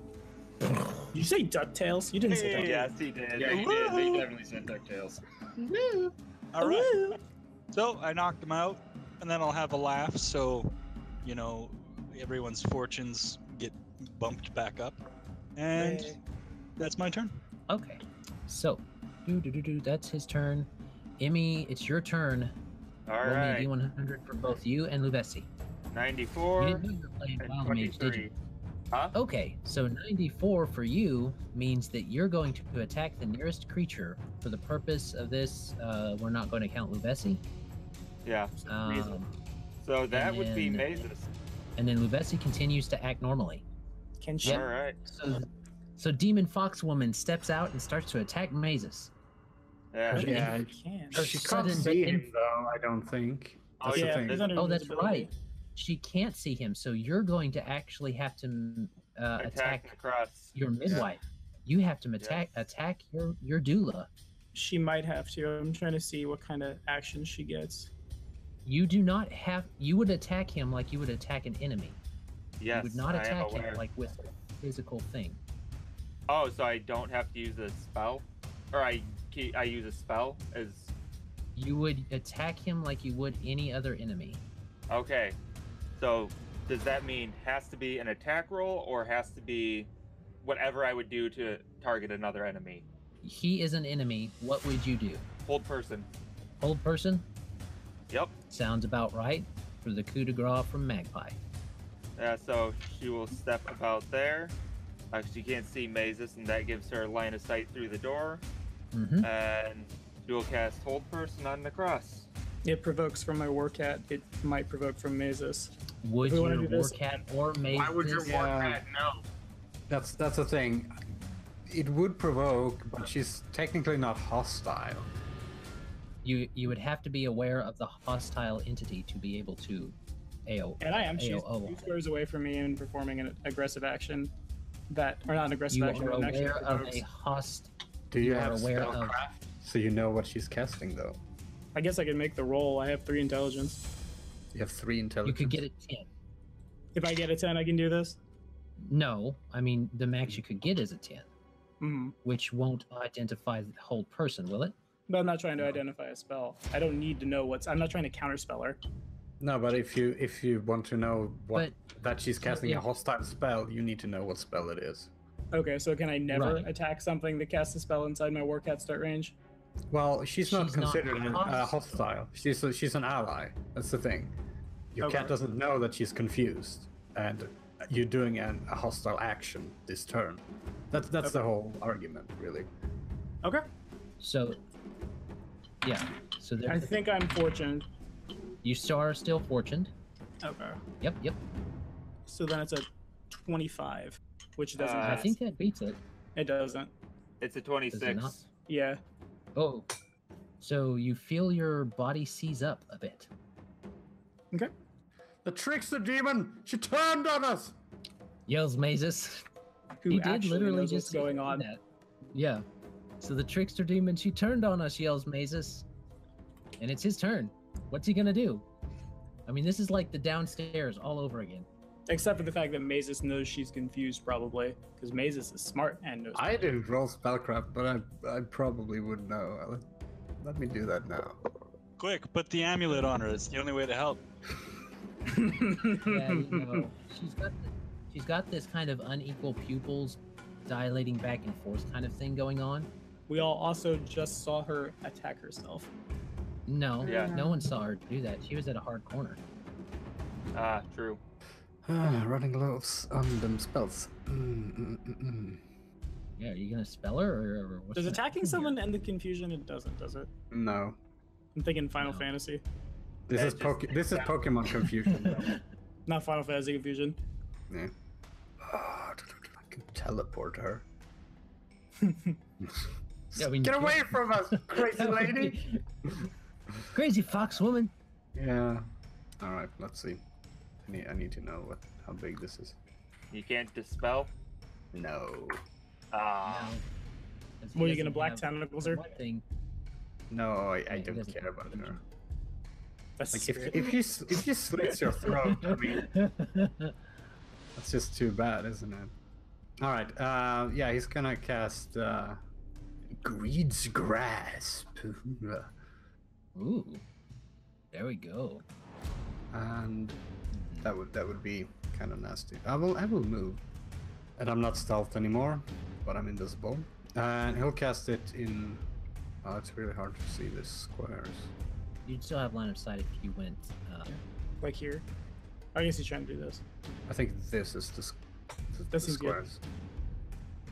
you say DuckTales? You didn't say DuckTales. Yes, he did. Yeah, he did. He definitely said DuckTales. All right. So I knocked him out, and then I'll have a laugh. So, you know, everyone's fortunes get bumped back up, and that's my turn. Okay. So, that's his turn. Emmy, it's your turn. All Roll right. me a D100 for both you and Lubesi. 94 You didn't know you were playing and Wild Mage, did 23. you? Huh? Okay, so 94 for you means that you're going to attack the nearest creature. For the purpose of this, we're not going to count Lubesi. Yeah. So that would be then- Mazus. And then Lubesi continues to act normally. Can she? All right. So Demon Fox Woman steps out and starts to attack Mazus. Yeah. I don't Yeah. think she can. She can't Sudden see but him though, I don't think. Oh, That's the yeah, thing. he's under Oh, that's invisibility. right. She can't see him, so you're going to actually have to attack across. your midwife. You have to attack your doula. She might have to. I'm trying to see what kind of action she gets. You do not have. You would attack him like you would attack an enemy. Yes. You would not I am attack aware. him like with a physical thing. Oh, so I don't have to use a spell, or I use a spell as. You would attack him like you would any other enemy. Okay. So does that mean has to be an attack roll, or has to be whatever I would do to target another enemy? He is an enemy. What would you do? Hold person. Hold person? Yep. Sounds about right for the coup de grace from Magpie. Yeah. So she will step about there. She can't see Mazus, and that gives her line of sight through the door. Mm-hmm. And she will cast Hold Person on Nahkräs. It provokes from my war cat. It might provoke from Mazus. Would If we wanna your do this- Warcat or Mazus... Why would your Yeah. warcat know? That's the thing. It would provoke, but she's technically not hostile. You would have to be aware of the hostile entity to be able to AO. And I am. She's AOO. 2 squares away from me and performing an aggressive action. Or not an aggressive You action, are but an action aware that of provokes. a host. Do you You are have aware of- spellcraft? So you know what she's casting though. I guess I can make the roll. I have 3 intelligence. You have 3 You intelligence. could get a 10. If I get a 10, I can do this. No, I mean the max you could get is a 10, Mm-hmm. which won't identify the whole person, will it? But I'm not trying to identify a spell. I don't need to know what's. I'm not trying to counterspell her. No, but if you want to know what that she's casting yeah. a hostile spell, you need to know what spell it is. Okay, so can I never Right. attack something that casts a spell inside my Warcat start range? Well, she's not She's not considered hostile. hostile. She's an ally. That's the thing. Your Okay. cat doesn't know that she's confused, and you're doing a hostile action this turn. That's Okay. the whole argument, really. Okay. So, yeah. So there, I think I'm fortunate. you are still fortuned. Okay. Yep. So then it's a 25, which doesn't. Uh, I pass. think that beats it. It doesn't. It's a Does it 26. not? Yeah. Oh, so you feel your body seize up a bit. The trickster demon! She turned on us! Yells Mazus. Who He did actually literally knows just what's going do on? that. Yeah. So the trickster demon, she turned on us, yells Mazus. And it's his turn. What's he gonna do? I mean, this is like the downstairs all over again. Except for the fact that Mazus knows she's confused, probably. Because Mazus is smart and knows. I didn't roll spellcraft, but I probably would know. Let me do that now. Quick, put the amulet on her. It's the only way to help. Yeah, you know, she's got this kind of unequal pupils dilating back and forth kind of thing going on. We all also just saw her attack herself. No, Yeah. no one saw her do that. She was at a hard corner. Ah, true. Running low on them spells. Yeah, are you gonna spell her or what's Does that attacking here? someone end the confusion? It doesn't, does it? No. I'm thinking Final No. Fantasy. This is this is Pokemon confusion. Not Final Fantasy confusion. Yeah. I can teleport her. Yeah, I mean, Get away from us, crazy lady! Crazy fox woman. Yeah. All right. Let's see. I need to know how big this is. You can't dispel? No. Ah. No. 'Cause he What, are you doesn't gonna black have tentacles her? one thing. No, I Yeah, he don't doesn't care have about vision. her. That's Like spirit. if you slits your throat, I mean, that's just too bad, isn't it? All right. Yeah, he's gonna cast Greed's Grasp, Ooh, there we go. and that would be kind of nasty. I will move, and I'm not stealthed anymore, but I'm invisible, and he'll cast it in. Oh, it's really hard to see the squares. You'd still have line of sight if you went. Like here. I guess he's trying to do this. I think this is the That seems good. squares.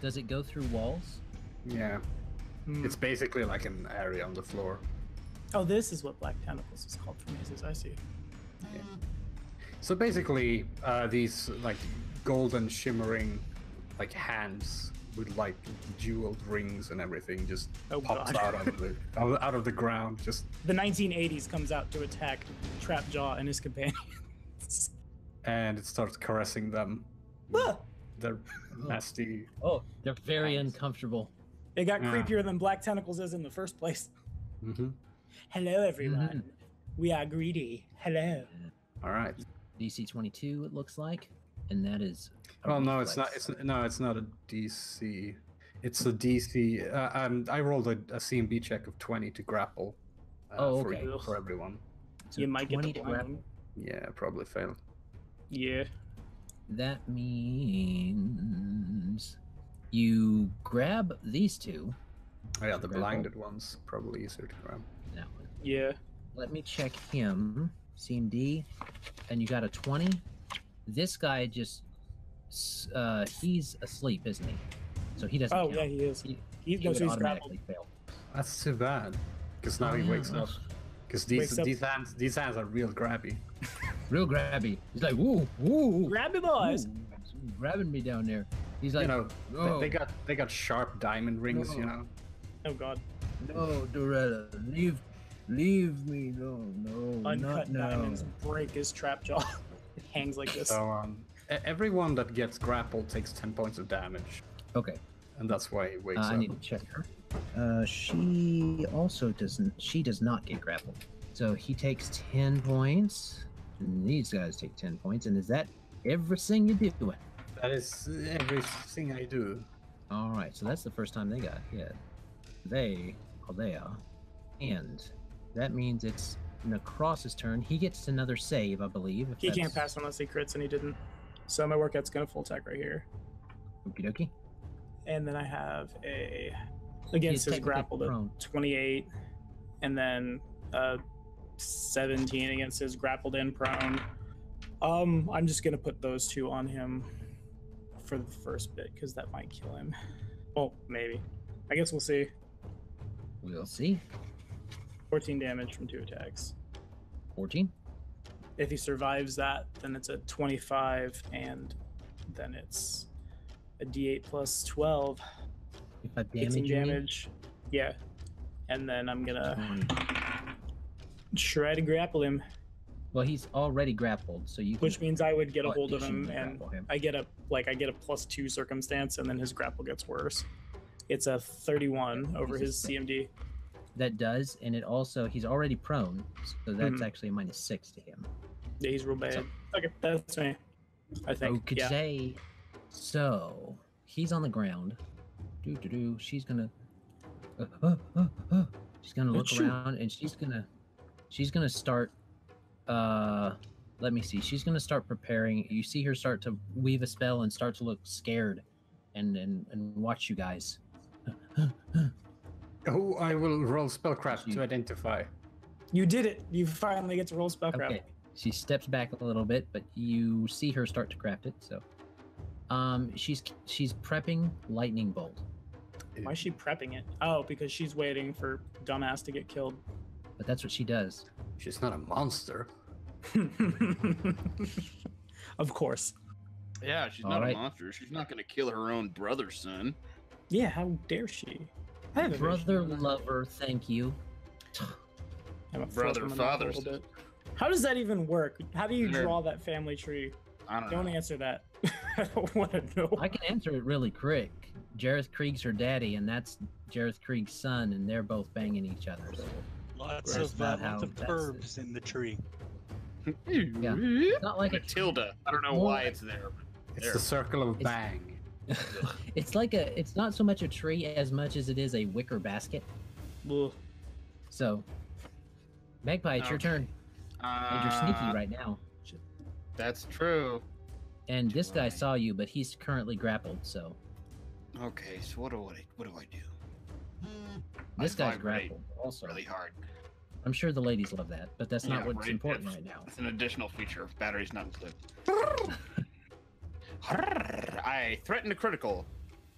Does it go through walls? Yeah, Hmm. it's basically like an area on the floor. Oh, this is what Black Tentacles is called for Mazes. I see. So basically, these like golden shimmering, like hands with like jeweled rings and everything just Oh, pops God. out of the ground. Just The 1980s comes out to attack Trapjaw and his companions. and it starts caressing them. Ah! They're nasty. Oh, they're very Hands. uncomfortable. It got Yeah. creepier than Black Tentacles is in the first place. Mm-hmm. Hello, everyone. We are greedy. Hello. All right. DC 22, it looks like, and that is. a Well, no, it's not. reflex. It's not a DC. It's a DC. I rolled a CMB check of 20 to grapple. Oh, for, okay. for everyone. So You might get 20 the to blind grapple. one. Yeah, probably fail. Yeah. That means you grab these two. Oh, yeah, the Grapple. blinded ones probably easier to grab. That one. Yeah. Let me check him. CMD, and you got a 20. This guy just, he's asleep, isn't he? So he doesn't. Oh, count. yeah, he is. He He knows would he's automatically grappled. fail. That's too bad. Because now Oh, he yeah. wakes up. Because Wakes up. these hands are real grabby. Real grabby. He's like, woo, woo. Grab me, boys. Ooh, grabbing me down there. He's like, You know, oh, they got sharp diamond rings. No. You know. Oh, God. no, Doretta, leave me. No, Uncut not now. diamonds break his Trapjaw. It hangs like this. So everyone that gets grappled takes 10 points of damage, Okay, and that's why he wakes I up. need to check her. She also doesn't. She does not get grappled. So he takes 10 points. And these guys take 10 points. And is that everything you do? That is everything I do. All right. So that's the first time they got hit. They are, and that means it's Nahkräs' turn. He gets another save, I believe. if He can't that's- pass unless he crits, and he didn't. So my workout's going to full attack right here. Okie dokie. And then I have a He's against his technically grapple to prone. 28, and then 17 against his grappled and prone. I'm just gonna put those two on him for the first bit because that might kill him. Well, maybe. I guess we'll see. We'll see. 14 damage from 2 attacks. 14. If he survives that, then it's a 25, and then it's a D8 plus 12. If I 18 damage, you mean? damage. Yeah. And then I'm gonna 20. try to grapple him, Well, he's already grappled, so you. which can means I would get a Oh, hold of him, additionally and grapple him. I get a +2 circumstance, and then his grapple gets worse. It's a 31 over his CMD. That does, and it also he's already prone, so that's actually a -6 to him. Yeah, he's real bad. So- Okay, that's me. I think. Okay. So he's on the ground. She's gonna. She's gonna look Achoo. around, and she's gonna start. Let me see. She's gonna start preparing. You see her start to weave a spell and start to look scared, and watch you guys. Oh, I will roll spellcraft to identify. You did it. You finally get to roll spellcraft. Okay. She steps back a little bit, but you see her start to craft it. So, she's prepping lightning bolt. Why is she prepping it? Oh, because she's waiting for dumbass to get killed. But that's what she does. She's not a monster. Of course. Yeah, she's All not right. a monster. She's not going to kill her own brother's son. Yeah, how dare she? I have a Brother vision. lover, thank you. I'm a Brother, flip him father. a little bit. How does that even work? How do you Nerd. draw that family tree? I don't Don't know. answer that. I don't want to know. I can answer it really quick. Jareth Krieg's her daddy, and that's Jareth Krieg's son, and they're both banging each other. So Lots That's of not how that's- verbs in the tree. Yeah. it's not like a Tilda. I don't know More why like- it's there. It's There. the circle of It's- bang. it's like it's not so much a tree as much as it is a wicker basket. Ugh. So, Magpie, it's your Okay. turn, and you're sneaky right now. That's true. And this guy Right. saw you, but he's currently grappled. So Okay, so what do I do? this I guy's vibrate grappled also. Really hard. I'm sure the ladies love that, but that's not Yeah, what's right, important it's- right now. It's an additional feature. Battery's not included. I threaten a critical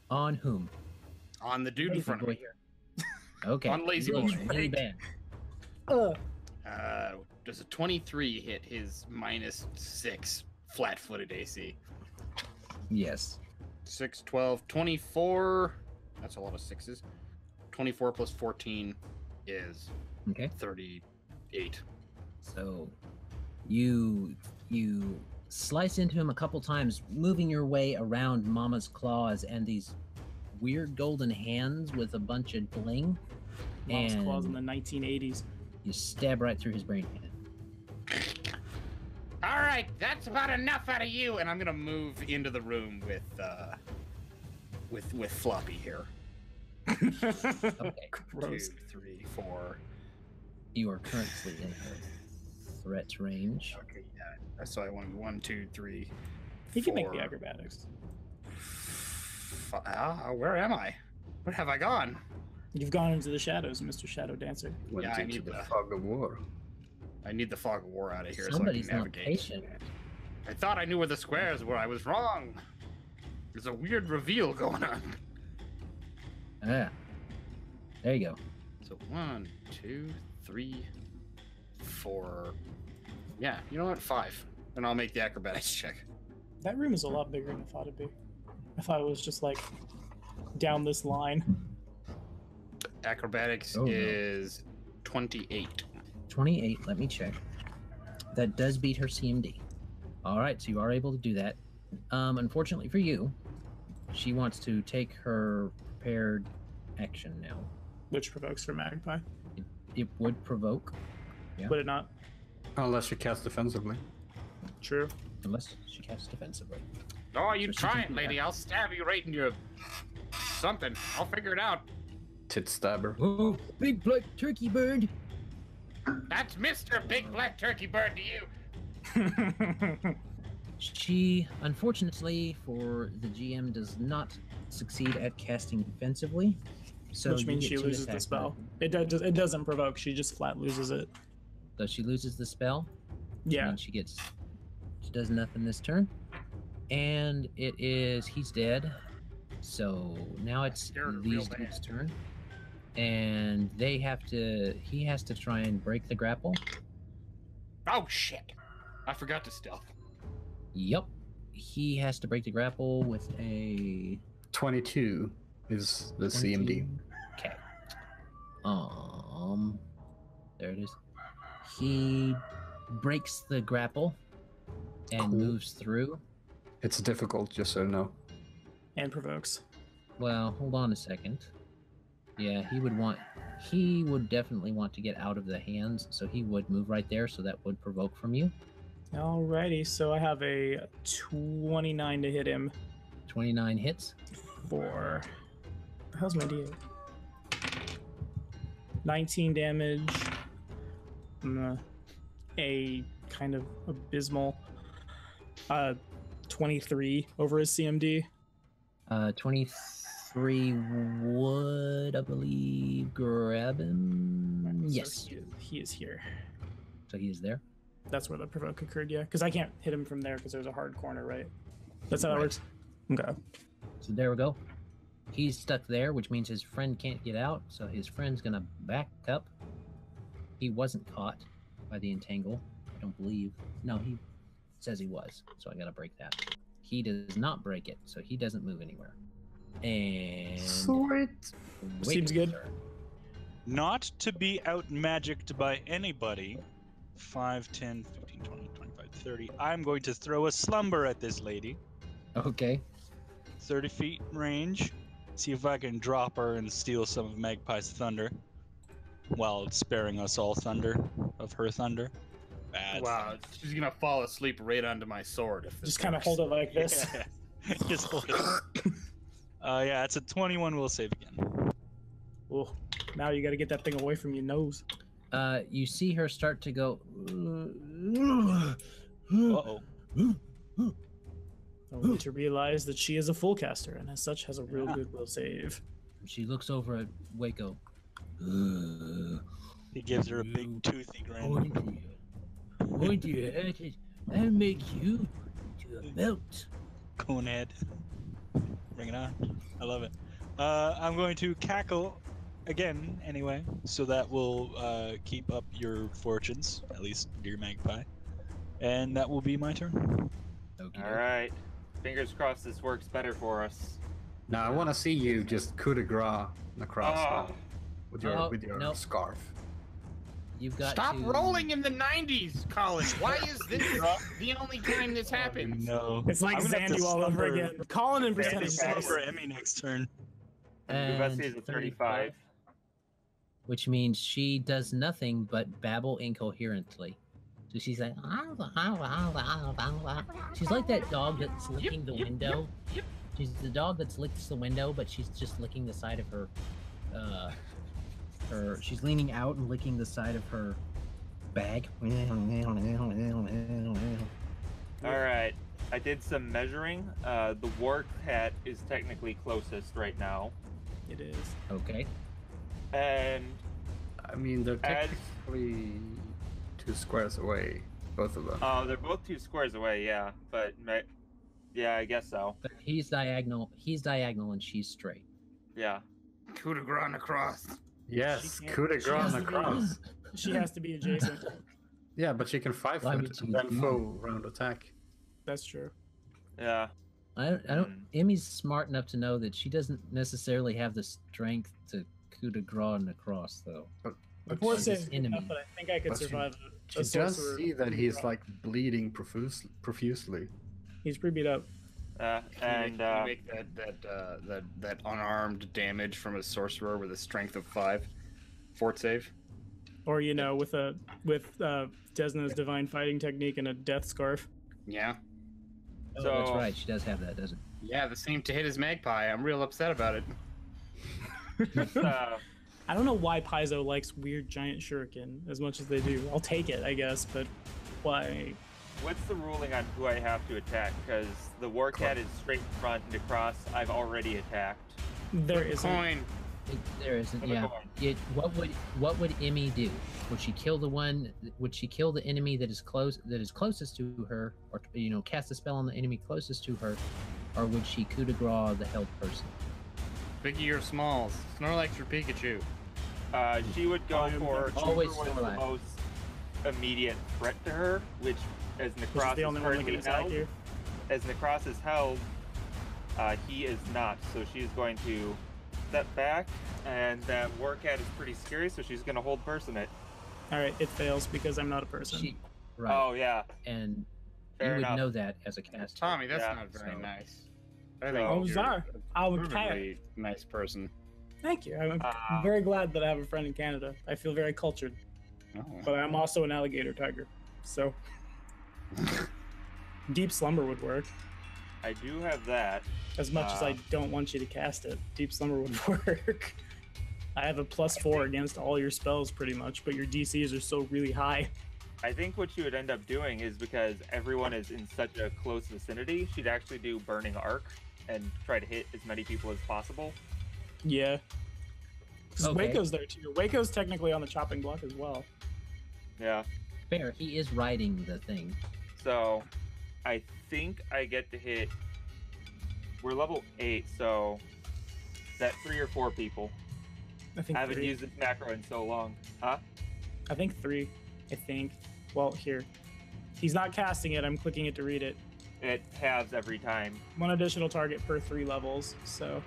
On whom? on the dude in Lazy front of boy me. here. Okay. On lazy really, boy. really bad. Does a 23 hit his -6 flat-footed AC? Yes. 6, 12, 24. That's a lot of sixes. 24 plus 14 is Okay. 38. So you slice into him a couple times, moving your way around Mama's claws and these weird golden hands with a bunch of bling, Lost claws in and the 1980s. you stab right through his brain pan. All right, that's about enough out of you, and I'm gonna move into the room with Floppy here. Okay. Gross. 2, 3, 4. You are currently in her threat range. Okay, yeah. So I want 1, 2, 3. He can make the 4, acrobatics. where am I? Where have I gone? You've gone into the shadows, Mr. Shadow Dancer. Went Yeah, I into need the that. fog of war. I need the fog of war out of here Somebody's so I can not navigate. patient. I thought I knew where the squares were. I was wrong. There's a weird reveal going on. Ah. There you go. So 1, 2, 3, 4. Yeah, you know what? 5. And I'll make the acrobatics check. That room is a lot bigger than I thought it'd be. I thought it was just like down this line. Acrobatics Oh, no. is 28. 28. Let me check. That does beat her CMD. All right, so you are able to do that. Unfortunately for you, she wants to take her prepared action now. Which provokes her Magpie. It would provoke, Would it not? Unless you cast defensively. True. unless she casts defensively. Oh, you So she try can it, do lady. that. I'll stab you right in your something. I'll figure it out. Tit stabber. Oh, big black turkey bird! That's Mr. Big Black Turkey Bird to you. She, unfortunately for the GM, does not succeed at casting defensively. So Which you means get she two loses the attacks. spell. It doesn't provoke. She just flat loses it. So she loses the spell. Yeah. And she does nothing this turn. And he's dead. So now it's Scared her real these bad. dudes' turn. And he has to try and break the grapple. Oh shit! I forgot to stealth. Yep. He has to break the grapple with a 22 is the CMD. Okay. There it is. He breaks the grapple and Cool. moves through. It's difficult, just so you know. And provokes. Well, hold on a second. Yeah, he would definitely want to get out of the hands, so he would move right there, so that would provoke from you. Alrighty, so I have a 29 to hit him 29 hits. for... How's my D8? 19 damage. A kind of abysmal 23 over his CMD. 23 would, I believe, grab him. Yes. So he is here. So he is there. That's where the provoke occurred, yeah. Because I can't hit him from there because there's a hard corner, right? That's how that Right. works? Okay. So there we go. He's stuck there, which means his friend can't get out, so his friend's gonna back up. He wasn't caught by the entangle, I don't believe. No, he says he was, so I gotta break that. He does not break it, so he doesn't move anywhere. And Sweet. Seems good. Turn. Not to be out magicked by anybody. 5, 10, 15, 20, 25, 30. I'm going to throw a slumber at this lady. Okay. 30 feet range. See if I can drop her and steal some of Magpie's thunder. While sparing us all thunder of her thunder. Bad. Wow, she's gonna fall asleep right onto my sword. If this Just kind of works. hold it like this. Yeah. Just hold it. Yeah, it's a 21 will save again. Oh, now you got to get that thing away from your nose. You see her start to go. Uh-oh. Only to realize that she is a full caster and as such has a real good will save. She looks over at Wayko. He gives her a big toothy grin. Point your head and make you to a melt. Conehead. Bring it on. I love it. I'm going to cackle again anyway, so that will keep up your fortunes, at least dear Magpie. And that will be my turn. Okay. All right. Fingers crossed this works better for us. Now I want to see you just coup de grace across Oh. with your Oh, with your nope. scarf. You've got Stop to... rolling in the 90s, Colin. Why is this the only time this happens? No. It's like I'm gonna have to Zandu all over slumber- again. Colin and I'm gonna percentage have to dice. slumber Emmy next turn. And Bubessi And is a 35. which means she does nothing but babble incoherently. So she's like, she's like that dog that's licking the window. She's the dog that's licks the window, but she's just licking the side of her. She's leaning out and licking the side of her bag. All right. I did some measuring. The war cat is technically closest right now. It is. Okay. And I mean, they're as technically 2 squares away, both of them. they're both 2 squares away, yeah. But yeah, I guess so. But he's diagonal. He's diagonal and she's straight. Yeah. Coup de grace across. Yes, She can't- coup de she has grace to be- across. She has to be adjacent. Yeah, but she can 5 Why foot would and you then do full round attack. That's true. Yeah. I don't. Emmy's smart enough to know that she doesn't necessarily have the strength to coup de grace and across, though. But Poor she's save his is good enough, enemy. but I think I could But she- survive She a does sorcerer. see that he's like bleeding profusely. He's pretty beat up. And Can you make that unarmed damage from a sorcerer with a strength of 5 fort save. Or with Desna's divine fighting technique and a death scarf. Yeah. Oh, So- that's right. She does have that, doesn't? Yeah, the same to hit as Magpie. I'm real upset about it. I don't know why Paizo likes weird giant shuriken as much as they do. I'll take it, I guess, but why? what's the ruling on who I have to attack? Because the war cat is straight front and across. I've already attacked. There isn't. Coin. There isn't. Flip a Yeah. coin. What would Emmy do? Would she kill the one? Would she kill the enemy that is closest to her, or cast a spell on the enemy closest to her, or would she coup de grace the held person? Biggie or Smalls. Snorlax or Pikachu. She would go for Always whoever was the Snorlax. most immediate threat to her, which, as Which is Nahkräs the is only one that currently can attack held, you. as Nahkräs is held, he is not. So she's going to step back, and that war cat is pretty scary, so she's going to hold person it. Alright, it fails because I'm not a person. She, right? Oh yeah, And fair you would enough. know that as a caster. Tommy, that's Yeah, not very so- nice. I think So- you're I a would care. perfectly nice person. Thank you. I'm very glad that I have a friend in Canada. I feel very cultured, Oh. but I'm also an alligator tiger. So deep slumber would work. I do have that. As much as I don't want you to cast it, deep slumber would work. I have a +4 against all your spells pretty much, but your DCs are so really high. I think what she would end up doing is because everyone is in such a close vicinity, she'd actually do Burning Arc and try to hit as many people as possible. Yeah. Because Okay. Wayko's there too. Wayko's technically on the chopping block as well. Yeah. Fair. He is riding the thing. So I think I get to hit. We're level 8, so is that 3 or 4 people? I think I haven't 3. used this macro in so long. Huh? I think 3. I think. Well, here. He's not casting it. I'm clicking it to read it. It halves every time. 1 additional target per 3 levels. So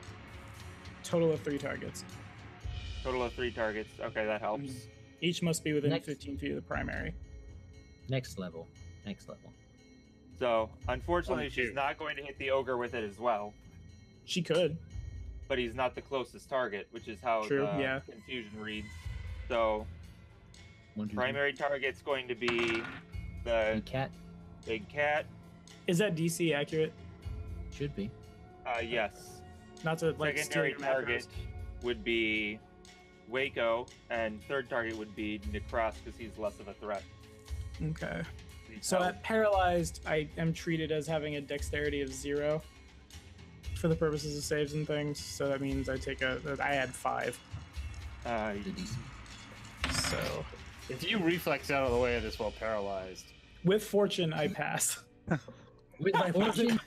total of 3 targets. Total of 3 targets. Okay, that helps. Mhm. Each must be within Next. 15 feet of the primary. Next level. Next level. So unfortunately, 1, she's 2. not going to hit the ogre with it as well. She could. But he's not the closest target, which is how True, the yeah. confusion reads. So 1, 2, primary target's going to be 3. the Cat big cat. Is that DC accurate? should be. Yes. Not to like steal Secondary your target macros. would be Wayko, and third target would be Nahkräs because he's less of a threat. Okay. He's So held. at paralyzed, I am treated as having a dexterity of 0 for the purposes of saves and things. So that means I add 5. Uh, The DC. So If you reflex out of the way of this while paralyzed, with fortune, I pass. With my fortune.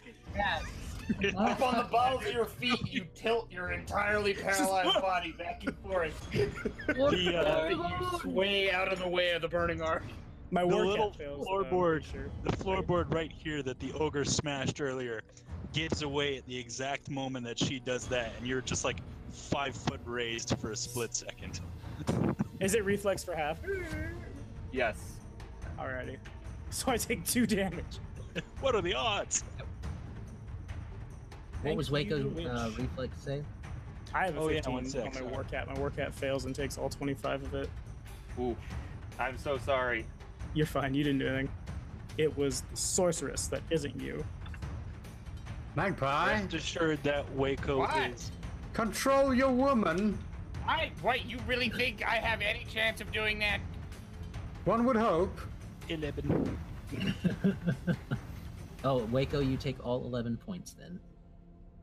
up on the balls of your feet, you tilt your entirely paralyzed body back and forth. You sway out of the way of the burning arc. My The war little cat fails. floorboard, Sure. the floorboard right here that the ogre smashed earlier, gives away at the exact moment that she does that, and you're just like 5 foot raised for a split second. Is it reflex for half? yes. Alrighty. So I take 2 damage. What are the odds? What was Thank you, Wayko's witch. reflex save? I have a Oh, yeah, 15 1 on 6, my yeah. war cat. My war cat fails and takes all 25 of it. Ooh. I'm so sorry. You're fine. You didn't do anything. It was the sorceress that isn't you. Magpie, Rest assured that Wayko What? is. control your woman. Wait, you really think I have any chance of doing that? One would hope. 11. Oh, Wayko, you take all 11 points then.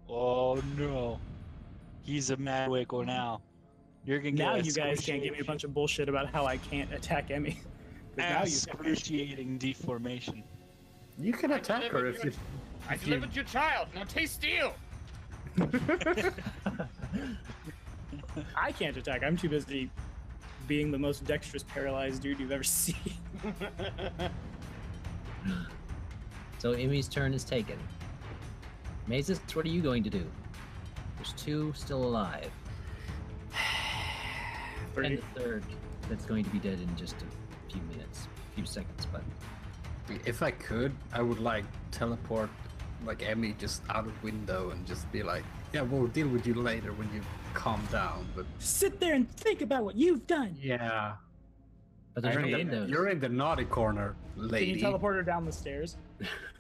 Oh no. He's a mad Wayko now. You're gonna get Now you guys can't give me a bunch of bullshit about how I can't attack Emmy. 'Cause now you excruciating deformation. You can attack her if you. I delivered your child. Now taste steel. I can't attack. I'm too busy being the most dexterous paralyzed dude you've ever seen. So Emmy's turn is taken. Mazus, what are you going to do? There's 2 still alive. And 3. the third that's going to be dead in just a few seconds, but If I could, I would like teleport like Emmy just out of window and just be like, yeah, we'll deal with you later when you calm down. But Sit there and think about what you've done. yeah, but there's no Alright, windows. you're in the naughty corner, Can lady. you teleport her down the stairs?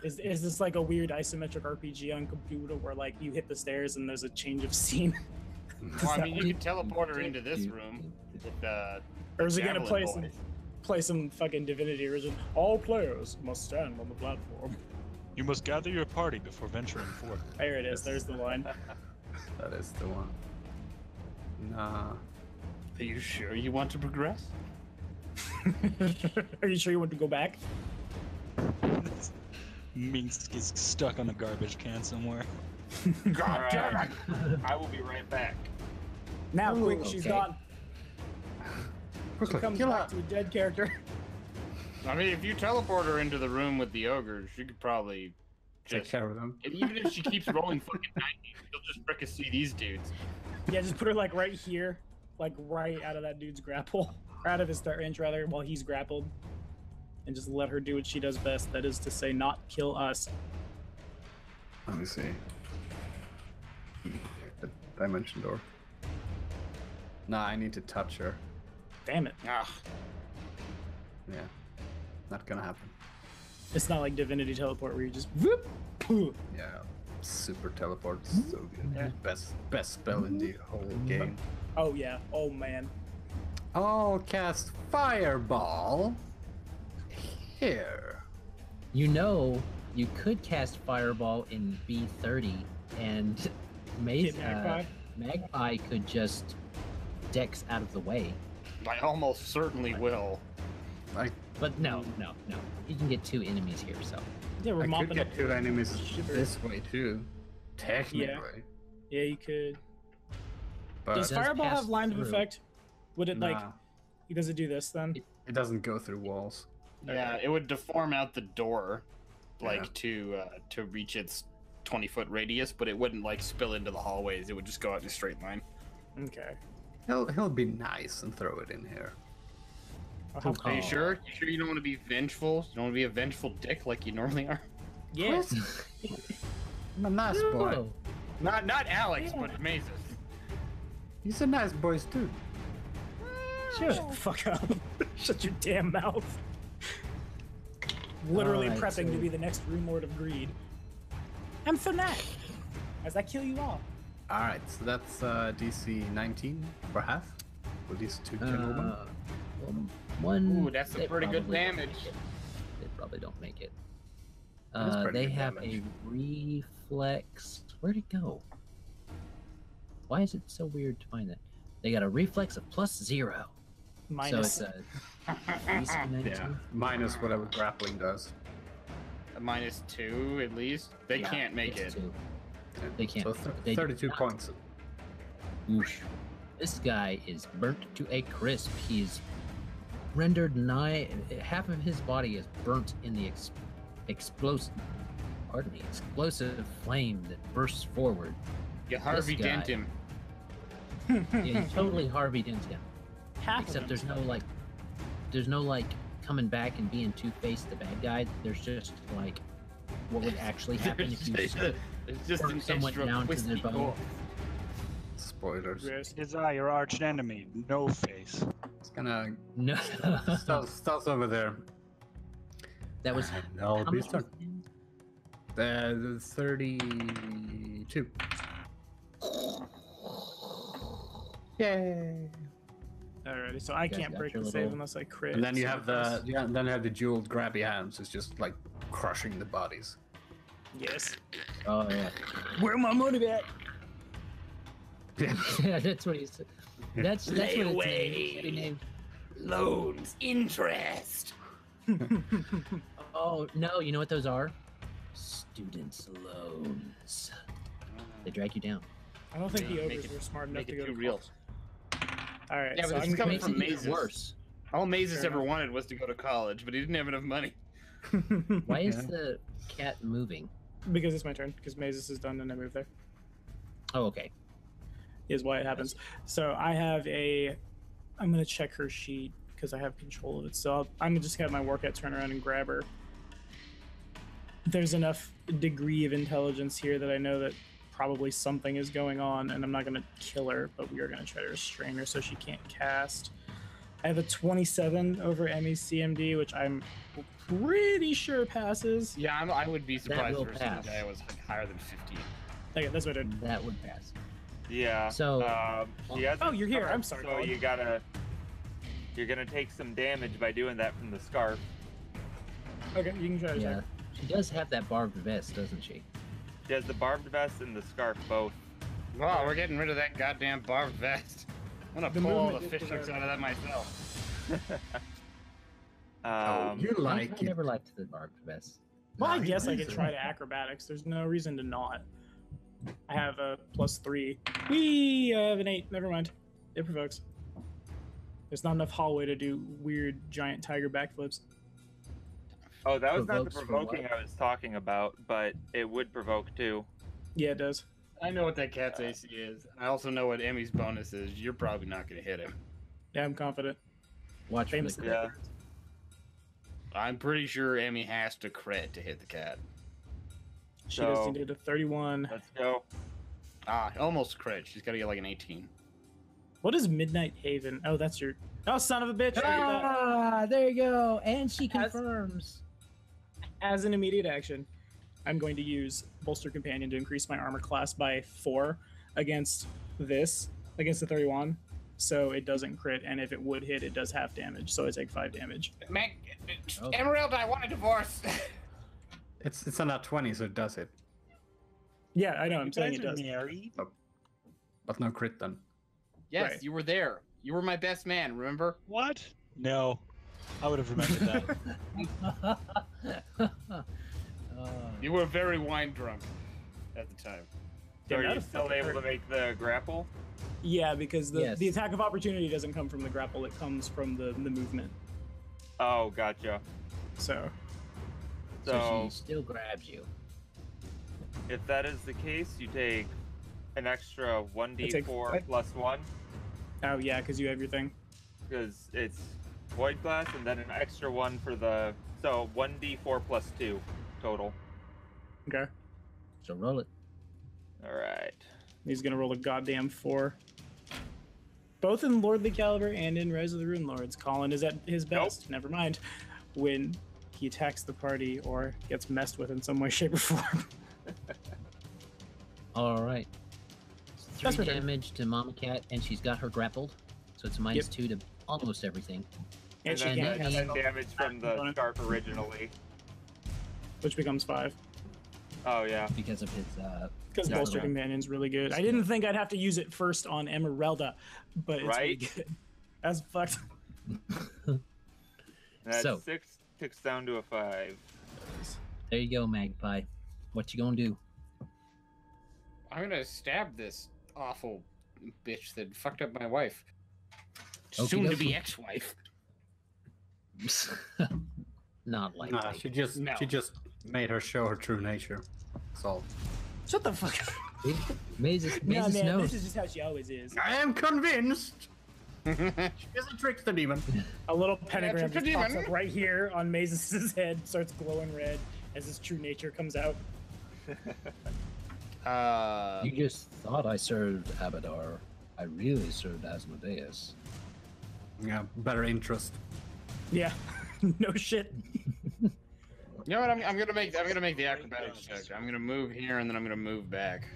Is this like a weird isometric RPG on computer where like you hit the stairs and there's a change of scene? Well, I mean, you can teleport her into this room. With, Or is it gonna Javelin play some fucking Divinity Original? All players must stand on the platform. You must gather your party before venturing forth. There it is. There's the line. That is the one. Nah. Are you sure you want to progress? Are you sure you want to go back? Minsk is stuck on a garbage can somewhere. God damn it! I will be right back. Now, Ooh, quick, she's okay. gone. She Quickly, comes kill back her. to a dead character. I mean, if you teleport her into the room with the ogres, she could probably Take just. care of them. And even if she keeps rolling fucking 90, she'll just fricassee these dudes. Yeah, just put her like right here, like right out of that dude's grapple, or out of his start range rather, while he's grappled, and just let her do what she does best. That is to say, not kill us. Let me see. The dimension door. Nah, I need to touch her. Damn it. Ah, Yeah. Not gonna happen. It's not like Divinity Teleport where you just whoop, pooh. Yeah. Super teleport. So good. Yeah. Best spell in the whole game. Oh yeah. Oh man. I'll cast Fireball here. You know, you could cast Fireball in B30, and Hit Magpie. Magpie could just Dex out of the way. I almost certainly will. But no. You can get 2 enemies here, so. Yeah, we're I could mopping up get 2 enemies shivers. this way too. Technically. Yeah, you could. But Does does Fireball pass have line of through. effect? Would it like? nah, Does it do this then? it doesn't go through walls. Yeah, it would deform out the door, like Yeah. to reach its 20-foot radius, but it wouldn't like spill into the hallways. It would just go out in a straight line. Okay. He'll be nice and throw it in here. I'll have to- Are you Aw. sure? You sure you don't want to be vengeful? You don't want to be a vengeful dick like you normally are? Yes. I'm a nice boy. Oh, Not Alex, but Mazus. He's a nice boy too. Shut the fuck up. Shut your damn mouth. Literally Alright, prepping so- to be the next Runelord of Greed. I'm Fnac. As I kill you all. Alright, so that's DC 19 for half. With these 2 gentlemen. One. Ooh, that's a they pretty good probably don't damage. make it. They probably don't make it. That's pretty They good have damage. a reflex. Where'd it go? Why is it so weird to find that? They got a reflex of +0. Minus. So it's a DC 19. Yeah, minus whatever grappling does. A -2 at least. They Yeah, can't make it's it. 2. They can't. So They do 32 not. points. Oosh. This guy is burnt to a crisp. He's rendered half of his body is burnt in the explosive flame that bursts forward. You Harvey guy. Dent him. Yeah, you totally Harvey Dent him. Half Except of there's no like coming back and being Two-Face the bad guy. There's just like what would actually happen if you It's just burn an someone extra down to whiskey their bone. gore. Spoilers. Yes. It is I, your arch enemy, No Face. It's gonna No. stealth over there. That was And I'll how be much stuck. was The 32. Yay! Alrighty, so I guys can't got break your the little- save unless I crit. And then you so have that's- then you have the jeweled grabby hands. It's just like crushing the bodies. Yes. Oh yeah. Where my money back? Yeah, that's what he said. That's what it's away. named. Loans, interest. Oh no, you know what those are? Students' loans. They drag you down. I don't think the Make ogres it- were smart enough Make to it go too to real. Alright, Yeah, so but this I'm is coming Makes from it even Mazus. worse. All Mazus Fair ever enough. wanted was to go to college, but he didn't have enough money. Why is Yeah. the cat moving? because it's my turn, because Mazus is done and I move there. Oh, okay. Is why it happens. So I have I'm gonna check her sheet because I have control of it. So I'm just gonna have my workout turn around and grab her. There's enough degree of intelligence here that I know that probably something is going on, and I'm not gonna kill her, but we are gonna try to restrain her so she can't cast. I have a 27 over Emmy's CMD, which I'm pretty sure passes. Yeah, I would be surprised will if pass. I was like higher than 50. Okay, that's what I did. That would pass. Yeah. So- she has Oh, a you're here. scarf, I'm sorry, So Colin. you're gonna take some damage by doing that from the scarf. Okay, you can try to Yeah. check. She does have that barbed vest, doesn't she? She has the barbed vest and the scarf both. Wow, we're getting rid of that goddamn barbed vest. I'm gonna The pull all movement the is fish hooks preserved. out of that myself. You I like it? never liked the barbed vest. Well, I Nice. guess I could try to acrobatics. There's no reason to not. I have a +3. We have an 8. Never mind. It provokes. There's not enough hallway to do weird giant tiger backflips. Oh, that was not the Provokes for provoking what? I was talking about, but it would provoke too. Yeah, it does. I know what that cat's AC is. I also know what Emmy's bonus is. You're probably not gonna hit him. Yeah, I'm confident. Watch for the Famously. Yeah. I'm pretty sure Emmy has to crit to hit the cat. She does So- need a 31. Let's go. Almost crit. She's got to get like an 18. What is Midnight Haven? Oh, that's your. Oh, son of a bitch! There you go. And she confirms. As an immediate action, I'm going to use Bolster Companion to increase my armor class by 4 against the 31. So it doesn't crit, and if it would hit, it does half damage. So I take 5 damage. Emyrelda, I want a divorce. It's a nat 20, so it does it. Yeah, I know. I'm saying it does. Married? But no crit then. Yes, Right. you were there. You were my best man, remember? What? No. I would have remembered that. You were very wine drunk at the time. So are Damn, you that'd still fucking able to hurt. make the grapple? Yeah, because the Yes. attack of opportunity doesn't come from the grapple; it comes from the movement. Oh, gotcha. So So she still grabs you. If that is the case, you take an extra 1d4 take- plus 1, oh yeah, because you have your thing. because it's Void Glass, and then an extra 1 for the... So 1d4 plus 2 total. Okay, So roll it. Alright. he's gonna roll a goddamn 4. Both in Lordly Caliber and in Rise of the Runelords, Colin is at his best. Never mind when he attacks the party or gets messed with in some way, shape, or form. All right. That's 3 her turn. damage to Mama Cat, and she's got her grappled. So it's minus 2 to almost everything. And she then, can't and then cast damage from the component, scarf originally. which becomes 5. Oh, yeah. Because of his Because Yeah, Bolster okay. Companion's really good. I didn't think I'd have to use it first on Emyrelda, but it's really Right? good. That's fucked. That's So- 6 ticks down to a 5. There you go, Magpie. What you gonna do? I'm gonna stab this awful bitch that fucked up my wife. Okie Soon to dokie. be ex-wife. Not like Nah, she just made her show her true nature. That's all. Shut the fuck up. Mazus Nah, man, knows. this is just how she always is. I am convinced. She doesn't trick the demon. A little pentagram trick or just pops demon. up right here on Mazus's head, starts glowing red as his true nature comes out. You just thought I served Abadar. I really served Asmodeus. Yeah, better interest. Yeah, no shit. You know what? I'm gonna make the acrobatics check. I'm gonna move here and then I'm gonna move back.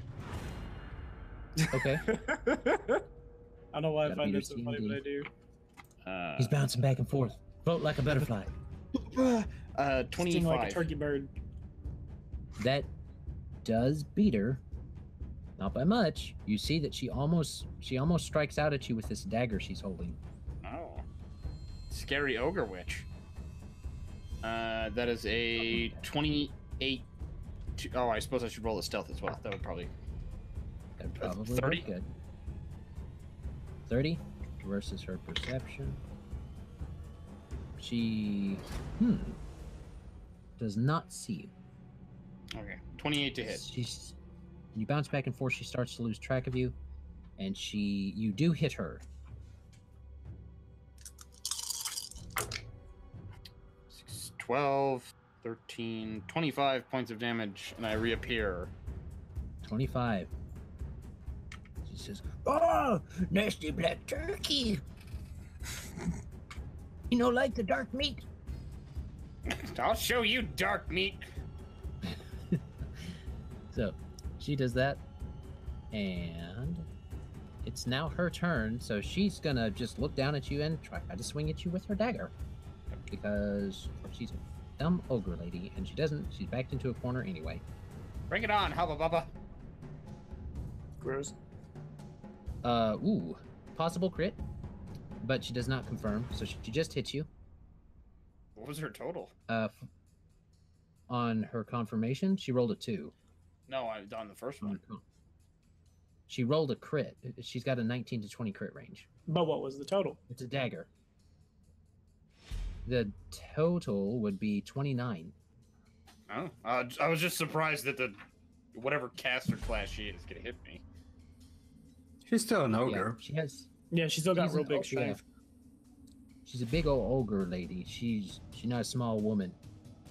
Okay. I don't know why I Gotta find beat that so her funny, CMD. but I do. He's bouncing back and forth. Float like a butterfly. Sting like a 25. turkey bird. That does beat her. Not by much. You see that she almost strikes out at you with this dagger she's holding. Oh, scary ogre witch. That is a 28. Oh, I suppose I should roll a stealth as well. That would probably. That'd probably 30. work good. 30 versus her perception. She does not see you. Okay, 28 to hit. She's you bounce back and forth, she starts to lose track of you, and you do hit her. 12, 13, 25 points of damage, and I reappear. 25. She says, "Oh, nasty black turkey. You know, like the dark meat." I'll show you, dark meat. So she does that, and it's now her turn. So she's gonna just look down at you and try to swing at you with her dagger, because she's a dumb ogre lady, and she doesn't. She's backed into a corner anyway. Bring it on, Hubba Bubba. Gross. Ooh, possible crit, but she does not confirm. So she just hits you. What was her total? On her confirmation, she rolled a 2. No, I on the first one. She rolled a crit. She's got a 19 to 20 crit range. But what was the total? It's a dagger. The total would be 29. Oh, I was just surprised that the whatever caster class she is gonna hit me. She's still an Yeah, ogre. she has. Yeah, she's still got she's real an big ogre, yeah. strength. She's a big old ogre lady. She's not a small woman.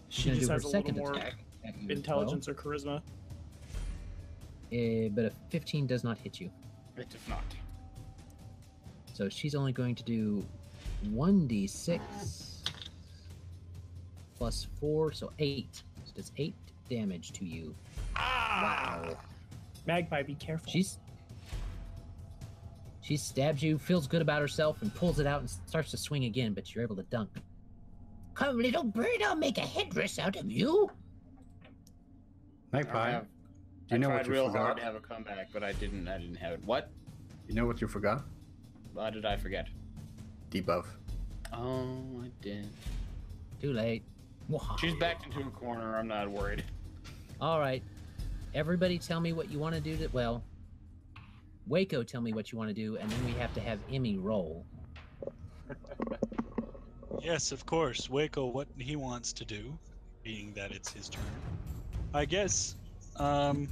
She's She gonna just do her has a little second more attack at you as intelligence or charisma. well. But a 15 does not hit you. It does not. So she's only going to do 1d6 plus 4, so 8. So does 8 damage to you. Wow. Magpie, be careful. She stabs you, feels good about herself, and pulls it out and starts to swing again, but you're able to dunk. Come, little bird, I'll make a headdress out of you. Magpie, do you I know tried what you real forgot? hard to have a comeback, but I didn't have it. What? You know what you forgot? What did I forget? Debuff. Oh, I did. Too late. She's backed into a corner. I'm not worried. All right. Everybody tell me what you want to do. Well, Wayko, tell me what you want to do, and then we have to have Emmy roll. Yes, of course. Wayko, what he wants to do, being that it's his turn. I guess, 2, 3, 1,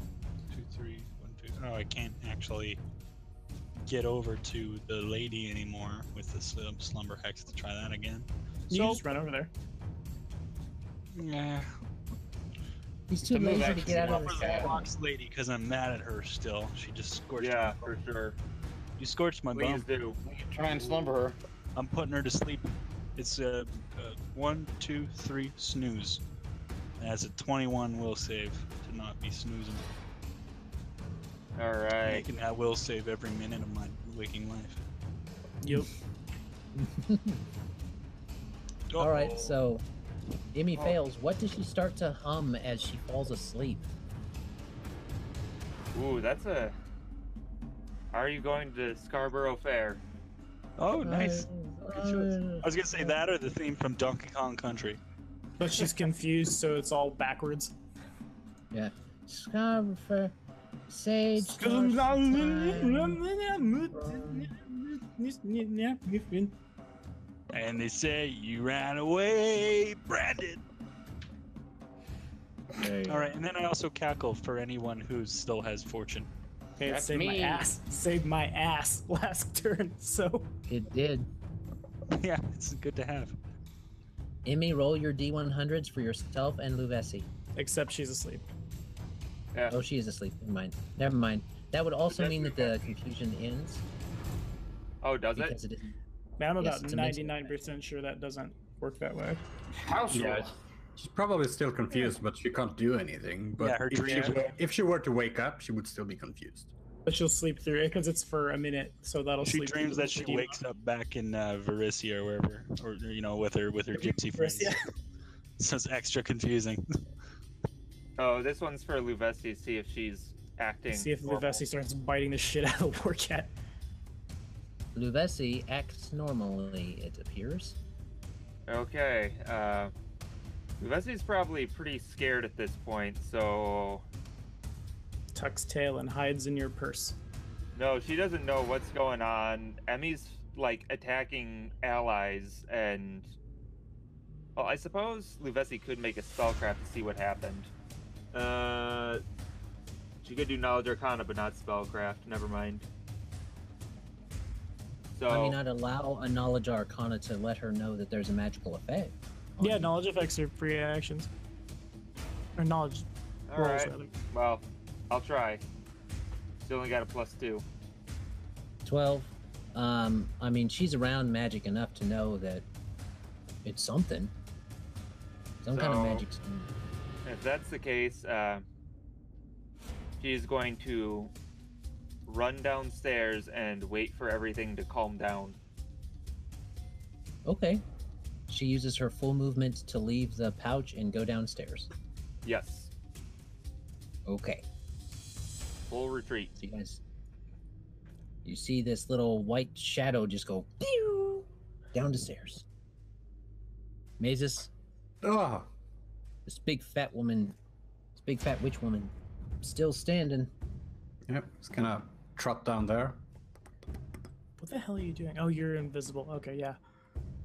2. Oh, I can't actually get over to the lady anymore with the slumber hex to try that again. You So, just run over there. yeah. He's too move lazy to action get out of Over the the saddle. box lady, because I'm mad at her still. She just scorched Yeah, my for sure. You scorched my Please bum. do. Try and slumber her. I'm putting her to sleep. It's a 1, 2, 3 snooze. It has a 21 will save to not be snoozing. All right. Making that will save every minute of my waking life. Yep. All right, so Emmy fails. What does she start to hum as she falls asleep? Ooh, that's a. Are you going to Scarborough Fair? Oh, nice. Good choice. I was gonna say that or the theme from Donkey Kong Country. But she's confused, so it's all backwards. Yeah. Scarborough Sage. And they say you ran away, Brandon. All right, and then I also cackle for anyone who still has fortune. Okay, it That's saved my me. ass. Saved my ass last turn, so. It did. Yeah, it's good to have. Emmy, roll your D100s for yourself and Luvesi. Except she's asleep. Yeah. Oh, she is asleep. Never mind. Never mind. That would also That's mean that the confusion ends. Oh, does it? Because it is. Man, I'm Yes, about it's a mental 99% sure that doesn't work that way. House Yeah, rule. she's probably still confused, but she can't do anything. But Yeah, her dreams- if she were to wake up, she would still be confused. But she'll sleep through it because it's for a minute, so that'll She sleep through dreams the that she demon. wakes up back in Varisia or wherever, or you know, with her gypsy friends. Yeah. So it's extra confusing. Oh, this one's for Luvesi. See if she's acting. See if normal. Luvesi starts biting the shit out of the war cat. Luvesi acts normally, it appears. Okay. Luvesi's probably pretty scared at this point, so Tucks tail and hides in your purse. no, she doesn't know what's going on. Emmy's like attacking allies, and well, I suppose Luvesi could make a spellcraft to see what happened. She could do Knowledge Arcana, but not spellcraft. Never mind. So I mean, I'd allow a Knowledge Arcana to let her know that there's a magical effect. on Yeah, you. knowledge effects are free actions. Or knowledge all rolls, right. rather. Well, I'll try. Still only got a +2. 12. I mean, she's around magic enough to know that it's something. Some kind of So- magic. If that's the case, she's going to run downstairs and wait for everything to calm down. Okay. She uses her full movement to leave the pouch and go downstairs. Yes, Okay. full retreat. So you see this little white shadow just go pew down the stairs. Mazus, Oh, this big fat woman, this big fat witch woman, still standing. yep. It's gonna trot down there. What the hell are you doing? Oh, you're invisible. Okay, yeah.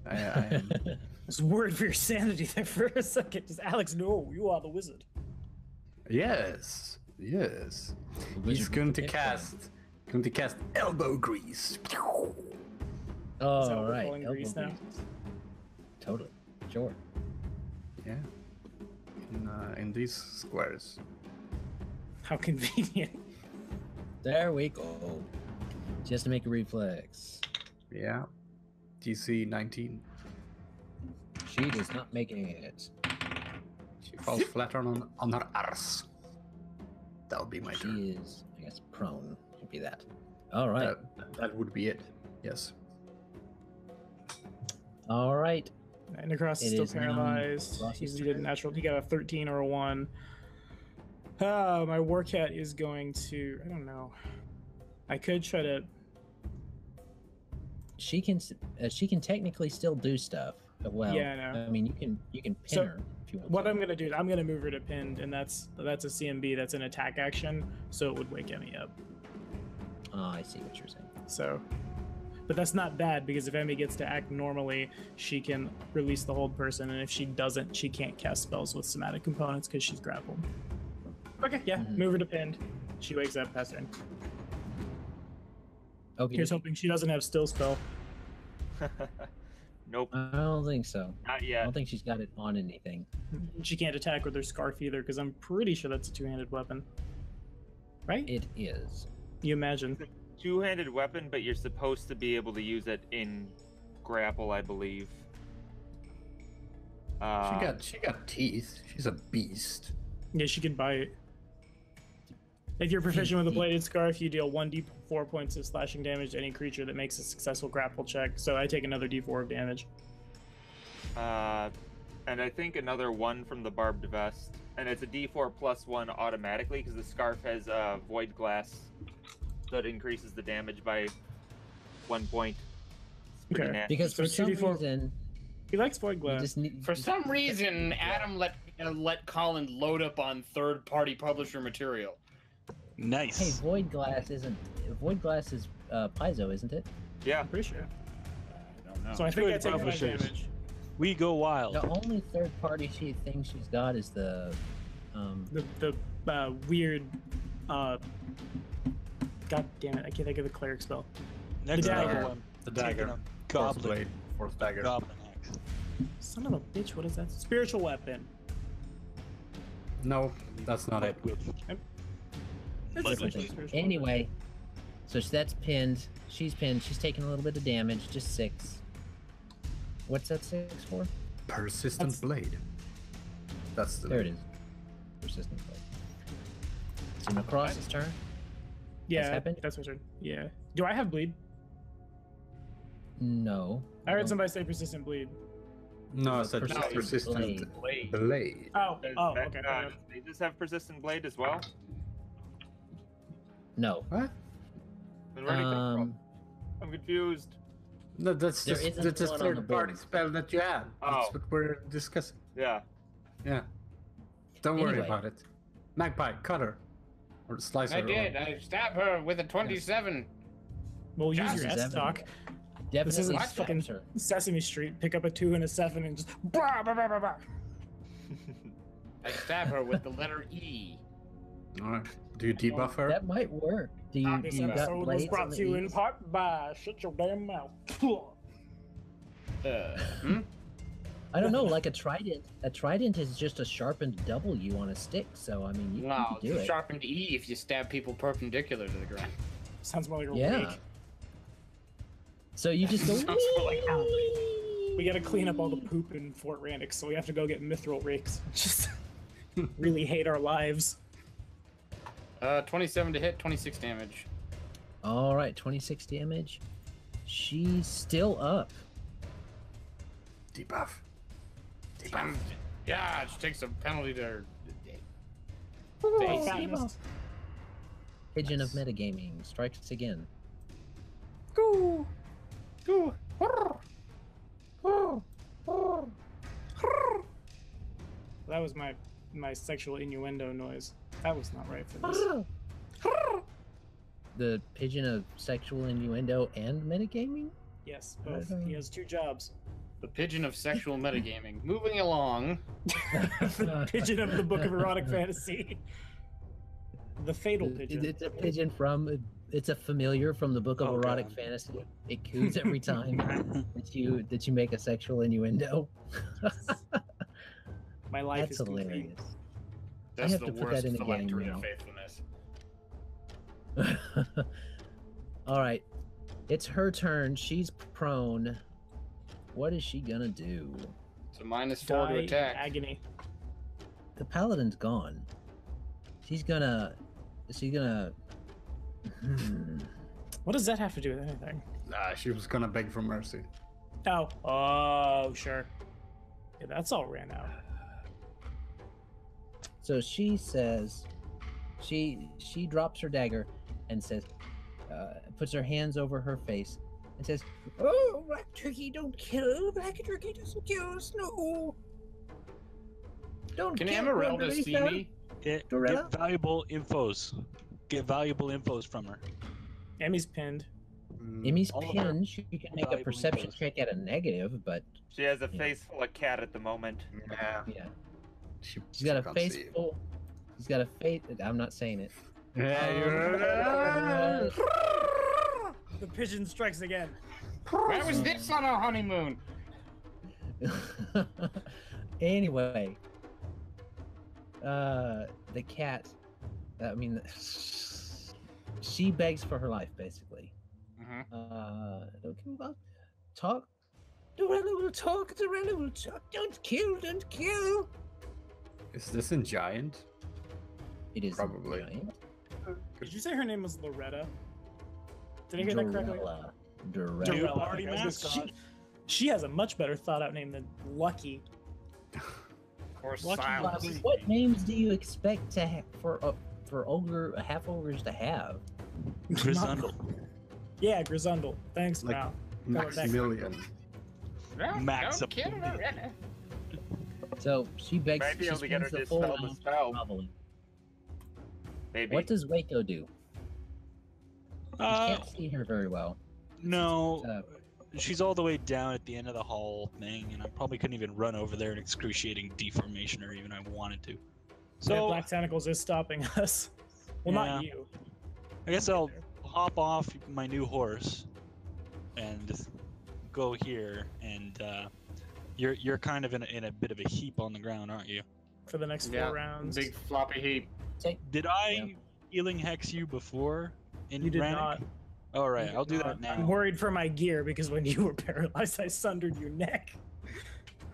I am. I was worried for your sanity there for a second. Just Alex, no, you are the wizard. Yes, yes. He's wizard going with to the cast elbow grease. Is that Oh, what we're right. calling Greece now? Totally. Sure. Yeah. In these squares. How convenient. There we go. Just to make a reflex. Yeah. DC 19. She is not making it. She falls flat on her arse. That would be my turn. She is, I guess, prone. Could be that. All right. That would be it. Yes. All right. Nahkräs is It still is now paralyzed. Ross's He did turn. natural. He got a 13 or a 1. My war cat is going to. I don't know. I could try to. She can technically still do stuff. Well, Yeah, I know. I mean, you can pin So, her if you want. What to. I'm gonna do, I'm gonna move her to pinned, and that's a CMB. That's an attack action, so it would wake Emmy up. Oh, I see what you're saying. So, but that's not bad because if Emmy gets to act normally, she can release the hold person, and if she doesn't, she can't cast spells with somatic components because she's grappled. Okay, yeah, Mhm. move her to pinned. She wakes up, pass turn. Okay. Here's hoping she doesn't have still spell. Nope, I don't think so. not I yet. don't think she's got it on anything. She can't attack with her scarf either because I'm pretty sure that's a two-handed weapon. Right? It is. You imagine. Two-handed weapon, but you're supposed to be able to use it in grapple, I believe. She got teeth. She's a beast. Yeah, she can bite. If you're proficient with a bladed scarf, you deal 1d4 points of slashing damage to any creature that makes a successful grapple check. So I take another d4 of damage. And I think another 1 from the barbed vest, and it's a D4 plus 1 automatically because the scarf has void glass that increases the damage by 1 point. It's pretty Okay. nasty. Because for So some 2d4 reason, He likes void you glass. just need. For some reason, Adam let Colin load up on third-party publisher material. Nice. Hey, void glass isn't. Void glass is paizo, isn't it? Yeah, I'm pretty sure. I don't know. So I think Good I take 5 publishers. damage. We go wild. The only third-party thing she's got is the. The weird. God damn it! I can't think of the cleric spell. Next the level, dagger. I'm The taking dagger. a Fourth goblin. blade. Fourth dagger. Goblin axe. Son of a bitch! What is that? Spiritual weapon. No, that's not it. That's But- essentially a spiritual weapon. Anyway, so that's pinned. She's pinned. She's taking a little bit of damage, just 6. What's that 6 for? Persistent That's- blade. That's the There it is. Persistent blade. So Nahkräs' turn. Yeah, happened? that's my turn. Yeah. Do I have bleed? No. I heard don't. somebody say persistent bleed. No, I It's a said just persistent persistent blade. blade. Oh, Does oh, that- okay. fair enough. They just have persistent blade as well. No. What? Then where do you come from? Um, I'm confused. No, that's There just isn't that's a one on the third-party board. spell that you have. That's Oh. what we're discussing. Yeah. Yeah. Don't worry Anyway. about it. Magpie, cut her. Or slice her. I did. I stabbed her with a 27. Well, use your Seven. S talk. definitely isn't stabs fucking- her. Sesame Street. Pick up a 2 and a 7 and just. Blah, blah, blah, blah, blah. I stabbed her with the letter E. Alright. Do you debuff her? That might work. Do you, This do you got episode was blades on brought the to you in E's? part by Shut Your Damn Mouth. I don't know, like a trident. A trident is just a sharpened W on a stick, so I mean, you No, can do it's it. sharpened E if you stab people perpendicular to the ground. Sounds more like a Yeah. rake. So you just go. Sounds more like We gotta clean up all the poop in Fort Rannoch, so we have to go get mithril rakes. Just really hate our lives. 27 to hit, 26 damage. All right, 26 damage. She's still up. Debuff. Debuff. Yeah, she takes a penalty to her. Hey, Face. fatness. Pigeon of metagaming strikes again. Go. Ooh. That was my sexual innuendo noise. That was not right for this. The pigeon of sexual innuendo and metagaming? Yes, both. He has 2 jobs. The pigeon of sexual metagaming. Moving along. The pigeon of the Book of Erotic Fantasy. The fatal pigeon. It's a pigeon from. It's a familiar from the Book of Oh, Erotic God. Fantasy. It coos every time that you make a sexual innuendo. My life That's is complete. hilarious. That's have the to put worst that in a game phylactery now. of faithfulness. All right, it's her turn. She's prone. What is she gonna do? It's a -4 to Die attack. agony. The paladin's gone. She's gonna. What does that have to do with anything? She was gonna beg for mercy. Oh, sure. Yeah, that's all ran out. So she says, she drops her dagger and says, puts her hands over her face and says, "Oh, Black Turkey, don't kill. Black Turkey doesn't kill us. No. Don't Can kill Emyrelda see Doretta." me? Get Doretta? valuable infos. Get valuable infos from her. Emmy's pinned. Emmy's All of her pinned. She can make a valuable perception infos. check at a negative, but She has a Yeah. face full of cat at the moment. Yeah. yeah, She she's got a can't face see you. full. She's got a face. I'm not saying it. Yeah, The pigeon strikes again. Where was this on our honeymoon? Anyway, the cat. I mean, she begs for her life, basically. Don't give up. Talk. Dorella will talk. Dorella will talk. Don't kill. Don't kill. Is this in Giant? It is Probably. giant. Did you say her name was Loretta? Did I hear that correctly? Dorella. New Dorella. party Okay, I was gonna- mascot. She has a much better thought out name than Lucky. Or Lucky silence. Lucky. What names do you expect to have for half ogres to have? Grisundle. Yeah, Grisundle. Thanks, Like- Mal. Maximilian. No, Max don't kill up. Loretta. So she begs. Might be she able to get her spends to the full dispel the round spell. groveling. Maybe. What does Wayko do? You Uh, can't see her very well. no. Uh, She's all the way down at the end of the hall thing, and I probably couldn't even run over there in excruciating deformation, or even I wanted to. So So Black Tentacles is stopping us. Well, not Yeah. you. I guess I'll hop off my new horse and go here. And you're kind of in a bit of a heap on the ground, aren't you? For the next Yeah, 4 rounds. Big floppy heap. Did I Yeah. healing hex you before? In You did Rannick? not. All right, You I'll did do not. that I'm now. worried for my gear because when you were paralyzed, I sundered your neck.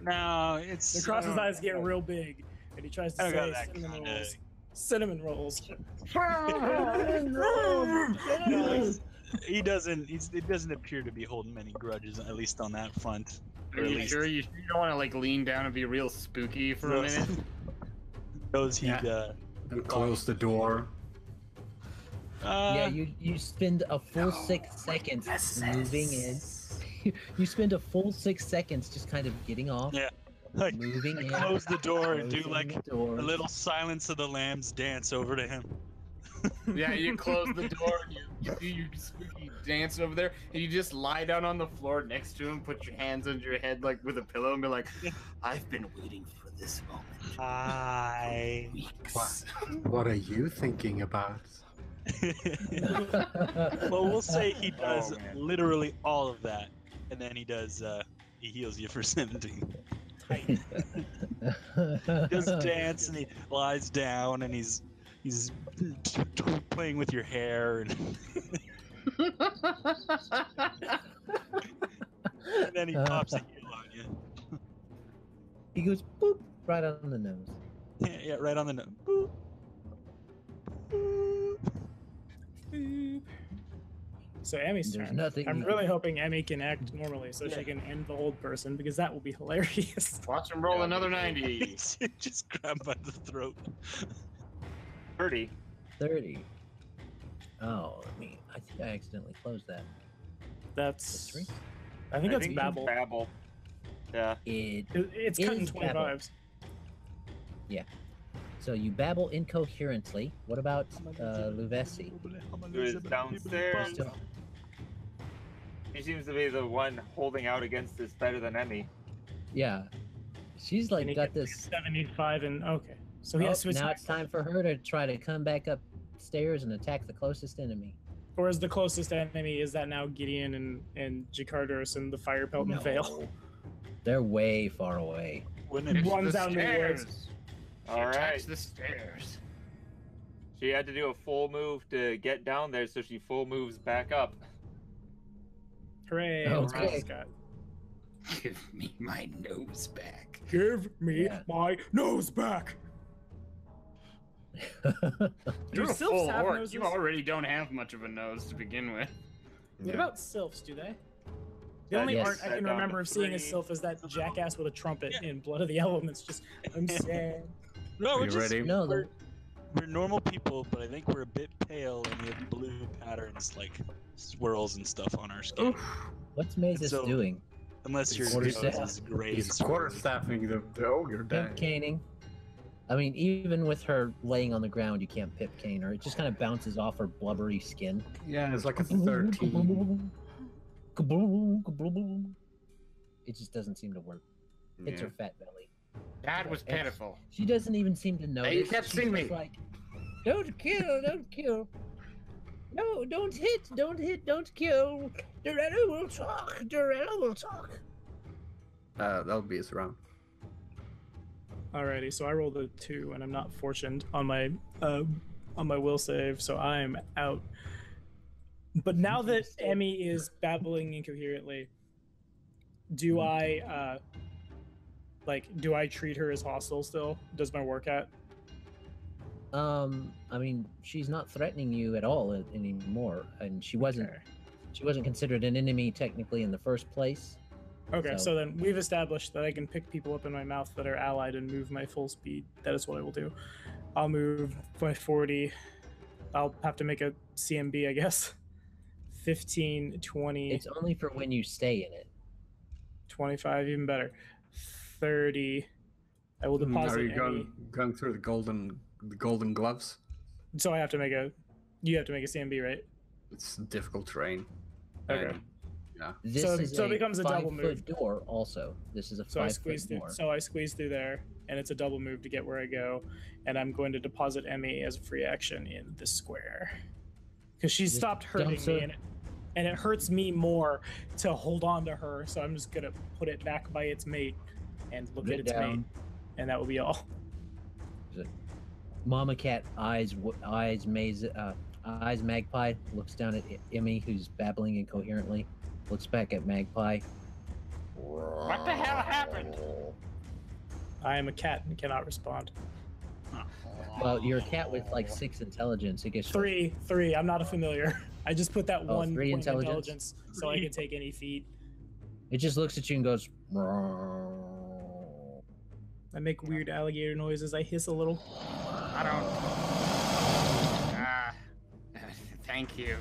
No, it's The Cross's eyes get real big, and he tries to I got say that cinnamon kinda- rolls. Cinnamon rolls. He doesn't. It doesn't appear to be holding many grudges, at least on that front. Are Or at you least sure you don't want to like lean down and be real spooky for a knows- minute? knows he'd. Yeah. And close the door. yeah, you spend a full 6 seconds moving in. You spend a full 6 seconds just kind of getting off, Yeah, like moving in. close the door and do closing like the door. a little Silence of the Lambs dance over to him. Yeah, you close the door and you do your spooky dance over there, and you just lie down on the floor next to him, put your hands under your head like with a pillow, and be like, "I've been waiting for this moment Hi. weeks." What are you thinking about? Well, we'll say he does Oh, man. literally all of that, and then he does. He heals you for 17. He does dance and he lies down and he's playing with your hair and, and then he pops a heal on you. He goes boop right on the nose. Yeah, right on the nose. Boop. Boop. So Emmy's There's turn. nothing I'm you really hoping Emmy can act normally so Yeah. she can end the old person because that will be hilarious. Watch him roll Yeah, another me 90. Just grab by the throat. 30. 30. Oh, I think I accidentally closed that. That's. Three? I think that's it's Babel. Babel. Yeah. It's It cutting is Babel. 25s. So you babble incoherently. What about Luvesi? Who is downstairs. Still- He seems to be the one holding out against this better than Emmy. Yeah, she's And like he got gets this. 75 and okay. So he Oh, has to now attack. it's time for her to try to come back upstairs and attack the closest enemy. Or is the closest enemy, is that now Gideon and Jakardos and the Fire Pelt and Veil? They're way far away. Wouldn't it One's the out in the stairs. woods. She All attacks right. the stairs. She had to do a full move to get down there, so she full moves back up. Hooray! Okay. Scott. Give me my nose back. Give me my nose back. You're a Sylphs full have orc. noses? You already don't have much of a nose to begin with. What about Sylphs? Do they? The only yes. art I can remember of seeing as Sylph is that jackass with a trumpet in Blood of the Elements. Just, I'm sad. No, Are we're you just ready? No, we're normal people, but I think we're a bit pale and we have blue patterns like swirls and stuff on our skin. what's Mazus So- doing? Unless your Quarter nose staff. is gray and He's swirly. quarterstaffing the ogre down. Pip caning. I mean, even with her laying on the ground, you can't pip cane her. It just kind of bounces off her blubbery skin. Yeah, it's like a 13. It just doesn't seem to work. Hits Yeah. her fat belly. That was pitiful. She doesn't even seem to notice. Hey, you can't She's see just me. Like, don't kill, don't kill. No, don't hit, don't hit, don't kill. Dorella will talk. Dorella will talk. That'll be his round. Alrighty, so I rolled a 2, and I'm not fortunate on my will save, so I'm out. But now that Emmy is babbling incoherently, do I do I treat her as hostile still? Does my work at? I mean, she's not threatening you at all anymore, and she wasn't. Okay. She wasn't considered an enemy technically in the first place. Okay, So- so then we've established that I can pick people up in my mouth that are allied and move my full speed. That is what I will do. I'll move by 40. I'll have to make a CMB, I guess. 15, 20, It's only for when you stay in it. 25, even better. 30. I will deposit Are you any. going through the golden gloves? So I have to make a. You have to make a CMB, right? It's difficult terrain. Okay. And, yeah. This So- is so it becomes a double 5-foot move. door. Also, this is a So I 5-foot squeeze through. door. So I squeeze through there, and it's a double move to get where I go. And I'm going to deposit Emmy as a free action in this square, because she Just stopped hurting dumps her. me, and it hurts me more to hold on to her. So I'm just gonna put it back by its mate and look Get at its mate, down. and that will be all. Mama cat eyes Magpie, looks down at Emmy, who's babbling incoherently, looks back at Magpie. What the hell happened? I am a cat and cannot respond. Well, you're a cat with like 6 intelligence. It gets 3. I'm not a familiar. I just put that Oh, 1 3 point intelligence? so I can take any feat. It just looks at you and goes. I make weird alligator noises. I hiss a little. I don't. Thank you.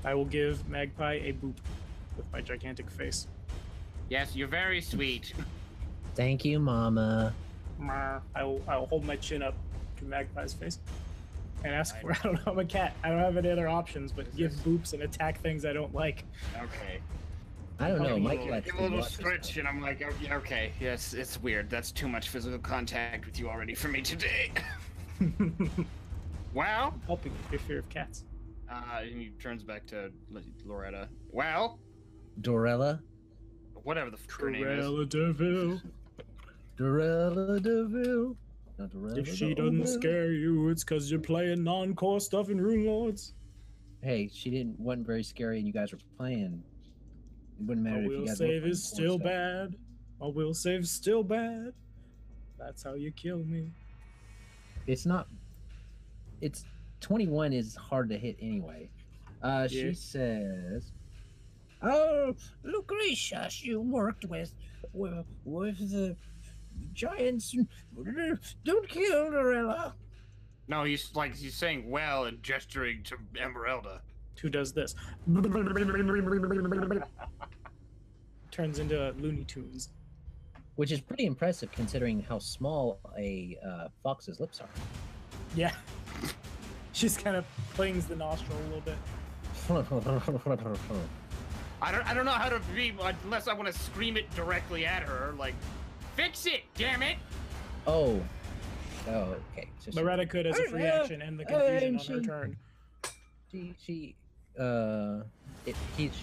I will give Magpie a boop with my gigantic face. Yes, you're very sweet. Thank you, Mama. I will hold my chin up to Magpie's face and ask for. I don't know. I'm a cat. I don't have any other options but give boops and attack things I don't like. Okay. I don't know. My Give cat's a been little watching stretch, stuff. and I'm like, okay, yes, it's weird. That's too much physical contact with you already for me today. Well, Helping with your fear of cats. and he turns back to Loretta. Well, Dorella. whatever the her name is. Cruella DeVille. Dorella DeVille. Not Dorella If she DeVille. doesn't scare you, it's because you're playing non-core stuff in Runelords. Hey, wasn't very scary, and you guys were playing. It wouldn't matter A if you will guys save were is playing still stuff. bad. A will save still bad. That's how you kill me. It's not. It's 21 is hard to hit anyway. Yeah. She says, "Oh, Lucretius, you worked with the giants. Don't kill Dorella." No, he's saying well and gesturing to Emyrelda. Who does this? Turns into Looney Tunes. Which is pretty impressive considering how small a fox's lips are. Yeah. She's kind of clings the nostril a little bit. I don't know how to be unless I want to scream it directly at her. Like, fix it, damn it! Oh, okay. So Loretta could, as a free action, end the confusion on her turn.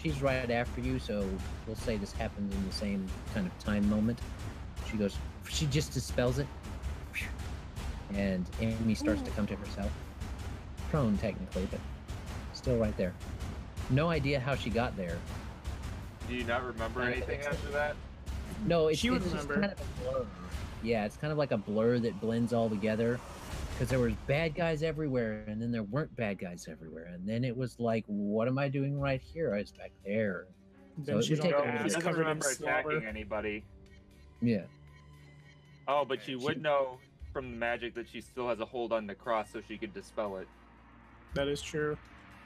She's right after you, so we'll say this happens in the same kind of time moment. She just dispels it. and Amy starts to come to herself. Prone, technically, but still right there. No idea how she got there. Do you not remember anything after that? No, it's She would just remember. kind of a blur. Yeah, it's kind of like a blur that blends all together. Because there was bad guys everywhere, and then there weren't bad guys everywhere. And then it was like, what am I doing right here? I was back there. Then it she's would take on a her little ass bit. She doesn't covered in remember slobber. attacking anybody. Yeah. Oh, but she would know from the magic that she still has a hold on Nahkräs, so she could dispel it. That is true.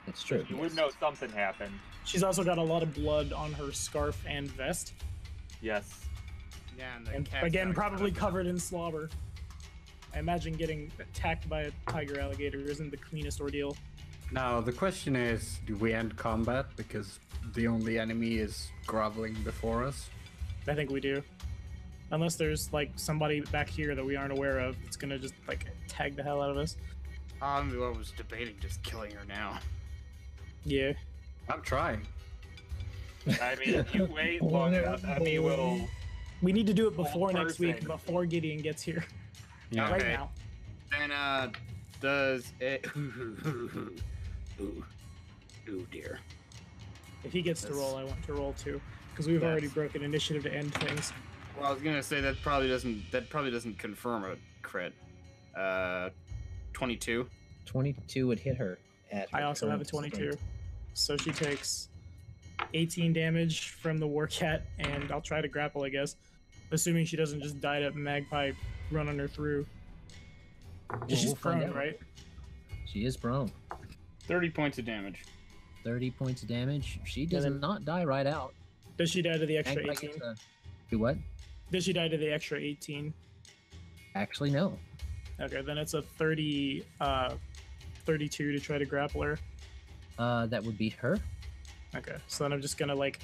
It's true. You would know something happened. She's also got a lot of blood on her scarf and vest. Yes. Yeah, and, the And cat's again, got probably cut. covered in slobber. I imagine getting attacked by a tiger alligator isn't the cleanest ordeal. Now the question is, do we end combat because the only enemy is groveling before us? I think we do. Unless there's like somebody back here that we aren't aware of that's gonna just like tag the hell out of us. I was debating just killing her now. Yeah. I'm trying. I mean, if you wait long enough, Emmy will. We need to do it before Full next week, person. before Gideon gets here. Yeah. Right Okay. now. Then, does it. Ooh, dear. If he gets to That's- roll, I want to roll too. Because we've already Yes. broken initiative to end things. Well, I was gonna say that probably doesn't confirm a crit. 22. 22 would hit her. At I her also have a current 22. state. So she takes 18 damage from the war cat, and I'll try to grapple, I guess. Assuming she doesn't just die to Magpie running her through. Well, She's we'll find prone, out. right? She is prone. 30 points of damage. 30 points of damage. She does then- not die right out. Does she die to the extra Magpie 18? gets a- Do what? Does she die to the extra 18? Actually, no. Okay, then it's a 32 to try to grapple her. That would beat her. Okay, so then I'm just gonna like,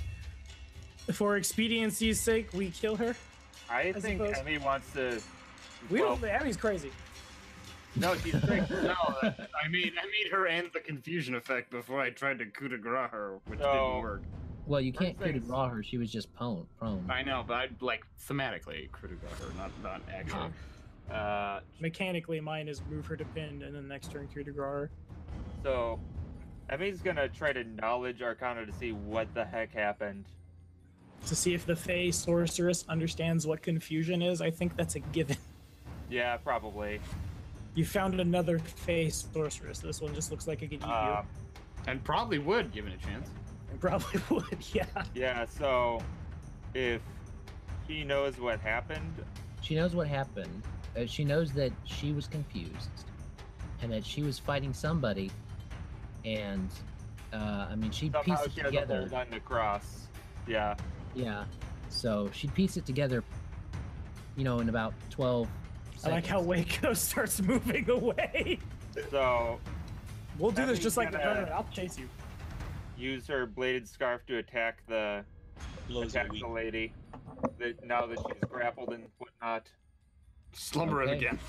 for expediency's sake, we kill her. I think suppose. Emmy wants to. We well, don't. Abby's crazy. no, she's great. No, I made her end the confusion effect before I tried to coup de grace her, which No. didn't work. Well, you can't First coup de things- grace her. She was just prone. I know, but I'd like thematically coup de grace her, not actually. Mechanically, mine is move her to pinned, and then next turn coup de grace her. So, Emmy's gonna try to knowledge Arcana to see what the heck happened. To see if the Fey sorceress understands what confusion is. I think that's a given. Yeah, probably. You found another Fey sorceress. This one just looks like it could eat Uh, And probably would, given a chance. you. It probably would, yeah. yeah. So, if she knows what happened, She knows what happened. She knows that she was confused, and that she was fighting somebody. And I mean, she'd piece somehow it she has a together. hold on the cross. Yeah. Yeah. So she'd piece it together. In about 12 seconds. I like how Wayko starts moving away. So, We'll do this Emmy's just like the gonna- veteran. I'll chase you. use her bladed scarf to attack the Blows are attack weak. the lady. Now that she's grappled and whatnot. Slumber Okay. him again.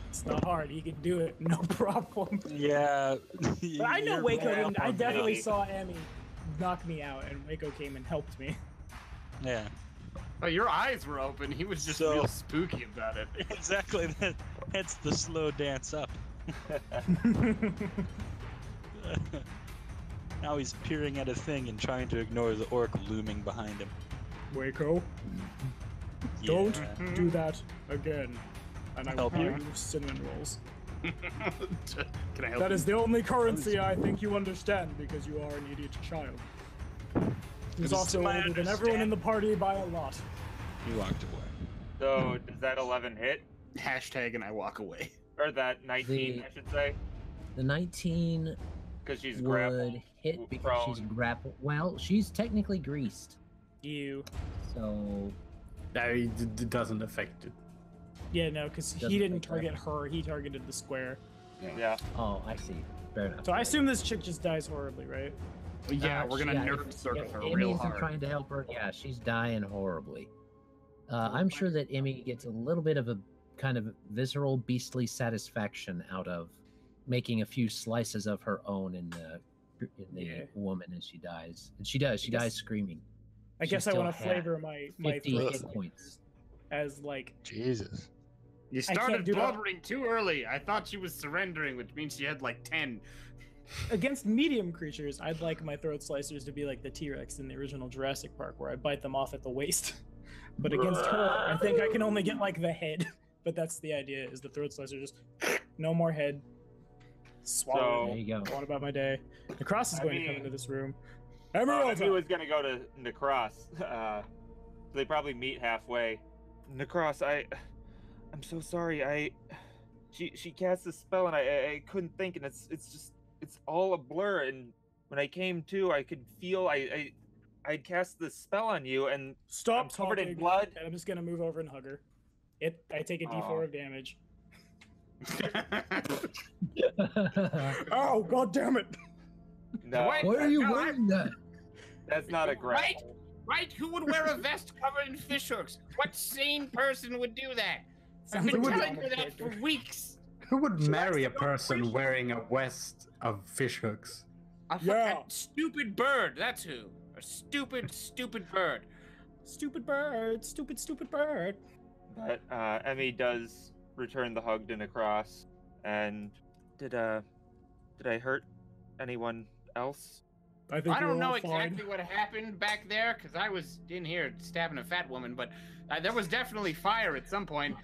It's not hard. He can do it. No problem. Yeah. But I know you're Wayko way didn't. up I on definitely me. saw Emmy knock me out, and Wayko came and helped me. Yeah. Oh, your eyes were open. He was just So- real spooky about it. Exactly. That's the slow dance up. Now he's peering at a thing and trying to ignore the orc looming behind him. Wayko, Yeah. don't do that again. And I will Help you? buy you cinnamon rolls. Can I help That you? is the only currency I think you understand because you are an idiot child. He's This also is my older than everyone in the party by a lot. He walked away. So, does that 11 hit? Hashtag and I walk away. Or that 19, The- I should say? The 19 Because she's would grappled. hit because prone. she's grappled. Well, she's technically greased, You. so No, it doesn't affect it. Yeah, no, because Doesn't he didn't make target her. He targeted the square. Yeah. oh, I see. Fair enough. So I assume this chick just dies horribly, right? Yeah, we're gonna yeah, nerve if- circle if her Emmy real isn't hard. trying to help her. Yeah, she's dying horribly. I'm sure that Emmy gets a little bit of a kind of visceral, beastly satisfaction out of making a few slices of her own in the Yeah. woman as she dies. And she does. She I guess- dies screaming. I She guess I still want to had flavor my 50 hit flavors points. as like Jesus. You started blubbering too early. I thought she was surrendering, which means she had like 10. Against medium creatures, I'd like my throat slicers to be like the T-Rex in the original Jurassic Park, where I bite them off at the waist. But against her, I think I can only get like the head. But that's the idea: is the throat slicer just no more head. Swallow. There you go. Go on about my day. Nahkräs is going to come into this room. If he was going to go to Nahkräs, they probably meet halfway. Nahkräs, I'm so sorry. She cast a spell and I couldn't think, and it's all a blur. And when I came to, I could feel I'd cast the spell on you, and stop I'm covered talking. in blood. And I'm just gonna move over and hug her. I take a D4 of damage. Oh, god damn it! No, Why are you wearing that? That's not a grapple. Right? Who would wear a vest covered in fishhooks? What sane person would do that? I've been telling her that for weeks. Who would marry a person wearing a vest of fishhooks? A stupid bird, that's who. A stupid bird. Stupid bird, stupid bird. But Emmy does return the hug to Nahkräs. And did I hurt anyone else? I don't know exactly what happened back there, because I was in here stabbing a fat woman, but there was definitely fire at some point.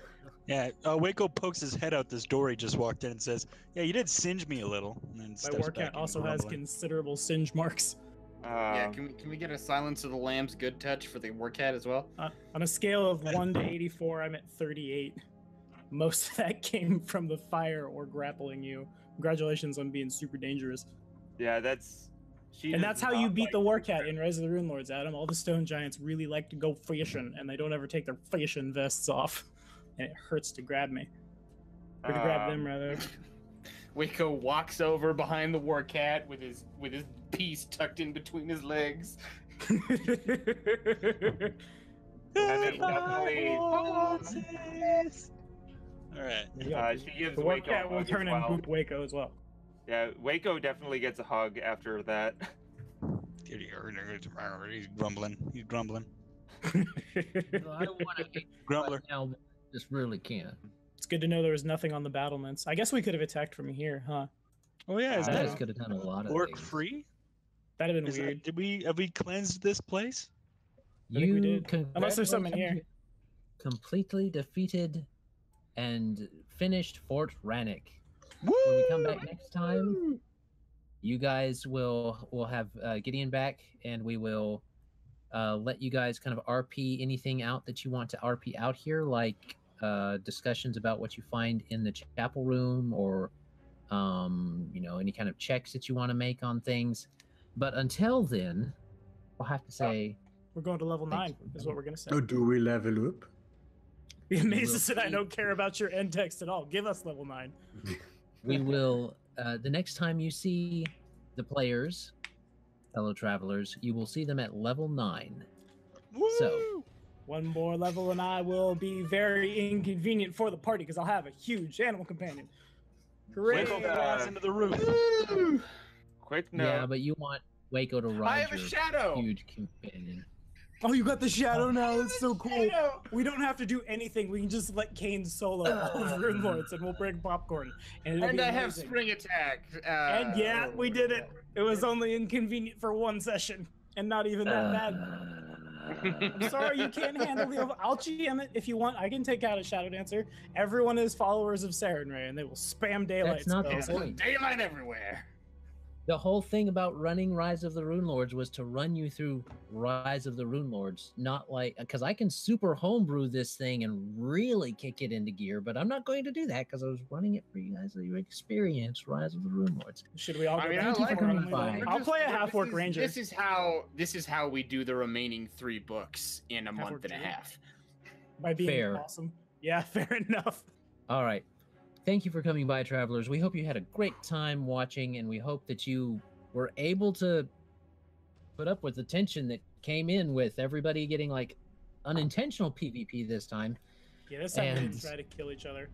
Yeah, Wayko pokes his head out this door he just walked in and says, "Yeah, you did singe me a little." And then My war cat also has considerable singe marks. Yeah, can we get a Silence of the Lambs good touch for the war cat as well? On a scale of 1 to 84, I'm at 38. Most of that came from the fire or grappling you. Congratulations on being super dangerous. Yeah, that's how you beat the war cat in Rise of the Runelords, Adam. All the stone giants really like to go fishing, and they don't ever take their fishing vests off. And it hurts to grab me. Or to grab them, rather. Wayko walks over behind the war cat with his piece tucked in between his legs. Alright. She gives the war Wayko cat will turn and boop Wayko as well. Yeah, Wayko definitely gets a hug after that. He's grumbling. I don't want to be Grumbler. now, just really can't. It's good to know there was nothing on the battlements. I guess we could have attacked from here, huh? Oh yeah, is that could have done a lot of orc things. free? That'd have been weird. Have we cleansed this place? I think we did. Unless there's something here. Completely defeated and finished Fort Rannick. Woo! When we come back next time, you guys will have Gideon back, and we will let you guys kind of RP anything out that you want to RP out here, like discussions about what you find in the chapel room, or any kind of checks that you want to make on things. But until then, we'll have to say we're going to level 9 is what we're going to say. Oh, do we level up? Mazus said, I don't care about your end text at all. Give us level 9. We will, the next time you see the players, fellow travelers, you will see them at level 9. Woo! So, one more level and I will be very inconvenient for the party because I'll have a huge animal companion. Great. Wayko into the roof. Quick note. yeah, but you want Wayko to ride I have a your shadow. huge companion. Oh, you got the shadow now. That's so cool. We don't have to do anything. We can just let Kane solo all the Runelords, and we'll bring popcorn. And I have spring attack. And yeah, we did it. It was only inconvenient for one session, and not even that bad. I'm sorry you can't handle the. I'll GM it if you want. I can take out a Shadow Dancer. Everyone is followers of Sarenrae, and they will spam daylight. That's not the spells. point. Daylight everywhere. The whole thing about running Rise of the Runelords was to run you through Rise of the Runelords, not like, because I can super homebrew this thing and really kick it into gear, but I'm not going to do that because I was running it for you guys so you experience Rise of the Runelords. Should we all? I'll play a half-orc ranger. This is how we do the remaining 3 books in a month and a half. By being fair. Awesome. Yeah, fair enough. All right. Thank you for coming by, travelers. We hope you had a great time watching, and we hope that you were able to put up with the tension that came in with everybody getting like unintentional PvP this time. Yeah, this time we didn't try to kill each other.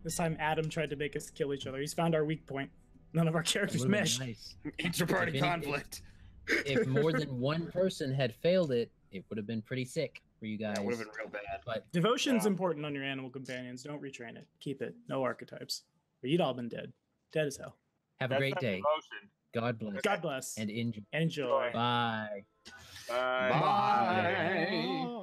This time Adam tried to make us kill each other. He's found our weak point. None of our characters mesh. Nice. Inter-party conflict. If more than one person had failed it, it would have been pretty sick. for you guys. That would have been real bad. But Devotion's important on your animal companions. Don't retrain it. Keep it. No archetypes. Or you'd all been dead. Dead as hell. have a That's great not day. devotion. God bless. God bless. And enjoy. Enjoy. Bye. Bye. Bye.